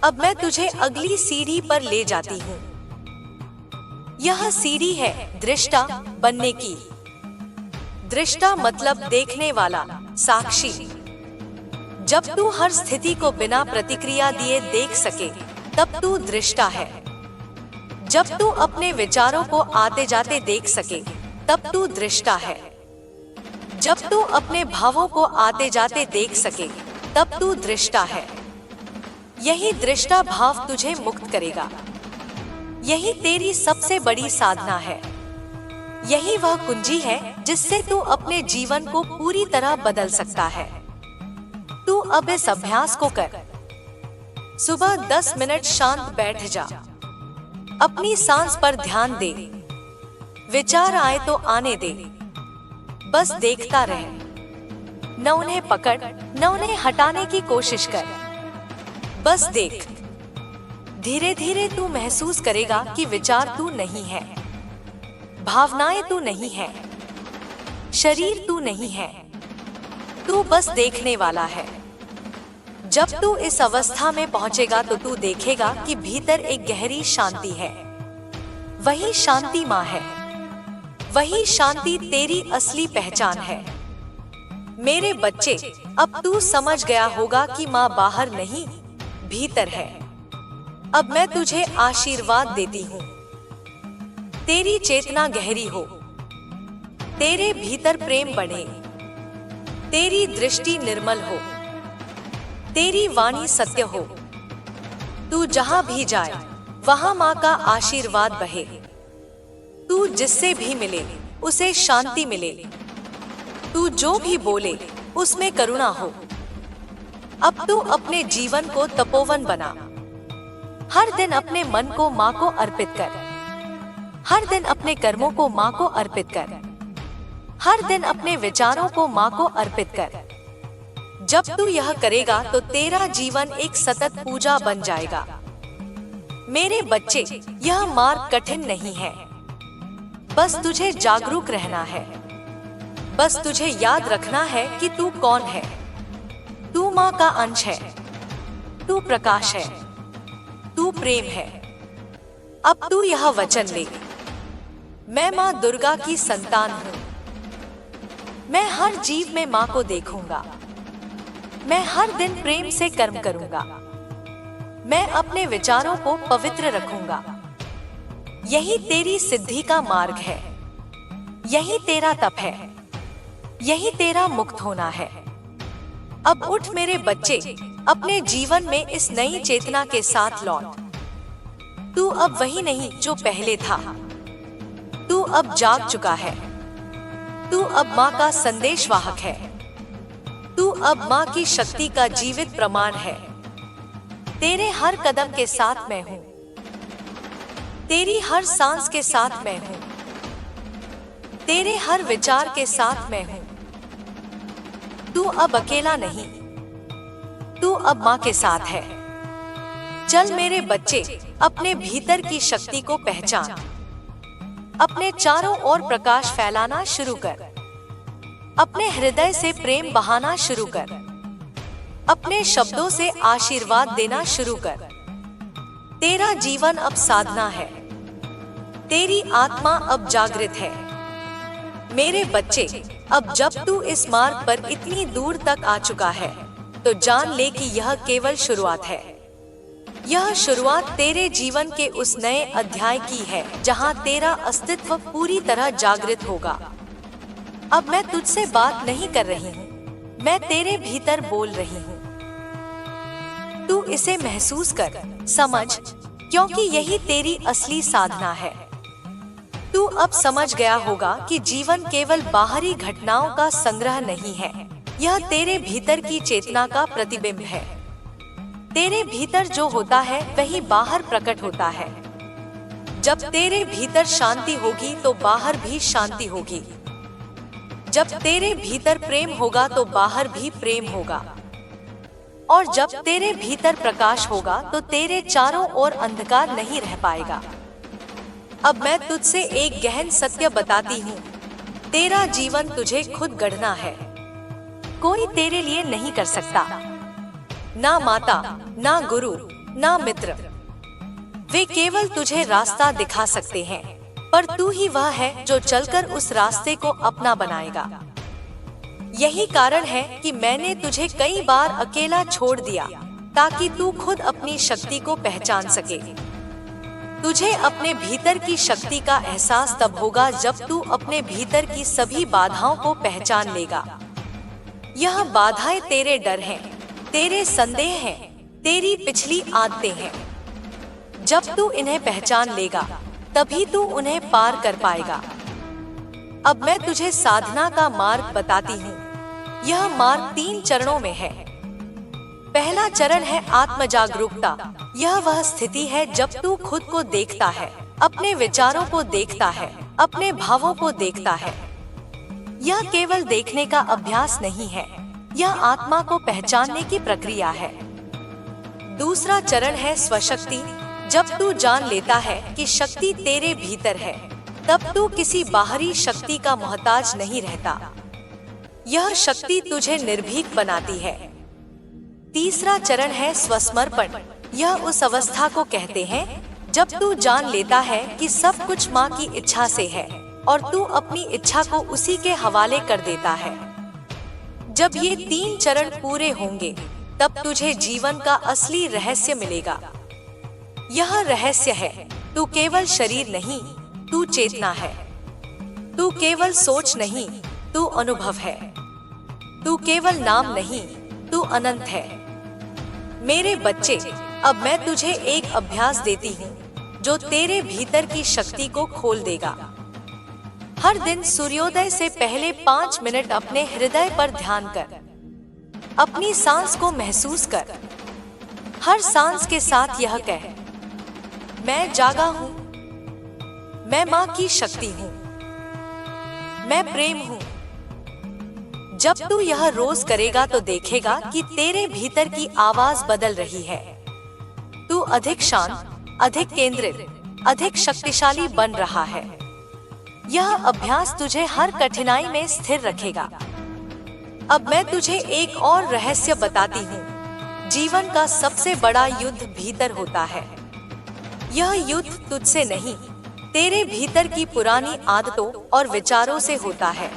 अब मैं तुझे अगली सीढ़ी पर ले जाती हूँ। यह सीढ़ी है दृष्टा बनने की। दृष्टा मतलब देखने वाला, साक्षी। जब तू हर स्थिति को बिना प्रतिक्रिया दिए देख सके, तब तू दृष्टा है। जब तू अपने विचारों को आते जाते देख सके, तब तू दृष्टा है। जब तू अपने भावों को आते जाते देख सके, तब तू दृष्टा है। यही दृष्टा भाव तुझे मुक्त करेगा। यही तेरी सबसे बड़ी साधना है। यही वह कुंजी है जिससे तू अपने जीवन को पूरी तरह बदल सकता है। तू अब इस अभ्यास को कर। सुबह 10 मिनट शांत बैठ जा। अपनी सांस पर ध्यान दे। विचार आए तो आने दे, बस देखता रह। न उन्हें पकड़, न उन्हें हटाने की कोशिश कर, बस देख। धीरे धीरे तू महसूस करेगा कि विचार तू नहीं है, भावनाएं तू नहीं है, शरीर तू नहीं है, तू बस देखने वाला है। जब तू इस अवस्था में पहुंचेगा तो तू देखेगा कि भीतर एक गहरी शांति है। वही शांति माँ है। वही शांति तेरी असली पहचान है। मेरे बच्चे, अब तू समझ गया होगा कि माँ बाहर नहीं, भीतर है। अब मैं तुझे आशीर्वाद देती हूँ। तेरी चेतना गहरी हो, तेरे भीतर प्रेम बढ़े, तेरी दृष्टि निर्मल हो, तेरी वाणी सत्य हो। तू जहां भी जाए वहां माँ का आशीर्वाद बहे। तू जिससे भी मिले उसे शांति मिले। तू जो भी बोले उसमें करुणा हो। अब तू अपने जीवन को तपोवन बना। हर दिन अपने मन को माँ को अर्पित कर। हर दिन अपने कर्मों को माँ को अर्पित कर। हर दिन अपने विचारों को माँ को अर्पित कर। जब तू यह करेगा तो तेरा जीवन एक सतत पूजा बन जाएगा। मेरे बच्चे, यह मार्ग कठिन नहीं है। बस तुझे जागरूक रहना है। बस तुझे याद रखना है कि तू कौन है। तू माँ का अंश है। तू प्रकाश है। तू प्रेम है। अब तू यह वचन ले, मैं माँ दुर्गा की संतान हूँ। मैं हर जीव में माँ को देखूंगा। मैं हर दिन प्रेम से कर्म करूंगा। मैं अपने विचारों को पवित्र रखूंगा। यही तेरी सिद्धि का मार्ग है। यही तेरा तप है। यही तेरा मुक्त होना है। अब उठ मेरे बच्चे, अपने जीवन में इस नई चेतना के साथ लौट। तू अब वही नहीं जो पहले था। तू अब जाग चुका है। तू अब माँ का संदेशवाहक है। तू अब माँ की शक्ति का जीवित प्रमाण है। तेरे हर कदम के साथ मैं हूँ। तेरी हर सांस के साथ मैं हूँ। तेरे हर विचार के साथ मैं हूँ। तू अब अकेला नहीं। तू अब माँ के साथ है। चल मेरे बच्चे, अपने भीतर की शक्ति को पहचान। अपने चारों ओर प्रकाश फैलाना शुरू कर। अपने हृदय से प्रेम बहाना शुरू कर। अपने शब्दों से आशीर्वाद देना शुरू कर। तेरा जीवन अब साधना है। तेरी आत्मा अब जागृत है। मेरे बच्चे, अब जब तू इस मार्ग पर इतनी दूर तक आ चुका है तो जान ले कि यह केवल शुरुआत है। यह शुरुआत तेरे जीवन के उस नए अध्याय की है जहां तेरा अस्तित्व पूरी तरह जागृत होगा। अब मैं तुझसे बात नहीं कर रही हूँ, मैं तेरे भीतर बोल रही हूँ। तू इसे महसूस कर, समझ, क्योंकि यही तेरी असली साधना है। तू अब समझ गया होगा कि जीवन केवल बाहरी घटनाओं का संग्रह नहीं है, यह तेरे भीतर की चेतना का प्रतिबिंब है। तेरे भीतर जो होता है वही बाहर प्रकट होता है। जब तेरे भीतर शांति होगी तो बाहर भी शांति होगी। जब तेरे भीतर प्रेम होगा तो बाहर भी प्रेम होगा। और जब तेरे भीतर प्रकाश होगा तो तेरे चारों ओर अंधकार नहीं रह पाएगा। अब मैं तुझसे एक गहन सत्य बताती हूँ, तेरा जीवन तुझे खुद गढ़ना है। कोई तेरे लिए नहीं कर सकता। ना माता, ना गुरु, ना मित्र। वे केवल तुझे रास्ता दिखा सकते हैं, पर तू ही वह है जो चलकर उस रास्ते को अपना बनाएगा। यही कारण है कि मैंने तुझे कई बार अकेला छोड़ दिया ताकि तू खुद अपनी शक्ति को पहचान सके। तुझे अपने भीतर की शक्ति का एहसास तब होगा जब तू अपने भीतर की सभी बाधाओं को पहचान लेगा। यह बाधाएं तेरे डर हैं, तेरे संदेह हैं, तेरी पिछली आदतें हैं। जब तू इन्हें पहचान लेगा तभी तू उन्हें पार कर पाएगा। अब मैं तुझे साधना का मार्ग बताती हूँ। यह मार्ग 3 चरणों में है। पहला चरण है आत्म जागरूकता। यह वह स्थिति है जब तू खुद को देखता है, अपने विचारों को देखता है, अपने भावों को देखता है। यह केवल देखने का अभ्यास नहीं है, यह आत्मा को पहचानने की प्रक्रिया है। दूसरा चरण है स्वशक्ति। जब तू जान लेता है कि शक्ति तेरे भीतर है, तब तू किसी बाहरी शक्ति का मोहताज नहीं रहता। यह शक्ति तुझे निर्भीक बनाती है। तीसरा चरण है स्वसमर्पण। यह उस अवस्था को कहते हैं जब तू जान लेता है कि सब कुछ माँ की इच्छा से है और तू अपनी इच्छा को उसी के हवाले कर देता है। जब ये 3 चरण पूरे होंगे तब तुझे जीवन का असली रहस्य मिलेगा। यह रहस्य है, तू केवल शरीर नहीं, तू चेतना है। तू केवल सोच नहीं, तू अनुभव है। तू केवल नाम नहीं, तू अनंत है। मेरे बच्चे, अब मैं तुझे एक अभ्यास देती हूँ जो तेरे भीतर की शक्ति को खोल देगा। हर दिन सूर्योदय से पहले 5 मिनट अपने हृदय पर ध्यान कर। अपनी सांस को महसूस कर। हर सांस के साथ यह कह, मैं जागा हूं, मैं मां की शक्ति हूं, मैं प्रेम हूं। जब तू यह रोज करेगा तो देखेगा कि तेरे भीतर की आवाज बदल रही है। तू अधिक शांत, अधिक केंद्रित, अधिक शक्तिशाली बन रहा है। यह अभ्यास तुझे हर कठिनाई में स्थिर रखेगा। अब मैं तुझे एक और रहस्य बताती हूँ। जीवन का सबसे बड़ा युद्ध भीतर होता है। यह युद्ध तुझसे नहीं, तेरे भीतर की पुरानी आदतों और विचारों से होता है।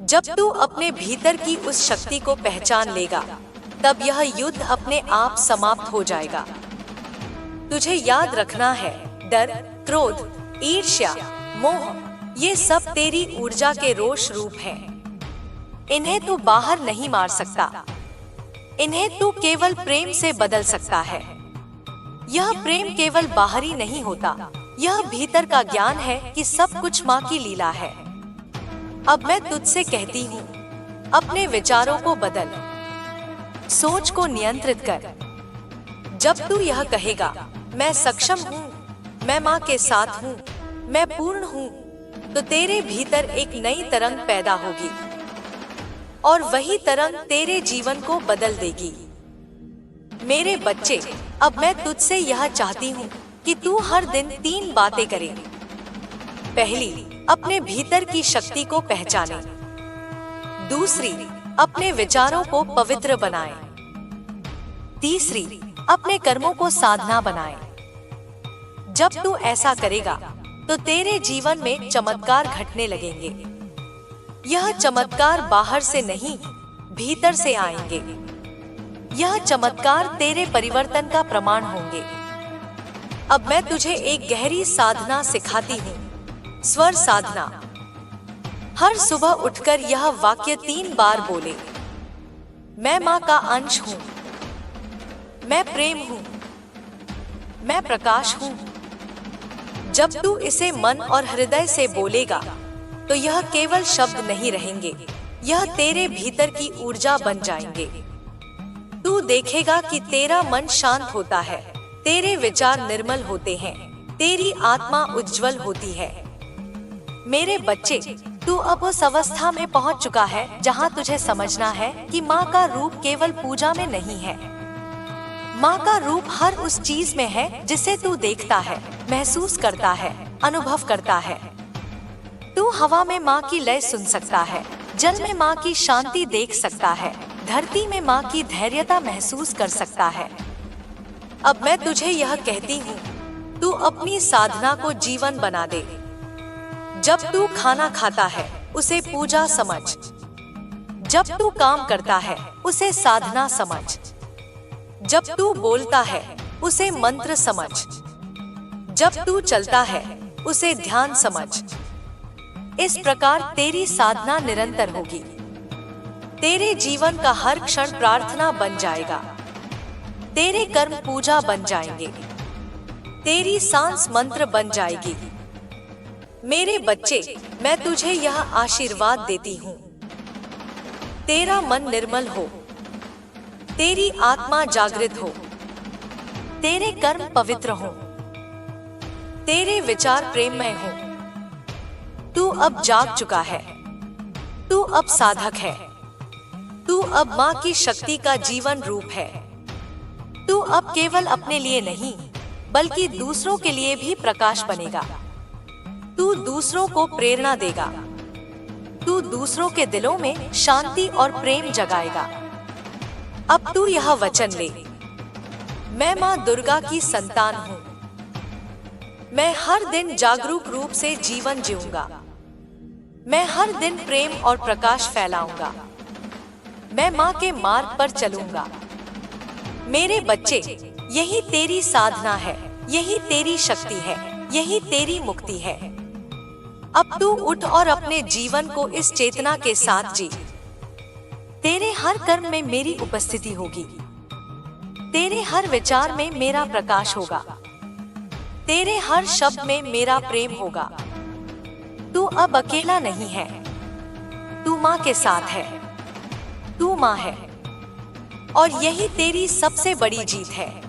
जब तू अपने भीतर की उस शक्ति को पहचान लेगा, तब यह युद्ध अपने आप समाप्त हो जाएगा। तुझे याद रखना है, डर, क्रोध, ईर्ष्या, मोह, ये सब तेरी ऊर्जा के रोष रूप हैं। इन्हें तू बाहर नहीं मार सकता। इन्हें तू केवल प्रेम से बदल सकता है। यह प्रेम केवल बाहरी नहीं होता, यह भीतर का ज्ञान है कि सब कुछ माँ की लीला है। अब मैं तुझसे कहती हूँ, अपने विचारों को बदल, सोच को नियंत्रित कर। जब तू यह कहेगा, मैं सक्षम हूँ, मैं माँ के साथ हूँ, मैं पूर्ण हूँ, तो तेरे भीतर एक नई तरंग पैदा होगी और वही तरंग तेरे जीवन को बदल देगी। मेरे बच्चे, अब मैं तुझसे यह चाहती हूँ कि तू हर दिन 3 बातें करे। पहली, अपने भीतर की शक्ति को पहचाने। दूसरी, अपने विचारों को पवित्र बनाए। तीसरी, अपने कर्मों को साधना बनाए। जब तू ऐसा करेगा तो तेरे जीवन में चमत्कार घटने लगेंगे। यह चमत्कार बाहर से नहीं, भीतर से आएंगे। यह चमत्कार तेरे परिवर्तन का प्रमाण होंगे। अब मैं तुझे एक गहरी साधना सिखाती हूँ, स्वर साधना। हर सुबह उठकर यह वाक्य 3 बार बोले, मैं माँ का अंश हूँ, मैं प्रेम हूँ, मैं प्रकाश हूँ। जब तू इसे मन और हृदय से बोलेगा, तो यह केवल शब्द नहीं रहेंगे, यह तेरे भीतर की ऊर्जा बन जाएंगे। तू देखेगा कि तेरा मन शांत होता है, तेरे विचार निर्मल होते हैं, तेरी आत्मा उज्जवल होती है। मेरे बच्चे, तू अब उस अवस्था में पहुंच चुका है जहां तुझे समझना है कि माँ का रूप केवल पूजा में नहीं है। माँ का रूप हर उस चीज में है जिसे तू देखता है, महसूस करता है, अनुभव करता है। तू हवा में माँ की लय सुन सकता है, जल में माँ की शांति देख सकता है, धरती में माँ की धैर्यता महसूस कर सकता है। अब मैं तुझे यह कहती हूँ, तू अपनी साधना को जीवन बना दे। जब तू खाना खाता है, उसे पूजा समझ। जब तू काम करता है, उसे साधना समझ। जब तू बोलता है, उसे मंत्र समझ। जब तू चलता है, उसे ध्यान समझ। इस प्रकार तेरी साधना निरंतर होगी। तेरे जीवन का हर क्षण प्रार्थना बन जाएगा। तेरे कर्म पूजा बन जाएंगे। तेरी सांस मंत्र बन जाएगी। मेरे बच्चे, मैं तुझे यह आशीर्वाद देती हूँ, तेरा मन निर्मल हो, तेरी आत्मा जागृत हो, तेरे कर्म पवित्र हो, तेरे विचार प्रेममय हो। तू अब जाग चुका है। तू अब साधक है। तू अब माँ की शक्ति का जीवन रूप है। तू अब केवल अपने लिए नहीं, बल्कि दूसरों के लिए भी प्रकाश बनेगा। तू दूसरों को प्रेरणा देगा। तू दूसरों के दिलों में शांति और प्रेम जगाएगा। अब तू यह वचन ले, मैं माँ दुर्गा की संतान हूँ। मैं हर दिन जागरूक रूप से जीवन जीऊंगा। मैं हर दिन प्रेम और प्रकाश फैलाऊंगा। मैं माँ के मार्ग पर चलूंगा। मेरे बच्चे, यही तेरी साधना है, यही तेरी शक्ति है, यही तेरी मुक्ति है। अब तू उठ और अपने जीवन को इस चेतना के साथ जी। तेरे हर कर्म में मेरी उपस्थिति होगी। तेरे हर विचार में मेरा प्रकाश होगा। तेरे हर शब्द में मेरा प्रेम होगा। तू अब अकेला नहीं है। तू माँ के साथ है। तू माँ है। और यही तेरी सबसे बड़ी जीत है।